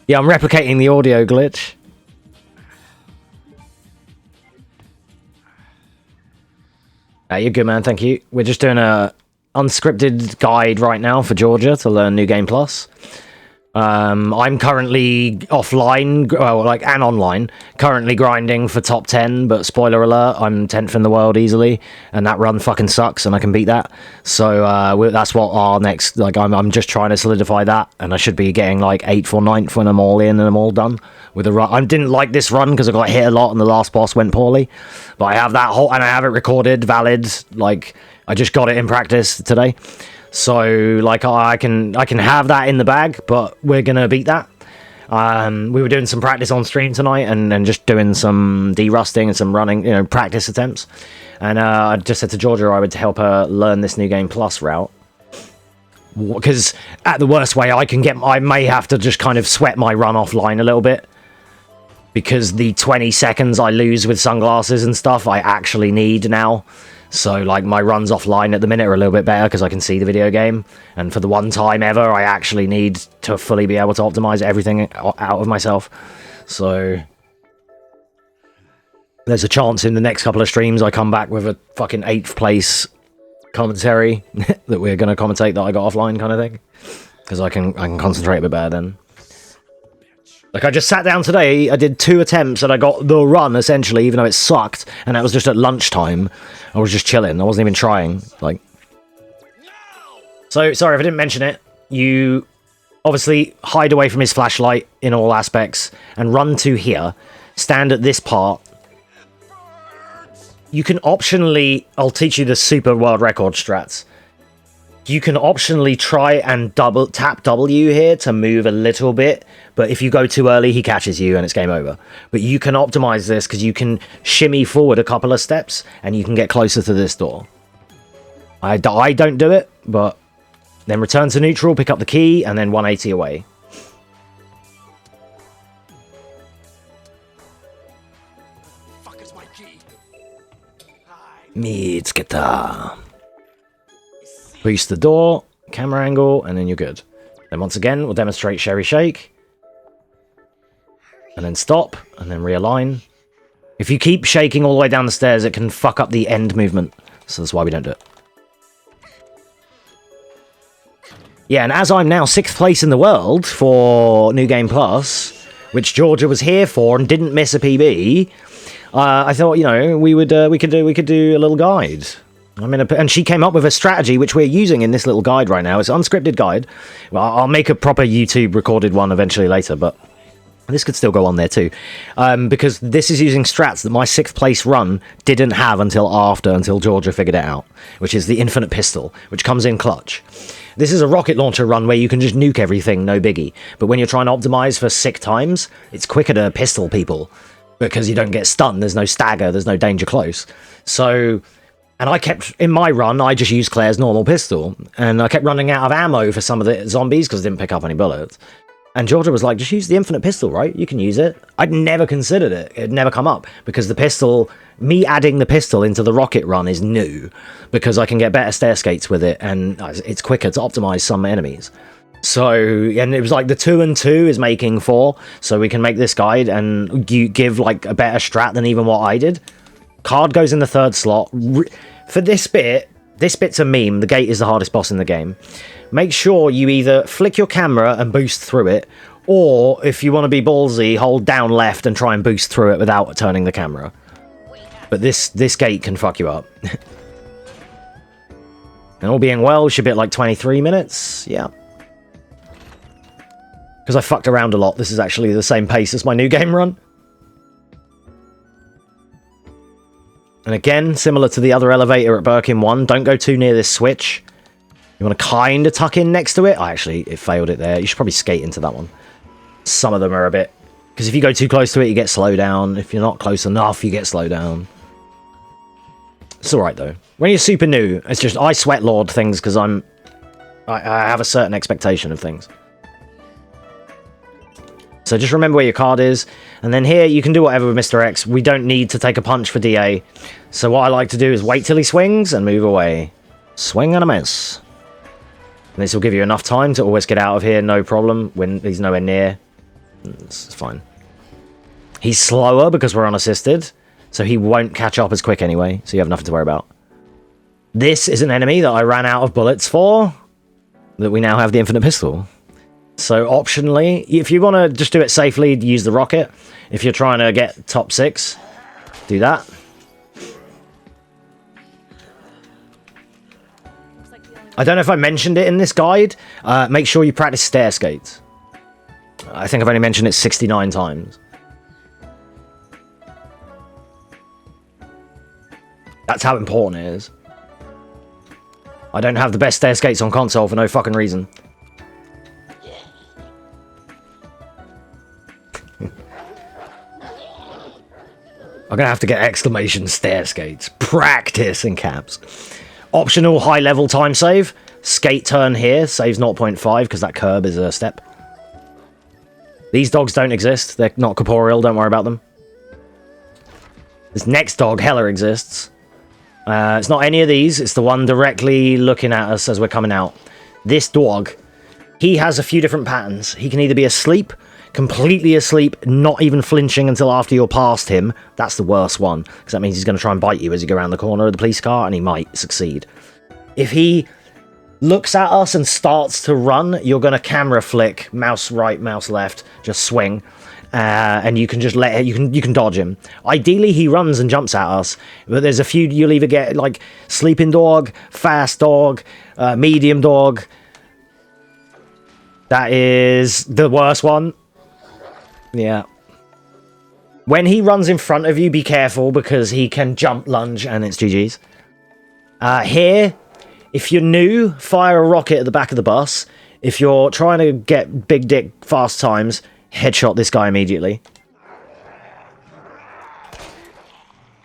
Yeah, I'm replicating the audio glitch. You're good, man. Thank you. We're just doing a unscripted guide right now for Georgia to learn New Game Plus. I'm currently offline, well, like, and online, currently grinding for top 10, but spoiler alert, I'm 10th in the world easily, and that run fucking sucks, and I can beat that. So that's what our next, like, I'm just trying to solidify that, and I should be getting like 8th or 9th when I'm all in and I'm all done with the run. I didn't like this run because I got hit a lot and the last boss went poorly, but I have that whole, and I have it recorded, valid, like, I just got it in practice today. So, like, I can have that in the bag, but we're gonna beat that. We were doing some practice on stream tonight, and just doing some derusting and some running, practice attempts. And I just said to Georgia I would help her learn this New Game Plus route, because at the worst way I may have to just kind of sweat my run offline a little bit, because the 20 seconds I lose with sunglasses and stuff I actually need now. So, like, my runs offline at the minute are a little bit better because I can see the video game. And for the one time ever, I actually need to fully be able to optimize everything out of myself. So, there's a chance in the next couple of streams I come back with a fucking 8th place commentary that we're going to commentate that I got offline kind of thing. Because I can concentrate a bit better then. Like, I just sat down today, I did 2 attempts, and I got the run, essentially, even though it sucked, and that was just at lunchtime. I was just chilling, I wasn't even trying, like... So, sorry if I didn't mention it, you obviously hide away from his flashlight in all aspects, and run to here, stand at this part. You can optionally... I'll teach you the super world record strats. You can optionally try and tap W here to move a little bit, but if you go too early, he catches you and it's game over. But you can optimize this because you can shimmy forward a couple of steps and you can get closer to this door. I don't do it, but then return to neutral, pick up the key, and then 180 away. Fuck is my key? Meets guitar. Boost the door, camera angle, and then you're good. Then once again, we'll demonstrate Sherry Shake. And then stop, and then realign. If you keep shaking all the way down the stairs, it can fuck up the end movement. So that's why we don't do it. Yeah, and as I'm now 6th place in the world for New Game Plus, which Georgia was here for and didn't miss a PB, I thought, we could do a little guide. And she came up with a strategy which we're using in this little guide right now. It's an unscripted guide. Well, I'll make a proper YouTube recorded one eventually later, but this could still go on there too. Because this is using strats that my 6th place run didn't have until Georgia figured it out, which is the infinite pistol, which comes in clutch. This is a rocket launcher run where you can just nuke everything, no biggie. But when you're trying to optimize for sick times, it's quicker to pistol people because you don't get stunned, there's no stagger, there's no danger close. So... And I kept, in my run, I just used Claire's normal pistol. And I kept running out of ammo for some of the zombies because I didn't pick up any bullets. And Georgia was like, just use the infinite pistol, right? You can use it. I'd never considered it. It'd never come up because the pistol, me adding the pistol into the rocket run is new because I can get better stair skates with it and it's quicker to optimize some enemies. So, and it was like the 2 and 2 is making 4, so we can make this guide and you give like a better strat than even what I did. Card goes in the 3rd slot. For this bit's a meme. The gate is the hardest boss in the game. Make sure you either flick your camera and boost through it, or if you want to be ballsy, hold down left and try and boost through it without turning the camera. But this gate can fuck you up. And all being well, should be at like 23 minutes. Yeah. Because I fucked around a lot. This is actually the same pace as my new game run. And again, similar to the other elevator at Birkin 1, don't go too near this switch. You want to kind of tuck in next to it. It failed it there. You should probably skate into that one. Some of them are a bit... Because if you go too close to it, you get slowed down. If you're not close enough, you get slowed down. It's alright, though. When you're super new, it's just... I sweat lord things because I have a certain expectation of things. So just remember where your card is. And then here, you can do whatever with Mr. X. We don't need to take a punch for DA. So what I like to do is wait till he swings and move away. Swing and a miss. And this will give you enough time to always get out of here, no problem, when he's nowhere near. It's fine. He's slower because we're unassisted, so he won't catch up as quick anyway, so you have nothing to worry about. This is an enemy that I ran out of bullets for, that we now have the infinite pistol. So optionally, if you want to just do it safely, use the rocket. If you're trying to get top 6, do that. I don't know if I mentioned it in this guide. Make sure you practice stair skates. I think I've only mentioned it 69 times. That's how important it is. I don't have the best stair skates on console for no fucking reason. I'm gonna have to get exclamation stair skates. Practice in caps. Optional high level time save. Skate turn here. Saves 0.5 because that curb is a step. These dogs don't exist. They're not corporeal. Don't worry about them. This next dog hella exists. It's not any of these. It's the one directly looking at us as we're coming out. This dog, he has a few different patterns. He can either be asleep, completely asleep, not even flinching until after you're past him. That's the worst one, because that means he's going to try and bite you as you go around the corner of the police car, and he might succeed. If he looks at us and starts to run, you're going to camera flick, mouse right, mouse left, just swing, and you can just you can dodge him. Ideally, he runs and jumps at us, but there's a few you'll either get, like sleeping dog, fast dog, medium dog. That is the worst one. Yeah. When he runs in front of you, be careful because he can jump, lunge, and it's GG's. Here, if you're new, fire a rocket at the back of the bus. If you're trying to get big dick fast times, headshot this guy immediately.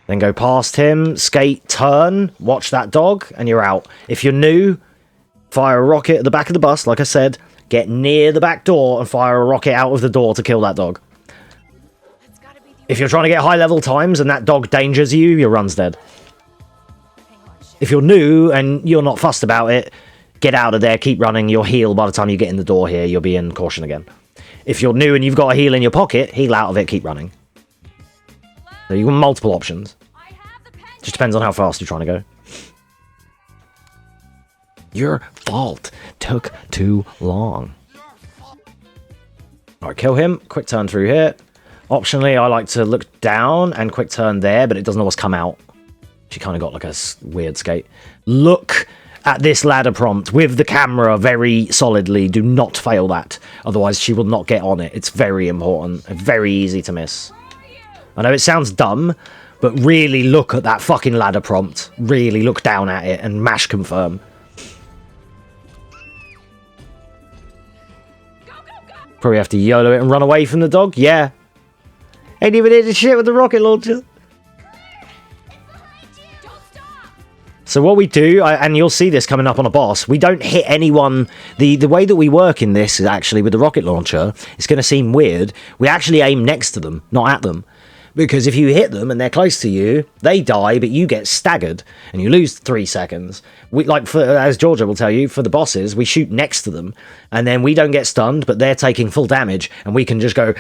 Then go past him, skate, turn, watch that dog, and you're out. If you're new, fire a rocket at the back of the bus, like I said. Get near the back door and fire a rocket out of the door to kill that dog. If you're trying to get high level times and that dog dangers you, your run's dead. If you're new and you're not fussed about it, get out of there, keep running, you'll heal by the time you get in the door here, you'll be in caution again. If you're new and you've got a heal in your pocket, heal out of it, keep running. So you've got multiple options. Just depends on how fast you're trying to go. Your fault. Took too long. Alright, kill him. Quick turn through here. Optionally, I like to look down and quick turn there, but it doesn't always come out. She kind of got like a weird skate. Look at this ladder prompt with the camera very solidly. Do not fail that. Otherwise, she will not get on it. It's very important and very easy to miss. I know it sounds dumb, but really look at that fucking ladder prompt. Really look down at it and mash confirm. Probably have to YOLO it and run away from the dog. Yeah. Ain't even hit the shit with the rocket launcher. So what we do, and you'll see this coming up on a boss, we don't hit anyone. The way that we work in this is actually with the rocket launcher. It's going to seem weird. We actually aim next to them, not at them. Because if you hit them and they're close to you, they die, but you get staggered and you lose 3 seconds. We, like, as Georgia will tell you, for the bosses, we shoot next to them and then we don't get stunned, but they're taking full damage and we can just go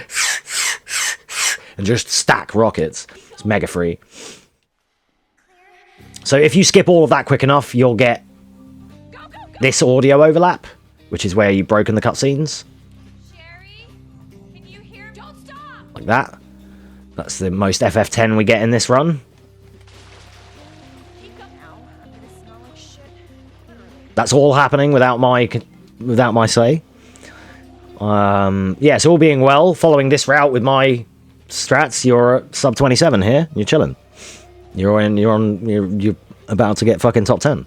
and just stack rockets. It's mega free. So if you skip all of that quick enough, you'll get this audio overlap, which is where you've broken the cutscenes. Sherry, can you hear? Don't stop. Like that. That's the most FF10 we get in this run. Keep up now. I'm gonna smell like shit. That's all happening without my say. Yeah, so all being well, following this route with my strats, you're at sub 27 here. You're chilling. You're about to get fucking top 10.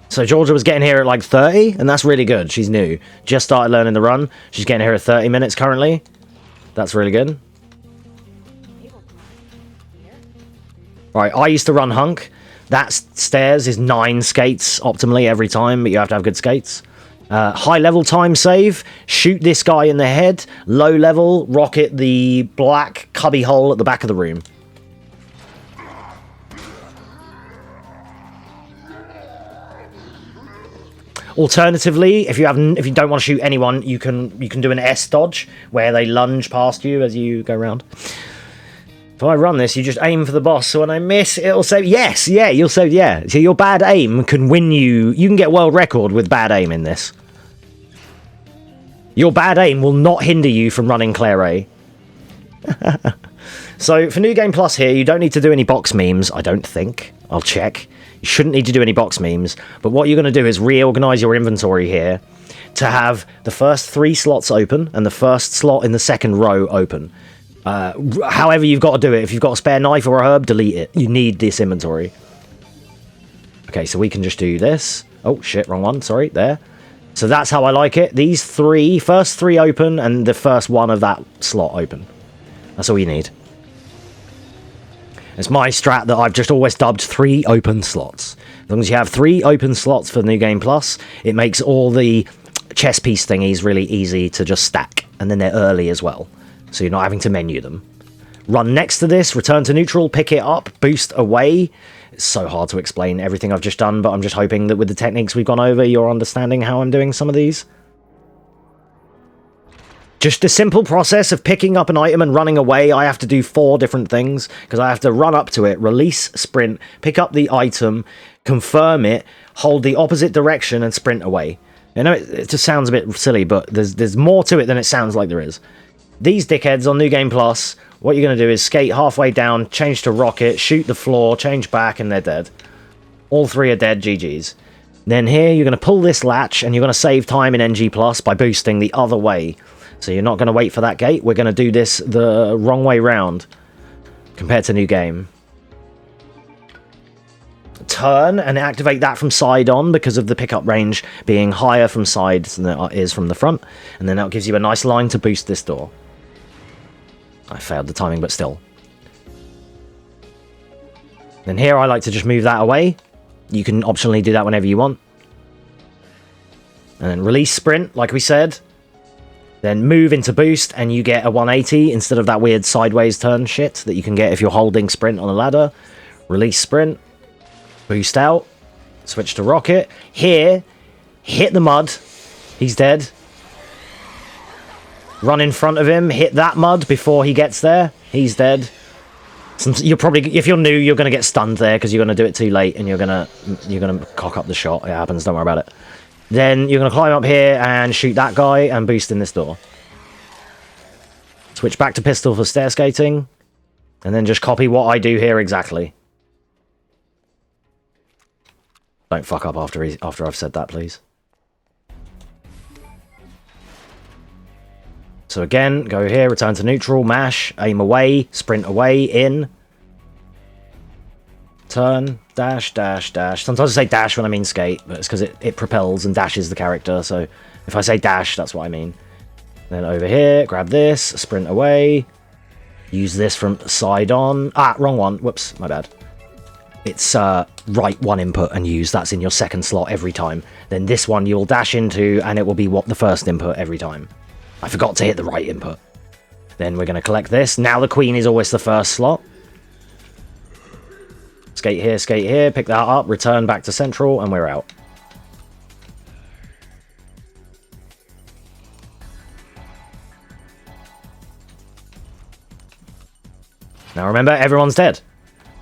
So Georgia was getting here at like 30, and that's really good. She's new. Just started learning the run. She's getting here at 30 minutes currently. That's really good. Right, I used to run Hunk. That stairs is 9 skates optimally every time, but you have to have good skates. High level time save. Shoot this guy in the head. Low level, rocket the black cubby hole at the back of the room. Alternatively, if you don't want to shoot anyone, you can do an S dodge where they lunge past you as you go around. If I run this, you just aim for the boss, so when I miss, it'll save. Yes, yeah, you'll save. Yeah, so your bad aim can win you. You can get world record with bad aim in this. Your bad aim will not hinder you from running Claire. So for New Game Plus here, you don't need to do any box memes. I don't think. I'll check. You shouldn't need to do any box memes, but what you're going to do is reorganize your inventory here to have the first 3 slots open and the first slot in the second row open. However you've got to do it. If you've got a spare knife or a herb, delete it. You need this inventory. Okay, so we can just do this. Oh, shit, wrong one. Sorry, there. So that's how I like it. These first three open and the first one of that slot open. That's all you need. It's my strat that I've just always dubbed 3 open slots. As long as you have 3 open slots for New Game Plus, it makes all the chess piece thingies really easy to just stack. And then they're early as well, so you're not having to menu them. Run next to this, return to neutral, pick it up, boost away. It's so hard to explain everything I've just done, but I'm just hoping that with the techniques we've gone over, you're understanding how I'm doing some of these. Just a simple process of picking up an item and running away. I have to do 4 different things because I have to run up to it, release, sprint, pick up the item, confirm it, hold the opposite direction and sprint away. I know it just sounds a bit silly, but there's more to it than it sounds like there is. These dickheads on New Game Plus, what you're going to do is skate halfway down, change to rocket, shoot the floor, change back, and they're dead. All 3 are dead, GG's. Then here, you're going to pull this latch, and you're going to save time in NG Plus by boosting the other way. So you're not going to wait for that gate. We're going to do this the wrong way round compared to New Game. Turn and activate that from side on because of the pickup range being higher from sides than it is from the front. And then that gives you a nice line to boost this door. I failed the timing, but still. Then here I like to just move that away. You can optionally do that whenever you want. And then release sprint, like we said. Then move into boost, and you get a 180 instead of that weird sideways turn shit that you can get if you're holding sprint on a ladder. Release sprint. Boost out. Switch to rocket. Here, hit the mud. He's dead. Run in front of him. Hit that mud before he gets there. He's dead. You're probably, if you're new, you're going to get stunned there because you're going to do it too late and you're going to cock up the shot. It happens. Don't worry about it. Then you're going to climb up here and shoot that guy and boost in this door. Switch back to pistol for stair skating. And then just copy what I do here exactly. Don't fuck up after I've said that, please. So again, go here, return to neutral, mash, aim away, sprint away, in. Turn, dash, dash, dash. Sometimes I say dash when I mean skate, but it's because it propels and dashes the character, so if I say dash, that's what I mean. Then over here, grab this, sprint away. Use this from side on. Ah, wrong one. Whoops, my bad. it's write one input and use. That's in your second slot every time. Then this one you'll dash into, and it will be what the first input every time. I forgot to hit the right input. Then we're going to collect this. Now the queen is always the first slot. Skate here, pick that up, return back to central, and we're out. Now remember, everyone's dead.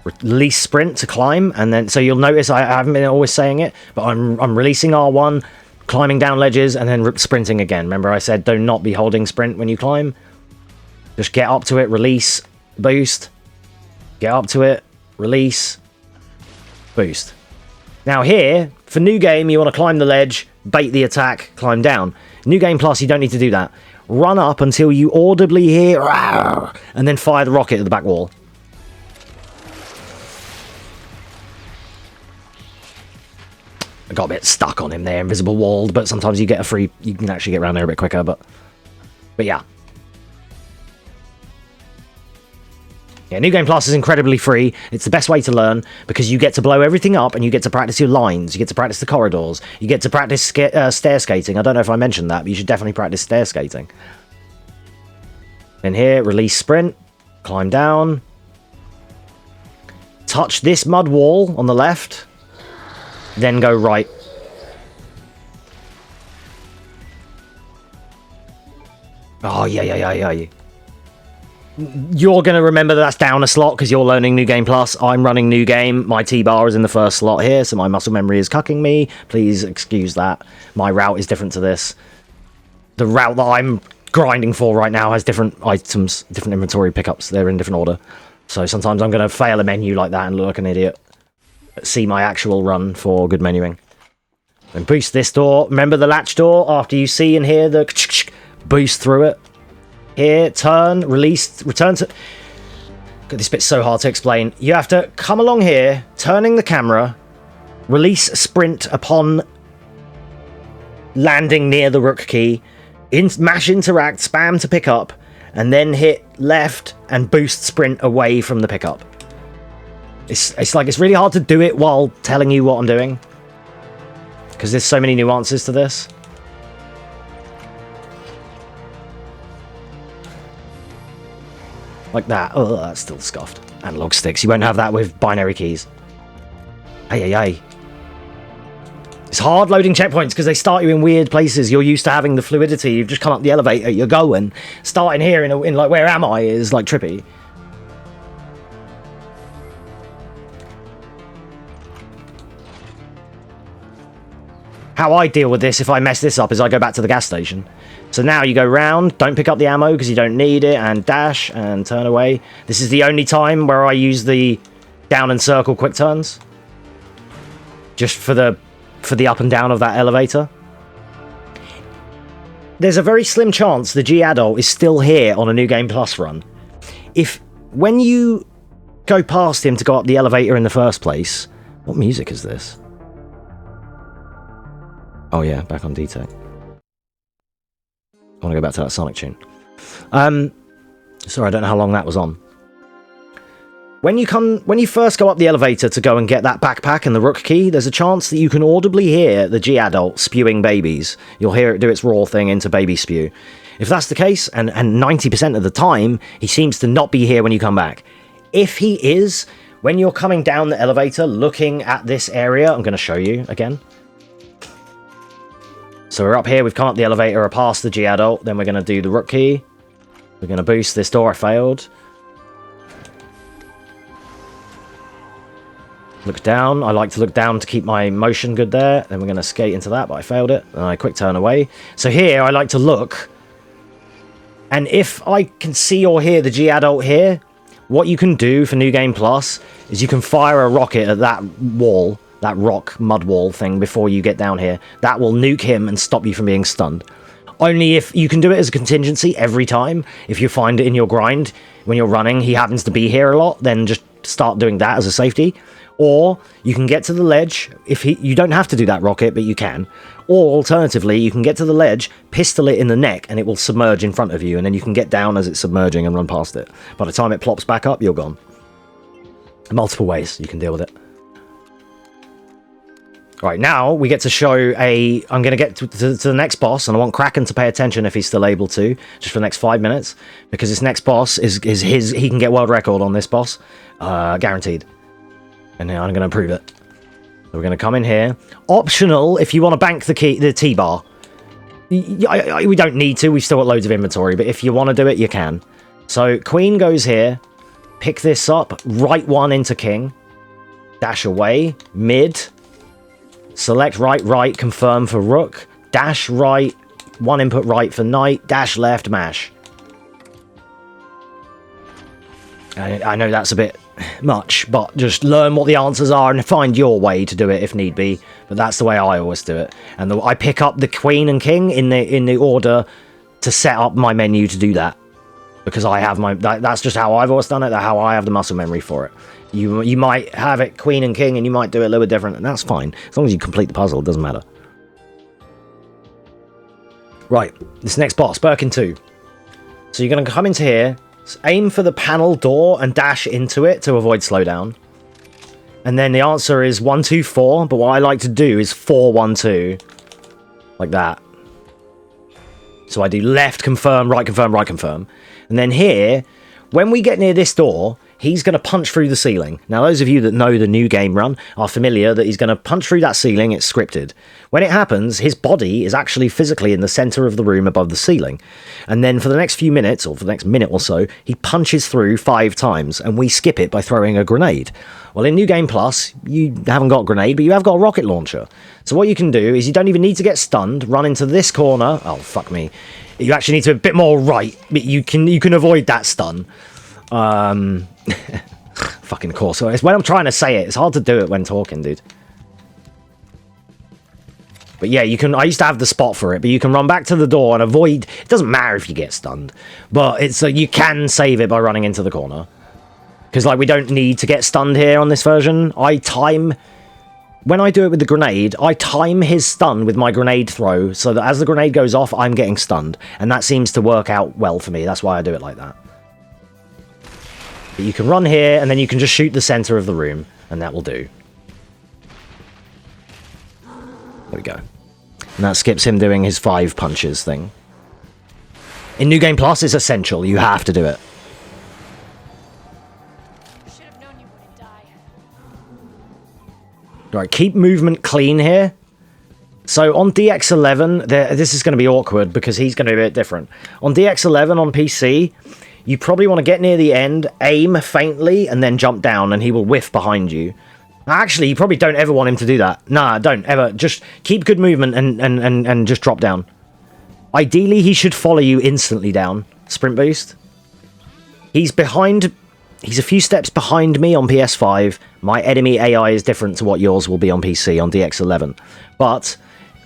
Release sprint to climb, and then so you'll notice I haven't been always saying it, but I'm releasing R1, climbing down ledges, and then sprinting again. Remember I said do not be holding sprint when you climb. Just get up to it, release, boost. Get up to it, release, boost. Now here, for new game, you want to climb the ledge, bait the attack, climb down. New game plus, you don't need to do that. Run up until you audibly hear, "Rawr," and then fire the rocket at the back wall. I got a bit stuck on him there, invisible walled, but sometimes you get a free, you can actually get around there a bit quicker, but yeah. Yeah, New Game Plus is incredibly free. It's the best way to learn because you get to blow everything up and you get to practice your lines. You get to practice the corridors. You get to practice stair skating. I don't know if I mentioned that, but you should definitely practice stair skating. Then here, release sprint. Climb down. Touch this mud wall on the left. Then go right. Oh, yeah. You're going to remember that's down a slot because you're learning New Game Plus. I'm running New Game. My T-bar is in the first slot here, so my muscle memory is cucking me. Please excuse that. My route is different to this. The route that I'm grinding for right now has different items, different inventory pickups. They're in different order. So sometimes I'm going to fail a menu like that and look like an idiot. See my actual run for good menuing. Then boost this door. Remember the latch door? After you see and hear the boost through it. Here, turn, release, return to... God, this bit's so hard to explain. You have to come along here, turning the camera, release sprint upon landing near the rook key, mash interact, spam to pick up, and then hit left and boost sprint away from the pickup. It's like it's really hard to do it while telling you what I'm doing. Because there's so many nuances to this. Like that. Oh, that's still scuffed. Analog sticks. You won't have that with binary keys. Ay. It's hard loading checkpoints because they start you in weird places. You're used to having the fluidity. You've just come up the elevator. You're going. Starting here in like where am I is like trippy. How I deal with this if I mess this up is I go back to the gas station. So now you go round, don't pick up the ammo because you don't need it, and dash and turn away. This is the only time where I use the down and circle quick turns. Just for the up and down of that elevator. There's a very slim chance the G-Adult is still here on a New Game Plus run. When you go past him to go up the elevator in the first place... What music is this? Oh yeah, back on D-Tech. I want to go back to that Sonic tune. Sorry, I don't know how long that was on. When you first go up the elevator to go and get that backpack and the rook key, there's a chance that you can audibly hear the G-Adult spewing babies. You'll hear it do its raw thing into baby spew. If that's the case, and 90% of the time, he seems to not be here when you come back. If he is, when you're coming down the elevator looking at this area, I'm going to show you again. So we're up here, we've come up the elevator, past the G-Adult, then we're going to do the rook key. We're going to boost this door, I failed. Look down, I like to look down to keep my motion good there. Then we're going to skate into that, but I failed it. And I quick turn away. So here, I like to look. And if I can see or hear the G-Adult here, what you can do for New Game Plus is you can fire a rocket at that wall. That rock mud wall thing before you get down here. That will nuke him and stop you from being stunned. Only if you can do it as a contingency every time. If you find it in your grind when you're running, he happens to be here a lot, then just start doing that as a safety. Or you can get to the ledge. You don't have to do that rocket, but you can. Or alternatively, you can get to the ledge, pistol it in the neck, and it will submerge in front of you, and then you can get down as it's submerging and run past it. By the time it plops back up, you're gone. Multiple ways you can deal with it. Right, now we get to show I'm going to get to the next boss, and I want Kraken to pay attention if he's still able to, just for the next 5 minutes, because this next boss is his. He can get world record on this boss, guaranteed. And now I'm going to prove it. So we're going to come in here. Optional if you want to bank the T-bar. We don't need to. We've still got loads of inventory, but if you want to do it, you can. So Queen goes here. Pick this up. Right one into King. Dash away. Mid. Select right, confirm for Rook. Dash right, one input right for Knight. Dash left, mash. I know that's a bit much, but just learn what the answers are and find your way to do it if need be. But that's the way I always do it. And I pick up the Queen and King in the order to set up my menu to do that. Because I have that's just how I've always done it. That's how I have the muscle memory for it. You might have it Queen and King, and you might do it a little bit different, and that's fine. As long as you complete the puzzle, it doesn't matter. Right, this next boss, Birkin 2. So you're going to come into here, aim for the panel door, and dash into it to avoid slowdown. And then the answer is 1, 2, 4, but what I like to do is 4, 1, 2. Like that. So I do left, confirm, right, confirm, right, confirm. And then here, when we get near this door, he's going to punch through the ceiling. Now, those of you that know the new game run are familiar that he's going to punch through that ceiling. It's scripted. When it happens, his body is actually physically in the center of the room above the ceiling. And then for the next few minutes, or for the next minute or so, he punches through 5 times, and we skip it by throwing a grenade. Well, in New Game Plus, you haven't got a grenade, but you have got a rocket launcher. So what you can do is you don't even need to get stunned, run into this corner. Oh, fuck me. You actually need to be a bit more right, but you can avoid that stun. Fucking course. So it's when I'm trying to say it, it's hard to do it when talking, dude. But yeah, you can. I used to have the spot for it, but you can run back to the door and avoid. It doesn't matter if you get stunned, but it's you can save it by running into the corner. Because like we don't need to get stunned here on this version. When I do it with the grenade, I time his stun with my grenade throw, so that as the grenade goes off, I'm getting stunned. And that seems to work out well for me. That's why I do it like that. But you can run here, and then you can just shoot the center of the room, and that will do. There we go. And that skips him doing his 5 punches thing. In New Game Plus, it's essential. You have to do it. Should have known you wouldn't die. Right, keep movement clean here. So on DX11, this is going to be awkward because he's going to be a bit different. On DX11 on PC, you probably want to get near the end, aim faintly, and then jump down, and he will whiff behind you. Actually, you probably don't ever want him to do that. Nah, don't ever. Just keep good movement and just drop down. Ideally, he should follow you instantly down. Sprint boost. He's behind. He's a few steps behind me on PS5. My enemy AI is different to what yours will be on PC on DX11. But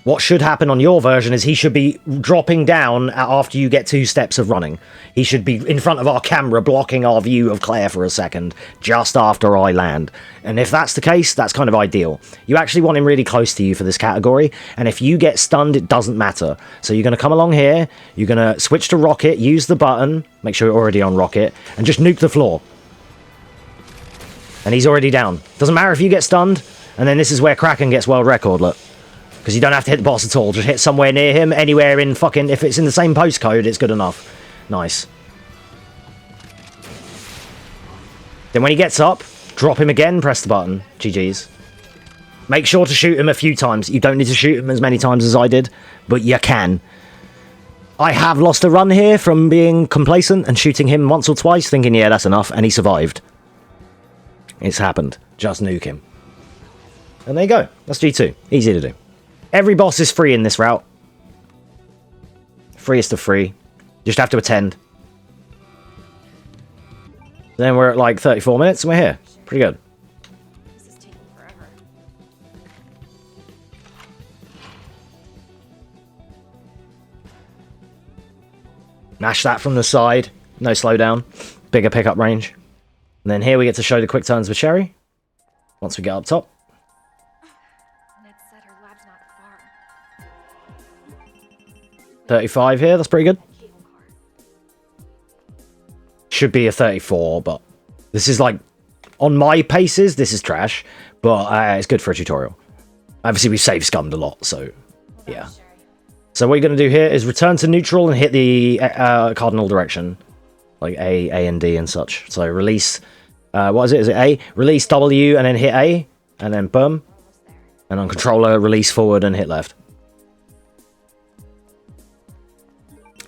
what should happen on your version is he should be dropping down after you get 2 steps of running. He should be in front of our camera blocking our view of Claire for a second, just after I land. And if that's the case, that's kind of ideal. You actually want him really close to you for this category, and if you get stunned, it doesn't matter. So you're going to come along here, you're going to switch to rocket, use the button, make sure you're already on rocket, and just nuke the floor. And he's already down. Doesn't matter if you get stunned, and then this is where Kraken gets world record, look. Because you don't have to hit the boss at all. Just hit somewhere near him, anywhere in fucking... If it's in the same postcode, it's good enough. Nice. Then when he gets up, drop him again, press the button. GG's. Make sure to shoot him a few times. You don't need to shoot him as many times as I did, but you can. I have lost a run here from being complacent and shooting him once or twice, thinking, yeah, that's enough, and he survived. It's happened. Just nuke him. And there you go. That's G2. Easy to do. Every boss is free in this route. Freest of free. Just have to attend. Then we're at like 34 minutes and we're here. Pretty good. This is taking forever. Mash that from the side. No slowdown. Bigger pickup range. And then here we get to show the quick turns with Sherry. Once we get up top. Ned said her lab's not far. 35 here, that's pretty good. Cable car. Should be a 34, but this is like, on my paces, this is trash, but it's good for a tutorial. Obviously, we've saved scummed a lot, so yeah. So what you're going to do here is return to neutral and hit the cardinal direction, like A, and D and such. So release, what is it? Is it A? Release W and then hit A, and then boom. And on controller, release forward and hit left.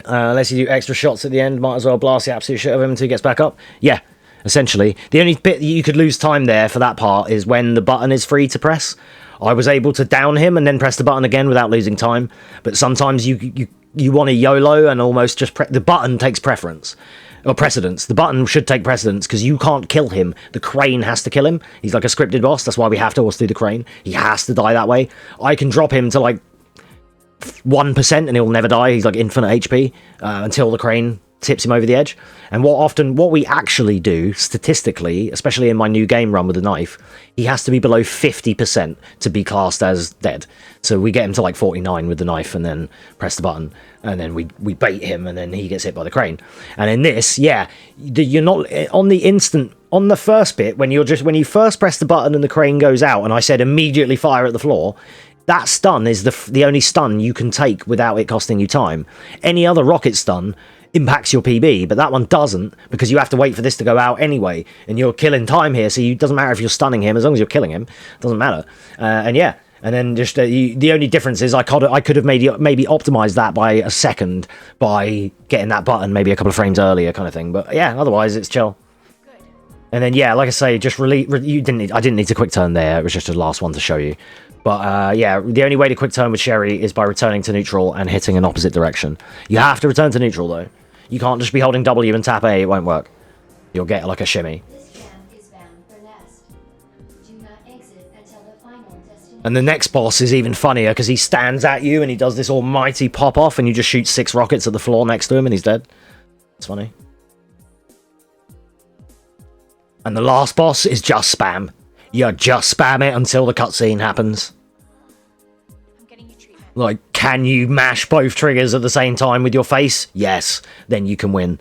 Unless you do extra shots at the end, might as well blast the absolute shit of him until he gets back up. Yeah, essentially. The only bit that you could lose time there for that part is when the button is free to press. I was able to down him and then press the button again without losing time. But sometimes you want to YOLO and almost just the button takes preference. Or precedence. The button should take precedence because you can't kill him. The crane has to kill him. He's like a scripted boss. That's why we have to always do the crane. He has to die that way. I can drop him to like 1% and he'll never die. He's like infinite HP until the crane tips him over the edge. And what we actually do statistically, especially in my new game run with the knife, he has to be below 50% to be classed as dead. So we get him to like 49 with the knife and then press the button and then we bait him and then he gets hit by the crane. And in this, yeah, you're not on the instant. On the first bit, when you first press the button and the crane goes out and I said immediately fire at the floor, that stun is the only stun you can take without it costing you time. Any other rocket stun impacts your PB, but that one doesn't because you have to wait for this to go out anyway, and you're killing time here, so it doesn't matter if you're stunning him as long as you're killing him. It doesn't matter. And yeah, and then just the only difference is I could have maybe optimized that by a second by getting that button maybe a couple of frames earlier, kind of thing. But yeah, otherwise it's chill. And then yeah, like I say, just I didn't need to quick turn there. It was just the last one to show you. But yeah, the only way to quick turn with Sherry is by returning to neutral and hitting an opposite direction. You have to return to neutral though. You can't just be holding W and tap A, it won't work. You'll get like a shimmy. And the next boss is even funnier because he stands at you and he does this almighty pop off and you just shoot 6 rockets at the floor next to him and he's dead. It's funny. And the last boss is just spam. You just spam it until the cutscene happens. I'm getting you treatment. Like, can you mash both triggers at the same time with your face? Yes. Then you can win.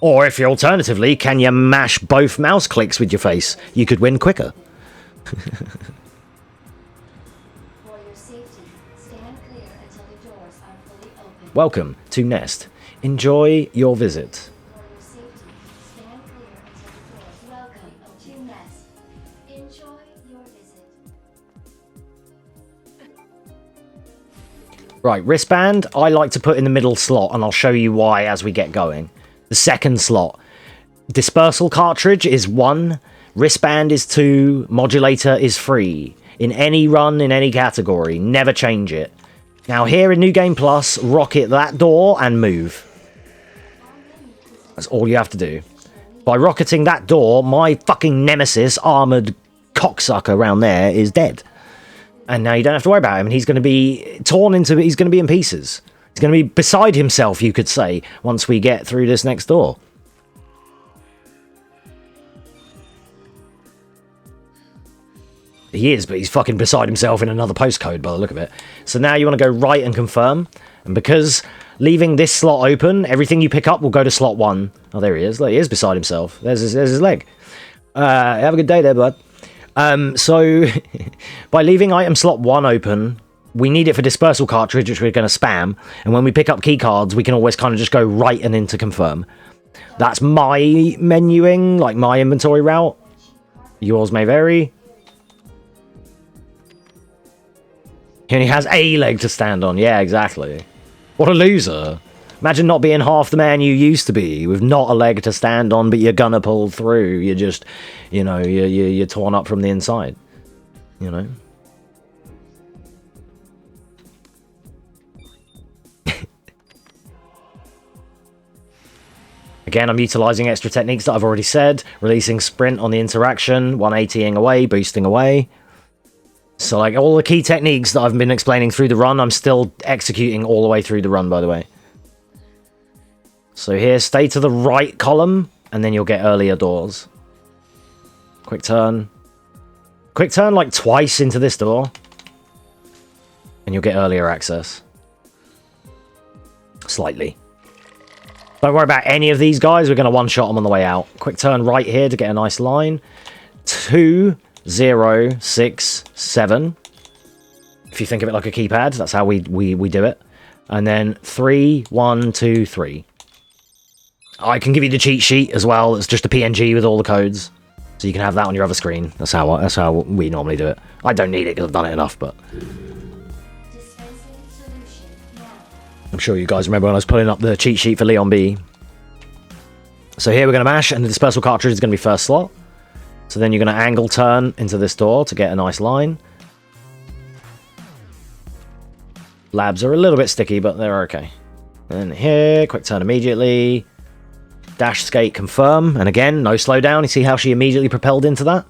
Or if you alternatively, can you mash both mouse clicks with your face? You could win quicker. For your safety, stand clear until the doors are fully open. Welcome to Nest. Enjoy your visit. For your safety, stand clear until the doors. Welcome to Nest. Enjoy your visit. Right, wristband, I like to put in the middle slot, and I'll show you why as we get going. The second slot. Dispersal cartridge is 1, wristband is 2, modulator is 3. In any run, in any category, never change it. Now here in New Game Plus, rocket that door and move. That's all you have to do. By rocketing that door, my fucking nemesis, armoured cocksucker around there, is dead. And now you don't have to worry about him, and he's going to be torn into... He's going to be in pieces. He's going to be beside himself, you could say, once we get through this next door. He is, but he's fucking beside himself in another postcode by the look of it. So now you want to go right and confirm. And because leaving this slot open, everything you pick up will go to slot 1. Oh, there he is. Look, he is beside himself. There's his leg. Have a good day there, bud. So by leaving item slot 1 open, we need it for dispersal cartridge, which we're going to spam. And when we pick up key cards, we can always kind of just go right and into confirm. That's my menuing, like my inventory route. Yours may vary. He only has a leg to stand on. Yeah, exactly. What a loser. Imagine not being half the man you used to be, with not a leg to stand on, but you're gonna pull through. You're just, you know, you're torn up from the inside. You know? Again, I'm utilising extra techniques that I've already said. Releasing sprint on the interaction, 180ing away, boosting away. So, like, all the key techniques that I've been explaining through the run, I'm still executing all the way through the run, by the way. So here, stay to the right column, and then you'll get earlier doors. Quick turn. Quick turn, like, twice into this door. And you'll get earlier access. Slightly. Don't worry about any of these guys. We're going to one-shot them on the way out. Quick turn right here to get a nice line. 2... 0, 6, 7. If you think of it like a keypad, that's how we do it. And then 3, 1, 2, 3. I can give you the cheat sheet as well. It's just a PNG with all the codes, so you can have that on your other screen. That's how we normally do it. I don't need it because I've done it enough, but I'm sure you guys remember when I was pulling up the cheat sheet for Leon B. So here we're going to mash, and the dispersal cartridge is going to be first slot. So then you're going to angle turn into this door to get a nice line. Labs are a little bit sticky, but they're okay. And here, quick turn immediately. Dash skate confirm. And again, no slowdown. You see how she immediately propelled into that?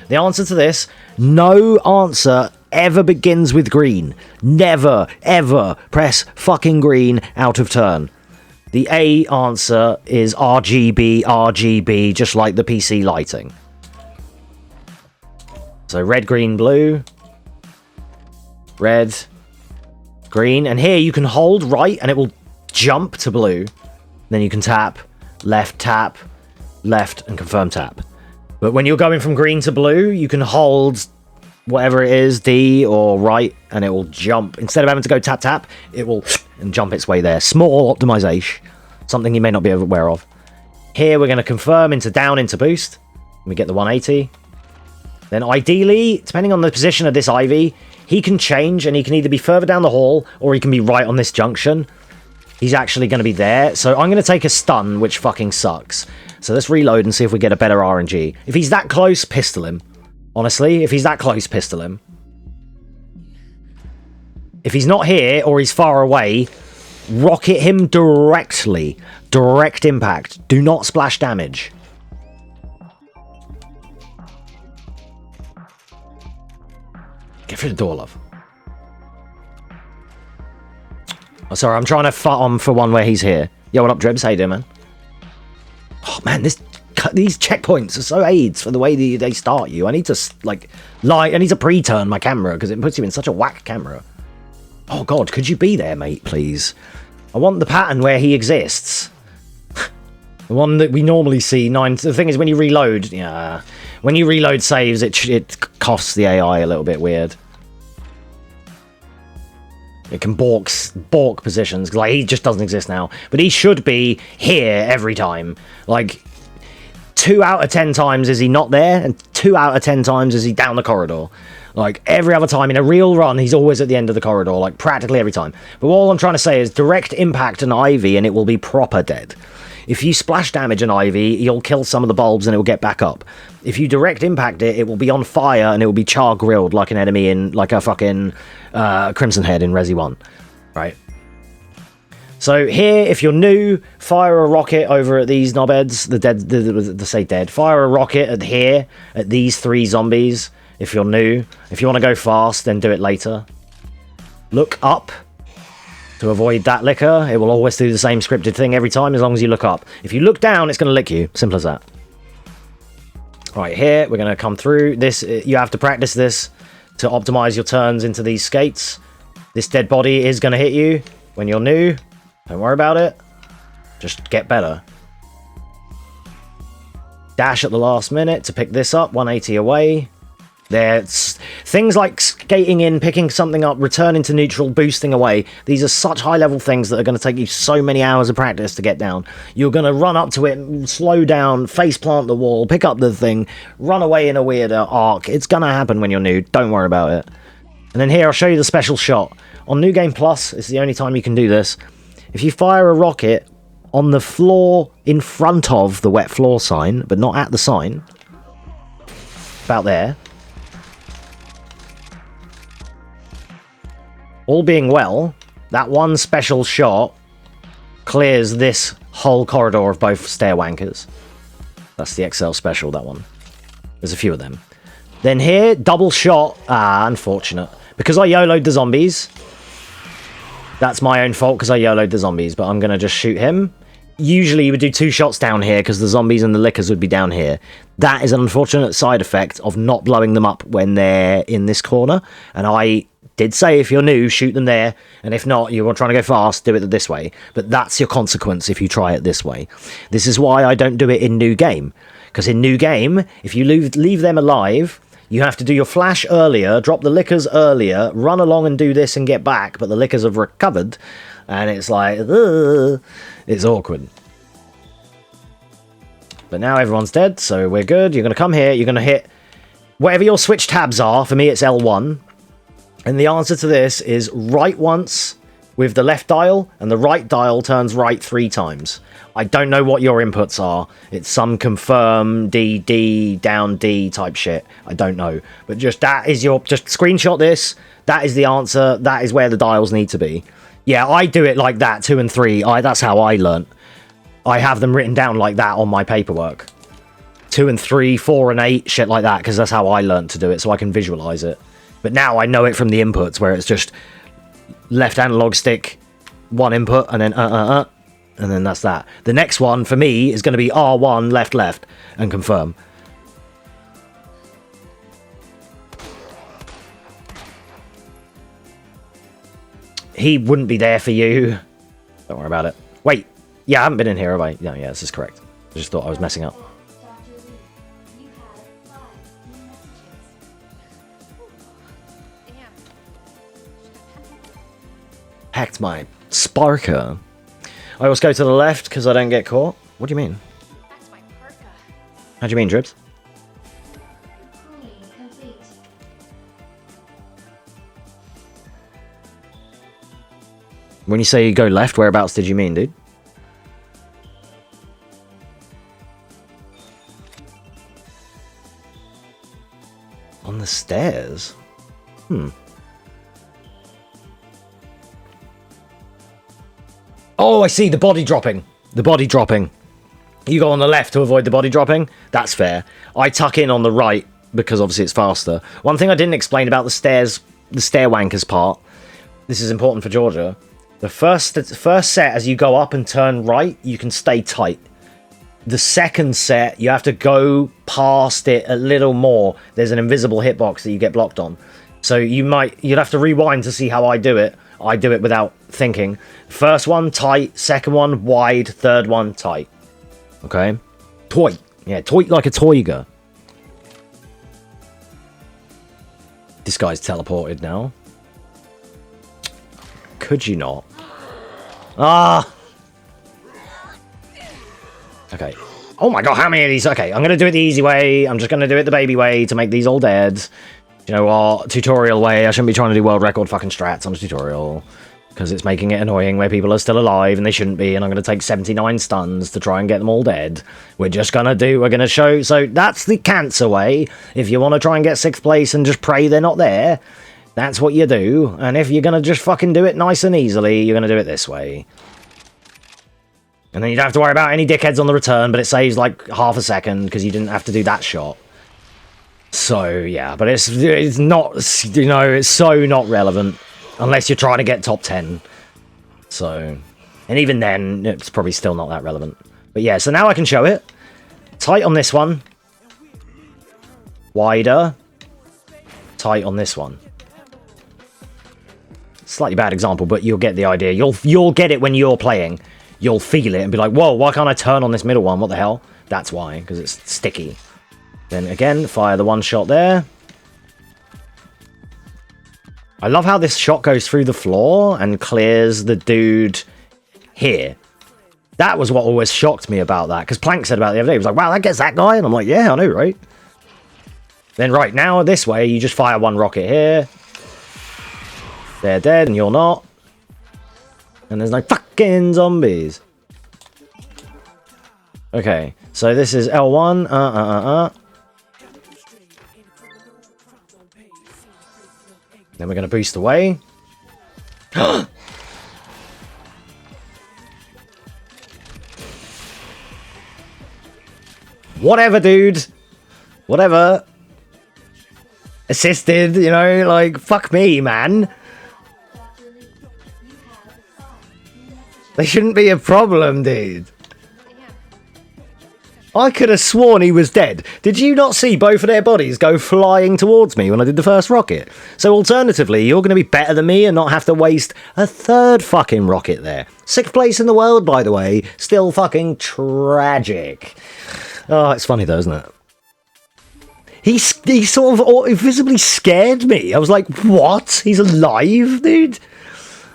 The answer to this, no answer ever begins with green. Never, ever press fucking green out of turn. The A answer is RGB, RGB, just like the PC lighting. So red, green, blue. Red, green. And here you can hold right and it will jump to blue. Then you can tap, left, and confirm tap. But when you're going from green to blue, you can hold whatever it is, D or right, and it will jump. Instead of having to go tap, tap, it will and jump its way there. Small optimization. Something you may not be aware of. Here we're going to confirm into down into boost. We get the 180. Then ideally, depending on the position of this Ivy, he can change and he can either be further down the hall or he can be right on this junction. He's actually going to be there. So I'm going to take a stun, which fucking sucks. So let's reload and see if we get a better RNG. If he's that close, pistol him. Honestly, if he's that close, pistol him. If he's not here or he's far away, rocket him directly. Direct impact. Do not splash damage. Get through the door, love. Oh, sorry, I'm trying to fight on for one where he's here. Yo, what up, Drebs? How you doing, man? Oh, man, these checkpoints are so aids for the way they start you. I need to, I need to pre-turn my camera because it puts you in such a whack camera. Oh, God, could you be there, mate, please? I want the pattern where he exists. The one that we normally see. The thing is, when you reload, when you reload saves, it costs the AI a little bit weird. It can balk positions, like he just doesn't exist now. But he should be here every time. Like, 2 out of 10 times is he not there, and 2 out of 10 times is he down the corridor. Like, every other time in a real run, he's always at the end of the corridor, like, practically every time. But all I'm trying to say is direct impact an Ivy, and it will be proper dead. If you splash damage an Ivy, you'll kill some of the bulbs, and it will get back up. If you direct impact it, it will be on fire, and it will be char-grilled like an enemy in, like a fucking Crimson Head in Resi 1. Right? So here, if you're new, fire a rocket over at these knobheads, fire a rocket at here, at these 3 zombies. If you're new, if you want to go fast, then do it later. Look up to avoid that licker. It will always do the same scripted thing every time as long as you look up. If you look down, it's going to lick you. Simple as that. Right, here, we're going to come through this. You have to practice this to optimize your turns into these skates. This dead body is going to hit you when you're new. Don't worry about it. Just get better. Dash at the last minute to pick this up. 180 away. There's things like skating in, picking something up, returning to neutral, boosting away. These are such high-level things that are going to take you so many hours of practice to get down. You're going to run up to it, slow down, face plant the wall, pick up the thing, run away in a weird arc. It's going to happen when you're new. Don't worry about it. And then here, I'll show you the special shot. On New Game Plus, it's the only time you can do this. If you fire a rocket on the floor in front of the wet floor sign, but not at the sign, about there, all being well, that one special shot clears this whole corridor of both stair wankers. That's the XL special, that one. There's a few of them. Then here, double shot. Ah, unfortunate. Because I YOLO'd the zombies. That's my own fault because I YOLO'd the zombies, but I'm going to just shoot him. Usually you would do 2 shots down here because the zombies and the lickers would be down here. That is an unfortunate side effect of not blowing them up when they're in this corner. And I did say if you're new, shoot them there, and if not, you're trying to go fast, do it this way. But that's your consequence if you try it this way. This is why I don't do it in New Game, because in New Game, if you leave them alive, You have to do your flash earlier, drop the lickers earlier, run along and do this and get back, but the lickers have recovered, and it's like, ugh, it's awkward. But now everyone's dead, so we're good. You're going to come here, you're going to hit whatever your switch tabs are. For me, it's L1. And the answer to this is right once with the left dial, and the right dial turns right 3 times. I don't know what your inputs are. It's some confirm, D, down D type shit. I don't know. But just that is your... Just screenshot this. That is the answer. That is where the dials need to be. Yeah, I do it like that, 2 and 3. That's how I learnt. I have them written down like that on my paperwork. 2 and 3, 4 and 8, shit like that, because that's how I learnt to do it, so I can visualize it. But now I know it from the inputs, where it's just left analog stick, 1 input, and then and then that's that. The next one, for me, is going to be R1, left, and confirm. He wouldn't be there for you. Don't worry about it. Wait. Yeah, I haven't been in here, have I? No, yeah, this is correct. I just thought I was messing up. Hacked my Sparker. I always go to the left because I don't get caught. What do you mean? That's my parka. How do you mean, Dribs? Cooling complete. When you say you go left, whereabouts did you mean, dude? On the stairs? Hmm. Oh, I see, the body dropping. The body dropping. You go on the left to avoid the body dropping? That's fair. I tuck in on the right because obviously it's faster. One thing I didn't explain about the stairs, the stair wankers part, this is important for Georgia. The first set, as you go up and turn right, you can stay tight. The second set, you have to go past it a little more. There's an invisible hitbox that you get blocked on. So you'd have to rewind to see how I do it. I do it without thinking. First one, tight. Second one, wide. Third one, tight. Okay? Toy. Yeah, toy like a toiger. This guy's teleported now. Could you not? Ah! Okay. Oh my god, how many of these? Okay, I'm going to do it the easy way. I'm just going to do it the baby way to make these all dead. You know what? Tutorial way. I shouldn't be trying to do world record fucking strats on a tutorial. Because it's making it annoying where people are still alive and they shouldn't be. And I'm going to take 79 stuns to try and get them all dead. We're going to show. So that's the cancer way. If you want to try and get 6th place and just pray they're not there, that's what you do. And if you're going to just fucking do it nice and easily, you're going to do it this way. And then you don't have to worry about any dickheads on the return, but it saves like half a second because you didn't have to do that shot. So, yeah, but it's not, you know, it's so not relevant unless you're trying to get top 10. So, and even then, it's probably still not that relevant. But yeah, so now I can show it. Tight on this one. Wider. Tight on this one. Slightly bad example, but you'll get the idea. You'll get it when you're playing. You'll feel it and be like, whoa, why can't I turn on this middle one? What the hell? That's why, because it's sticky. Then again, fire the one shot there. I love how this shot goes through the floor and clears the dude here. That was what always shocked me about that, because Plank said about it the other day. He was like, wow, that gets that guy? And I'm like, yeah, I know, right? Then right now, this way, you just fire one rocket here. They're dead and you're not. And there's no fucking zombies. Okay, so this is L1. Then we're going to boost away. Whatever, dude. Whatever. Assisted, you know, like, fuck me, man. They shouldn't be a problem, dude. I could have sworn he was dead. Did you not see both of their bodies go flying towards me when I did the first rocket? So alternatively, you're going to be better than me and not have to waste a third fucking rocket there. 6th place in the world, by the way. Still fucking tragic. Oh, it's funny though, isn't it? he sort of visibly scared me. I was like, what? He's alive, dude?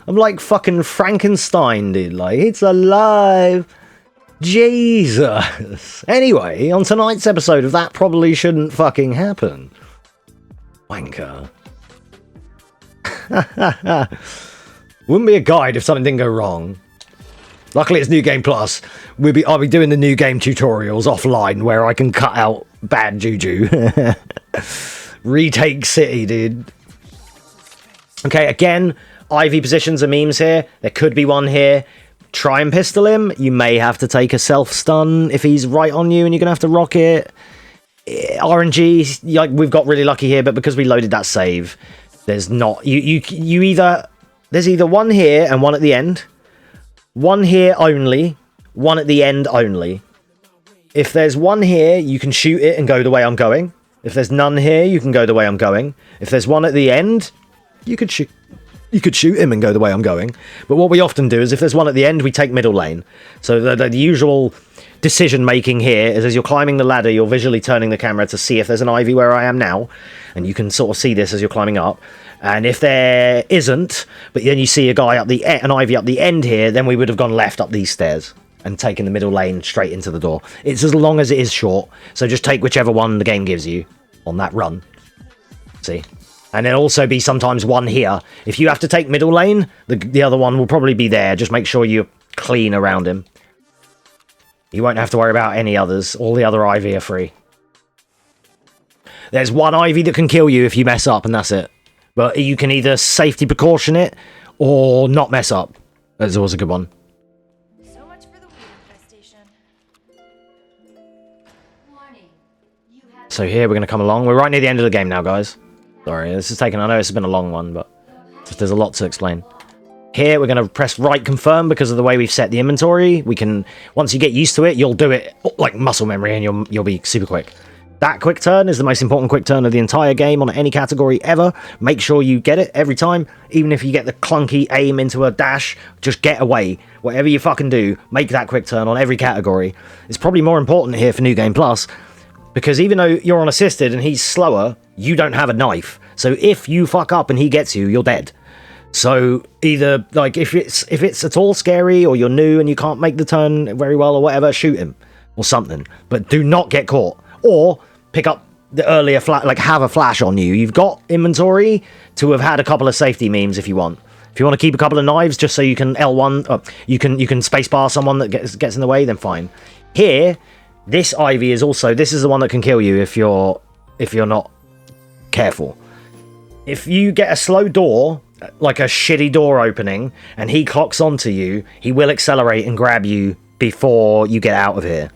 I'm like fucking Frankenstein, dude. Like, it's alive. Jesus. Anyway, on tonight's episode of That Probably Shouldn't Fucking Happen. Wanker. Wouldn't be a guide if something didn't go wrong. Luckily, it's New Game Plus. I'll be doing the new game tutorials offline where I can cut out bad juju. Retake City, dude. Okay, again, IV positions are memes here. There could be one here. Try and pistol him. You may have to take a self-stun if he's right on you and you're going to have to rock it. RNG, like, we've got really lucky here, but because we loaded that save, there's not... There's either one here and one at the end. One here only, one at the end only. If there's one here, you can shoot it and go the way I'm going. If there's none here, you can go the way I'm going. If there's one at the end, you could shoot him and go the way I'm going. But what we often do is if there's one at the end, we take middle lane. So the usual decision making here is as you're climbing the ladder, you're visually turning the camera to see if there's an ivy where I am now. And you can sort of see this as you're climbing up. And if there isn't, but then you see an ivy up the end here, then we would have gone left up these stairs and taken the middle lane straight into the door. It's as long as it is short, so just take whichever one the game gives you on that run. See? And there'll also be sometimes one here. If you have to take middle lane, the other one will probably be there. Just make sure you're clean around him. You won't have to worry about any others. All the other ivy are free. There's one ivy that can kill you if you mess up, and that's it. But you can either safety precaution it or not mess up. That's always a good one. So much for the weed infestation. Warning. You have So here we're going to come along. We're right near the end of the game now, guys. Sorry, this is taking... I know this has been a long one, but there's a lot to explain. Here, we're going to press right confirm because of the way we've set the inventory. We can... Once you get used to it, you'll do it like muscle memory and you'll be super quick. That quick turn is the most important quick turn of the entire game on any category ever. Make sure you get it every time. Even if you get the clunky aim into a dash, just get away. Whatever you fucking do, make that quick turn on every category. It's probably more important here for New Game Plus, because even though you're on assisted and he's slower, you don't have a knife. So if you fuck up and he gets you, you're dead. So either, like, if it's at all scary or you're new and you can't make the turn very well or whatever, shoot him or something. But do not get caught. Or pick up the earlier have a flash on you. You've got inventory to have had a couple of safety memes if you want. If you want to keep a couple of knives just so you can L1, you can spacebar someone that gets in the way, then fine. Here, this ivy is also, this is the one that can kill you if you're not careful. If you get a slow door, like a shitty door opening, and he clocks onto you, he will accelerate and grab you before you get out of here.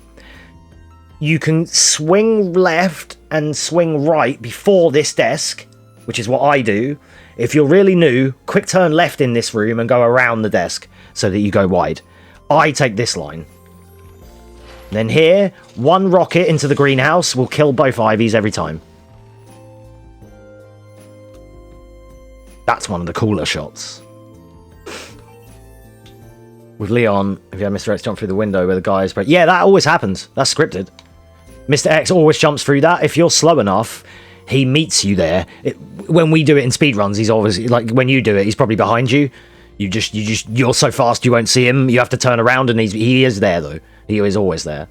You can swing left and swing right before this desk, which is what I do. If you're really new, quick turn left in this room and go around the desk so that you go wide. I take this line. Then here, one rocket into the greenhouse will kill both ivies every time. That's one of the cooler shots. With Leon, if you had Mr. X jump through the window where the guy is... Yeah, that always happens. That's scripted. Mr. X always jumps through that. If you're slow enough, he meets you there. When we do it in speedruns, he's always... Like, when you do it, he's probably behind you. You're so fast you won't see him. You have to turn around and he is there, though. He is always there.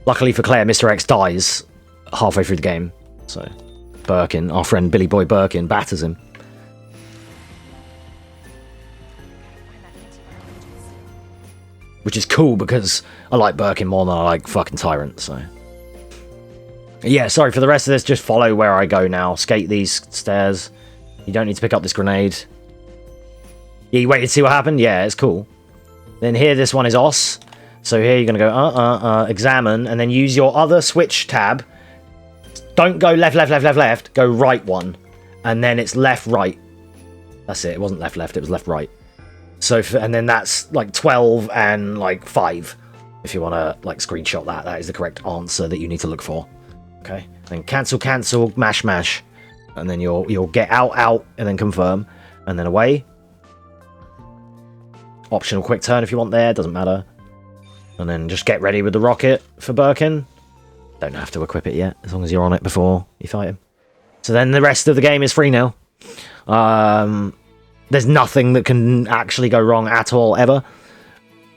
Luckily for Claire, Mr. X dies halfway through the game. So, Birkin, our friend Billy Boy Birkin, batters him. Which is cool because I like Birkin more than I like fucking Tyrant, so... Yeah, sorry, for the rest of this, just follow where I go now. Skate these stairs. You don't need to pick up this grenade. Yeah, you waited to see what happened? Yeah, it's cool. Then here, this one is OS. So here you're going to go, examine, and then use your other switch tab. Don't go left, left, left, left, left. Go right one. And then it's left, right. That's it. It wasn't left, left. It was left, right. So, and then that's like 12 and like 5. If you want to like screenshot that, that is the correct answer that you need to look for. Okay. Then cancel, cancel, mash, mash. And then you'll get out, out, and then confirm. And then away. Optional quick turn if you want there. Doesn't matter. And then just get ready with the rocket for Birkin. Don't have to equip it yet, as long as you're on it before you fight him. So then the rest of the game is free now. There's nothing that can actually go wrong at all, ever.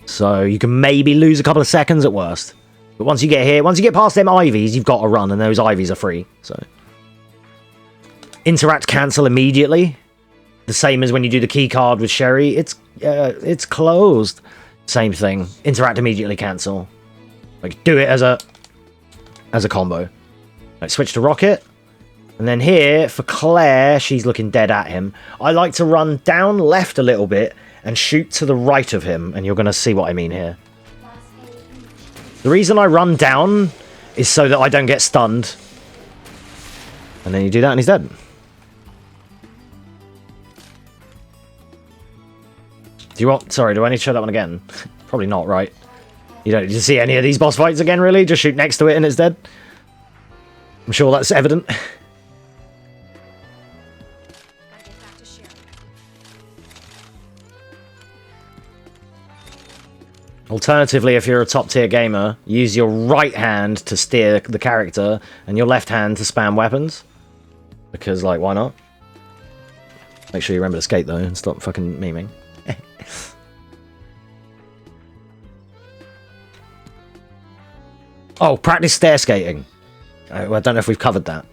So you can maybe lose a couple of seconds at worst. But once you get here, once you get past them ivies, you've got to run, and those ivies are free. So interact, cancel immediately. The same as when you do the key card with Sherry. It's closed. Same thing. Interact immediately, cancel. Like, do it as a combo. Like, switch to Rocket. And then here, for Claire, she's looking dead at him. I like to run down left a little bit and shoot to the right of him, and you're going to see what I mean here. The reason I run down is so that I don't get stunned. And then you do that and he's dead. Do I need to show that one again? Probably not, right? Did you see any of these boss fights again, really? Just shoot next to it and it's dead? I'm sure that's evident. Alternatively, if you're a top tier gamer, use your right hand to steer the character and your left hand to spam weapons. Because, like, why not? Make sure you remember to skate, though, and stop fucking memeing. Oh, practice stair skating. I don't know if we've covered that.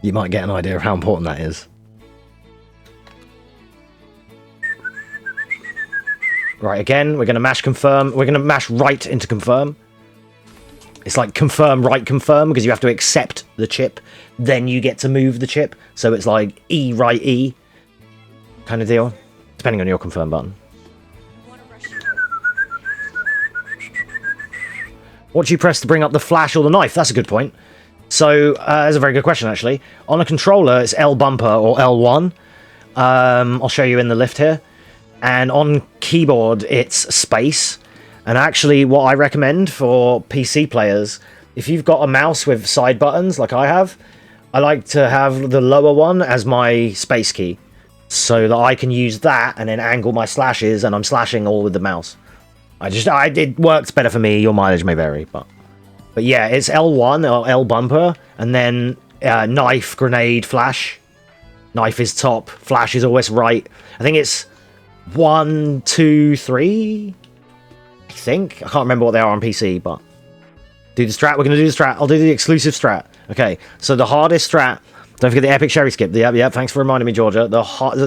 You might get an idea of how important that is. Right, again, we're going to mash confirm. We're going to mash right into confirm. It's like confirm, right, confirm, because you have to accept the chip. Then you get to move the chip. So it's like E, right, E kind of deal. Depending on your confirm button. What do you press to bring up the flash or the knife? That's a good point. So, that's a very good question, actually. On a controller, it's L bumper or L1. I'll show you in the lift here. And on keyboard, it's space. And actually, what I recommend for PC players, if you've got a mouse with side buttons, like I have, I like to have the lower one as my space key. So that I can use that and then angle my slashes, and I'm slashing all with the mouse. It works better for me. Your mileage may vary, but yeah, it's L1 or L bumper, and then knife, grenade, flash. Knife is top, flash is always right. I think it's 1, 2, 3. I think I can't remember what they are on PC, but do the strat. We're gonna do the strat. I'll do the exclusive strat. Okay, so the hardest strat. Don't forget the epic Sherry skip. Yeah, thanks for reminding me, Georgia. Other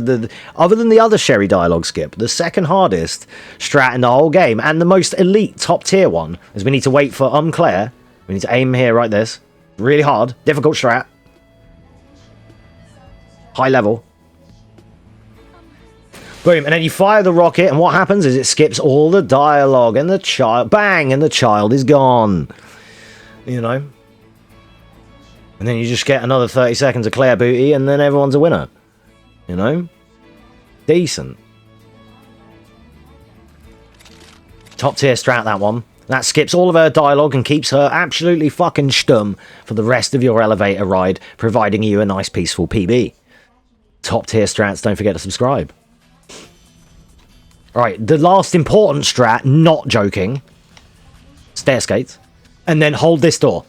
than the other Sherry dialogue skip, the second hardest strat in the whole game, and the most elite top tier one, is we need to wait for Claire. We need to aim here, right this. Really hard. Difficult strat. High level. Boom, and then you fire the rocket, and what happens is it skips all the dialogue, and the child... Bang! And the child is gone. You know? And then you just get another 30 seconds of Claire booty, and then everyone's a winner. You know? Decent. Top tier strat, that one. That skips all of her dialogue and keeps her absolutely fucking stum for the rest of your elevator ride, providing you a nice peaceful PB. Top tier strats, don't forget to subscribe. Alright, the last important strat, not joking. Stair skates. And then hold this door.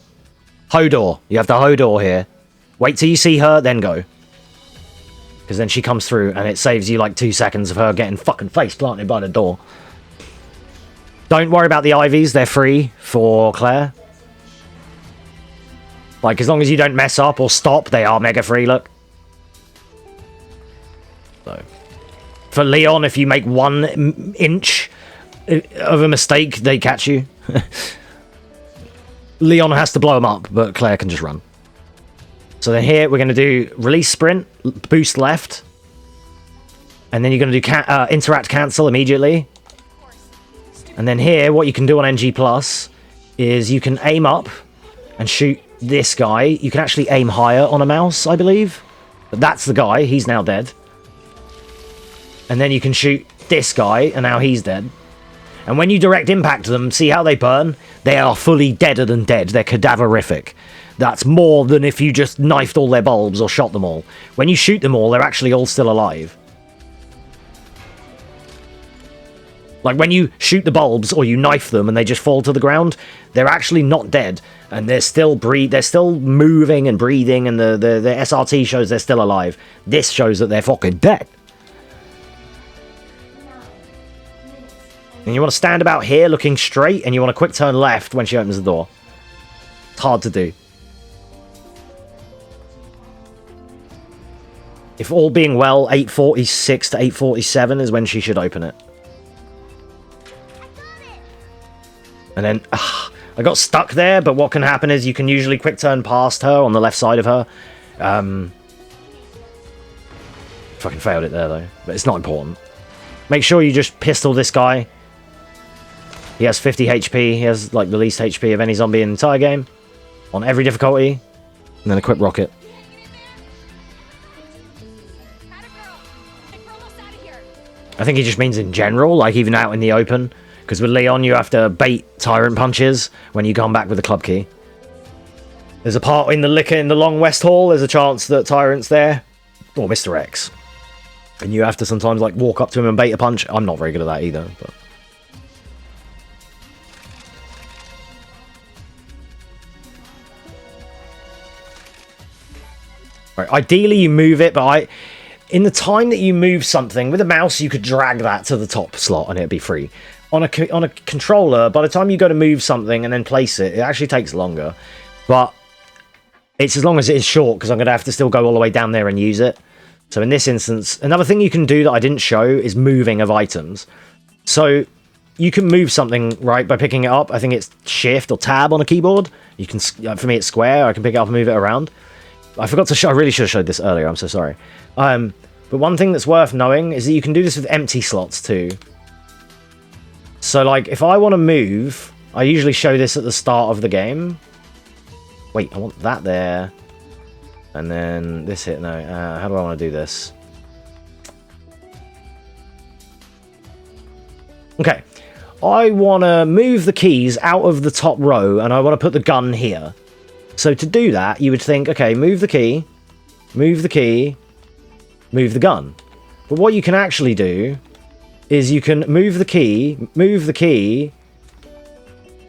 Hodor. You have the Hodor here. Wait till you see her, then go. Because then she comes through, and it saves you like 2 seconds of her getting fucking face planted by the door. Don't worry about the IVs, they're free for Claire. Like, as long as you don't mess up or stop, they are mega free, look. So, for Leon, if you make 1 inch of a mistake, they catch you. Leon has to blow him up, but Claire can just run. So then here, we're going to do release sprint, boost left. And then you're going to do interact cancel immediately. And then here, what you can do on NG Plus is you can aim up and shoot this guy. You can actually aim higher on a mouse, I believe. But that's the guy. He's now dead. And then you can shoot this guy, and now he's dead. And when you direct impact them, see how they burn? They are fully deader than dead. They're cadaverific. That's more than if you just knifed all their bulbs or shot them all. When you shoot them all, they're actually all still alive. Like when you shoot the bulbs or you knife them and they just fall to the ground, they're actually not dead, and they're still moving and breathing, and the SRT shows they're still alive. This shows that they're fucking dead. And you want to stand about here looking straight, and you want to quick turn left when she opens the door. It's hard to do. If all being well, 8:46 to 8:47 is when she should open it. And then, I got stuck there, but what can happen is you can usually quick turn past her on the left side of her. Fucking failed it there, though. But it's not important. Make sure you just pistol this guy. He has 50 HP. He has, like, the least HP of any zombie in the entire game. On every difficulty. And then a quick rocket. I think he just means in general, like even out in the open. Because with Leon, you have to bait tyrant punches when you come back with the club key. There's a part in the Long West Hall, there's a chance that Tyrant's there. Or Mr. X. And you have to sometimes like walk up to him and bait a punch. I'm not very good at that either, but... Right, ideally you move it, but in the time that you move something, with a mouse you could drag that to the top slot and it'd be free. On a controller, by the time you go to move something and then place it, it actually takes longer. But it's as long as it is short, because I'm going to have to still go all the way down there and use it. So in this instance, another thing you can do that I didn't show is moving of items. So you can move something, right, by picking it up. I think it's Shift or Tab on a keyboard. You can, for me it's square, I can pick it up and move it around. I forgot to show, I really should have showed this earlier, I'm so sorry. But one thing that's worth knowing is that you can do this with empty slots too. So, like, if I want to move, I usually show this at the start of the game. Wait, I want that there. And then this hit, no. How do I want to do this? Okay. I want to move the keys out of the top row, and I want to put the gun here. So to do that, you would think, okay, move the key, move the key, move the gun. But what you can actually do is you can move the key,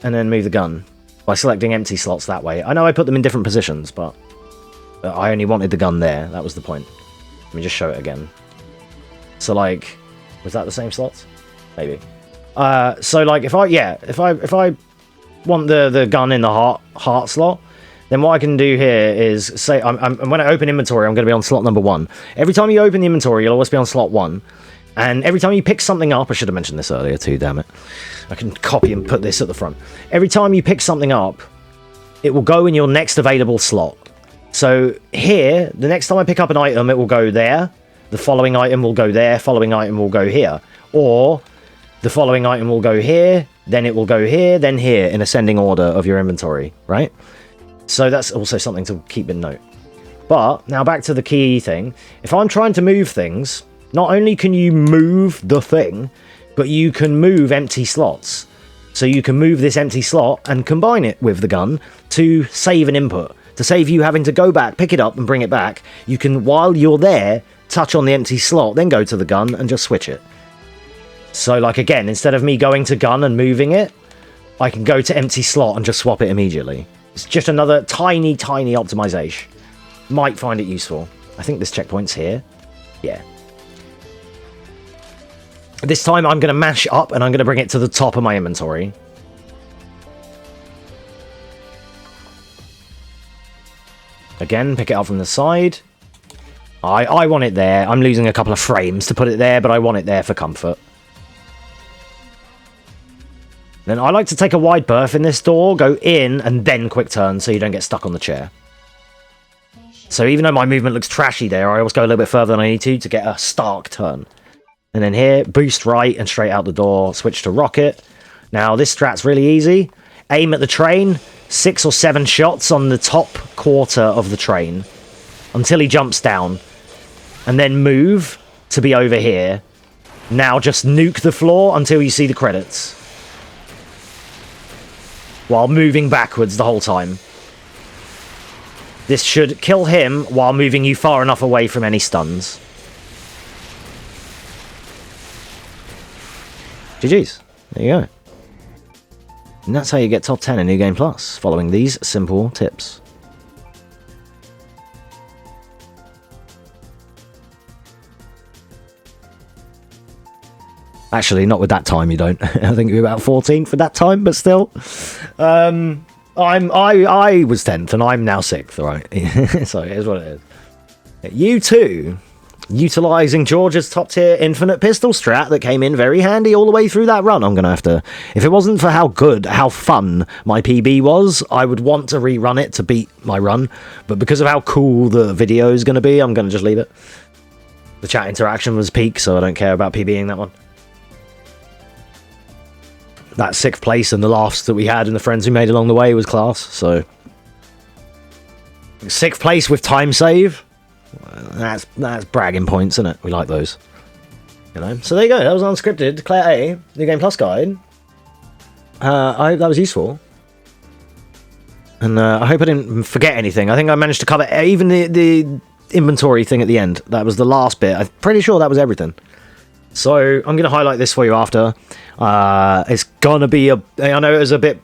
and then move the gun by selecting empty slots that way. I know I put them in different positions, but I only wanted the gun there. That was the point. Let me just show it again. So, like, was that the same slots? Maybe. So, like, if I want the gun in the heart slot, then what I can do here is say, when I open inventory, I'm going to be on slot number 1. Every time you open the inventory, you'll always be on slot 1. And every time you pick something up, I should have mentioned this earlier too, damn it. I can copy and put this at the front. Every time you pick something up, it will go in your next available slot. So here, the next time I pick up an item, it will go there. The following item will go there. Following item will go here. Or the following item will go here, then it will go here, then here, in ascending order of your inventory, right? So that's also something to keep in note. But now back to the key thing. If I'm trying to move things, not only can you move the thing, but you can move empty slots. So you can move this empty slot and combine it with the gun to save an input. To save you having to go back, pick it up and bring it back, you can, while you're there, touch on the empty slot, then go to the gun and just switch it. So, like, again, instead of me going to gun and moving it, I can go to empty slot and just swap it immediately. It's just another tiny, tiny optimization. Might find it useful. I think this checkpoint's here. Yeah. This time I'm going to mash up and I'm going to bring it to the top of my inventory. Again, pick it up from the side. I want it there. I'm losing a couple of frames to put it there, but I want it there for comfort. Then I like to take a wide berth in this door, go in, and then quick turn so you don't get stuck on the chair. So even though my movement looks trashy there, I always go a little bit further than I need to get a stark turn. And then here, boost right and straight out the door, switch to rocket. Now this strat's really easy. Aim at the train, 6 or 7 shots on the top quarter of the train until he jumps down. And then move to be over here. Now just nuke the floor until you see the credits. While moving backwards the whole time. This should kill him while moving you far enough away from any stuns. GG's. There you go. And that's how you get top 10 in New Game Plus, following these simple tips. Actually, not with that time, you don't. I think you're about 14th at that time, but still. I was 10th, and I'm now 6th, right? So here's what it is. You too. Utilising George's top tier infinite pistol strat that came in very handy all the way through that run. I'm going to have to... If it wasn't for how fun my PB was, I would want to rerun it to beat my run. But because of how cool the video is going to be, I'm going to just leave it. The chat interaction was peak, so I don't care about PBing that one. That 6th place and the laughs that we had and the friends we made along the way was class, so... 6th place with time save? That's bragging points, isn't it? We like those. You know? So there you go, that was Unscripted, Declare A, New Game Plus guide. I hope that was useful. And I hope I didn't forget anything. I think I managed to cover even the inventory thing at the end. That was the last bit. I'm pretty sure that was everything. So I'm going to highlight this for you after. It's going to be I know it was a bit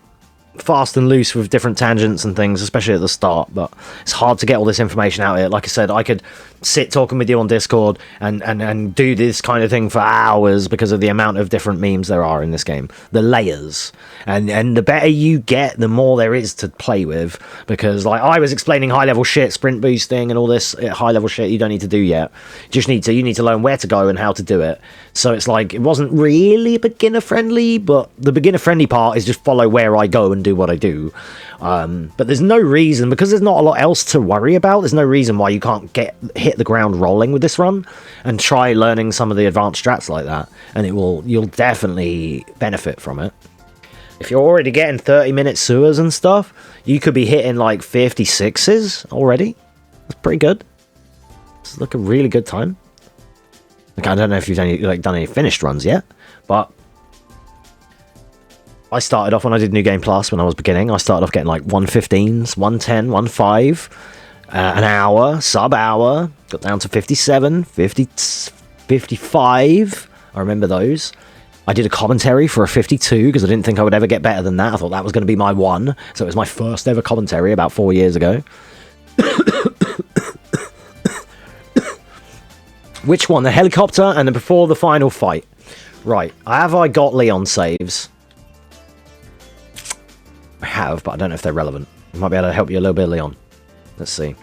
fast and loose with different tangents and things, especially at the start, but it's hard to get all this information out here. Like I said, I could sit talking with you on Discord and do this kind of thing for hours because of the amount of different memes there are in this game, the layers, and the better you get, the more there is to play with, because like I was explaining high level shit, sprint boosting and all this high level shit you don't need to do yet. You need to learn where to go and how to do it. So it's like it wasn't really beginner friendly, but the beginner friendly part is just follow where I go and do what I do. But there's no reason, because there's not a lot else to worry about, there's no reason why you can't hit the ground rolling with this run and try learning some of the advanced strats like that, and you'll definitely benefit from it. If you're already getting 30-minute sewers and stuff, you could be hitting like 56s already. That's pretty good. It's like a really good time. Like, I don't know if you've done any finished runs yet, but I started off when I did New Game Plus when I was beginning. I started off getting like 115s, 110, 15, an hour, sub-hour, got down to 57, 50, 55. I remember those. I did a commentary for a 52 because I didn't think I would ever get better than that. I thought that was going to be my one. So it was my first ever commentary about 4 years ago. Which one? The helicopter and then before the final fight. Right. Have I got Leon saves? I have, but I don't know if they're relevant. I might be able to help you a little bit, Leon. Let's see.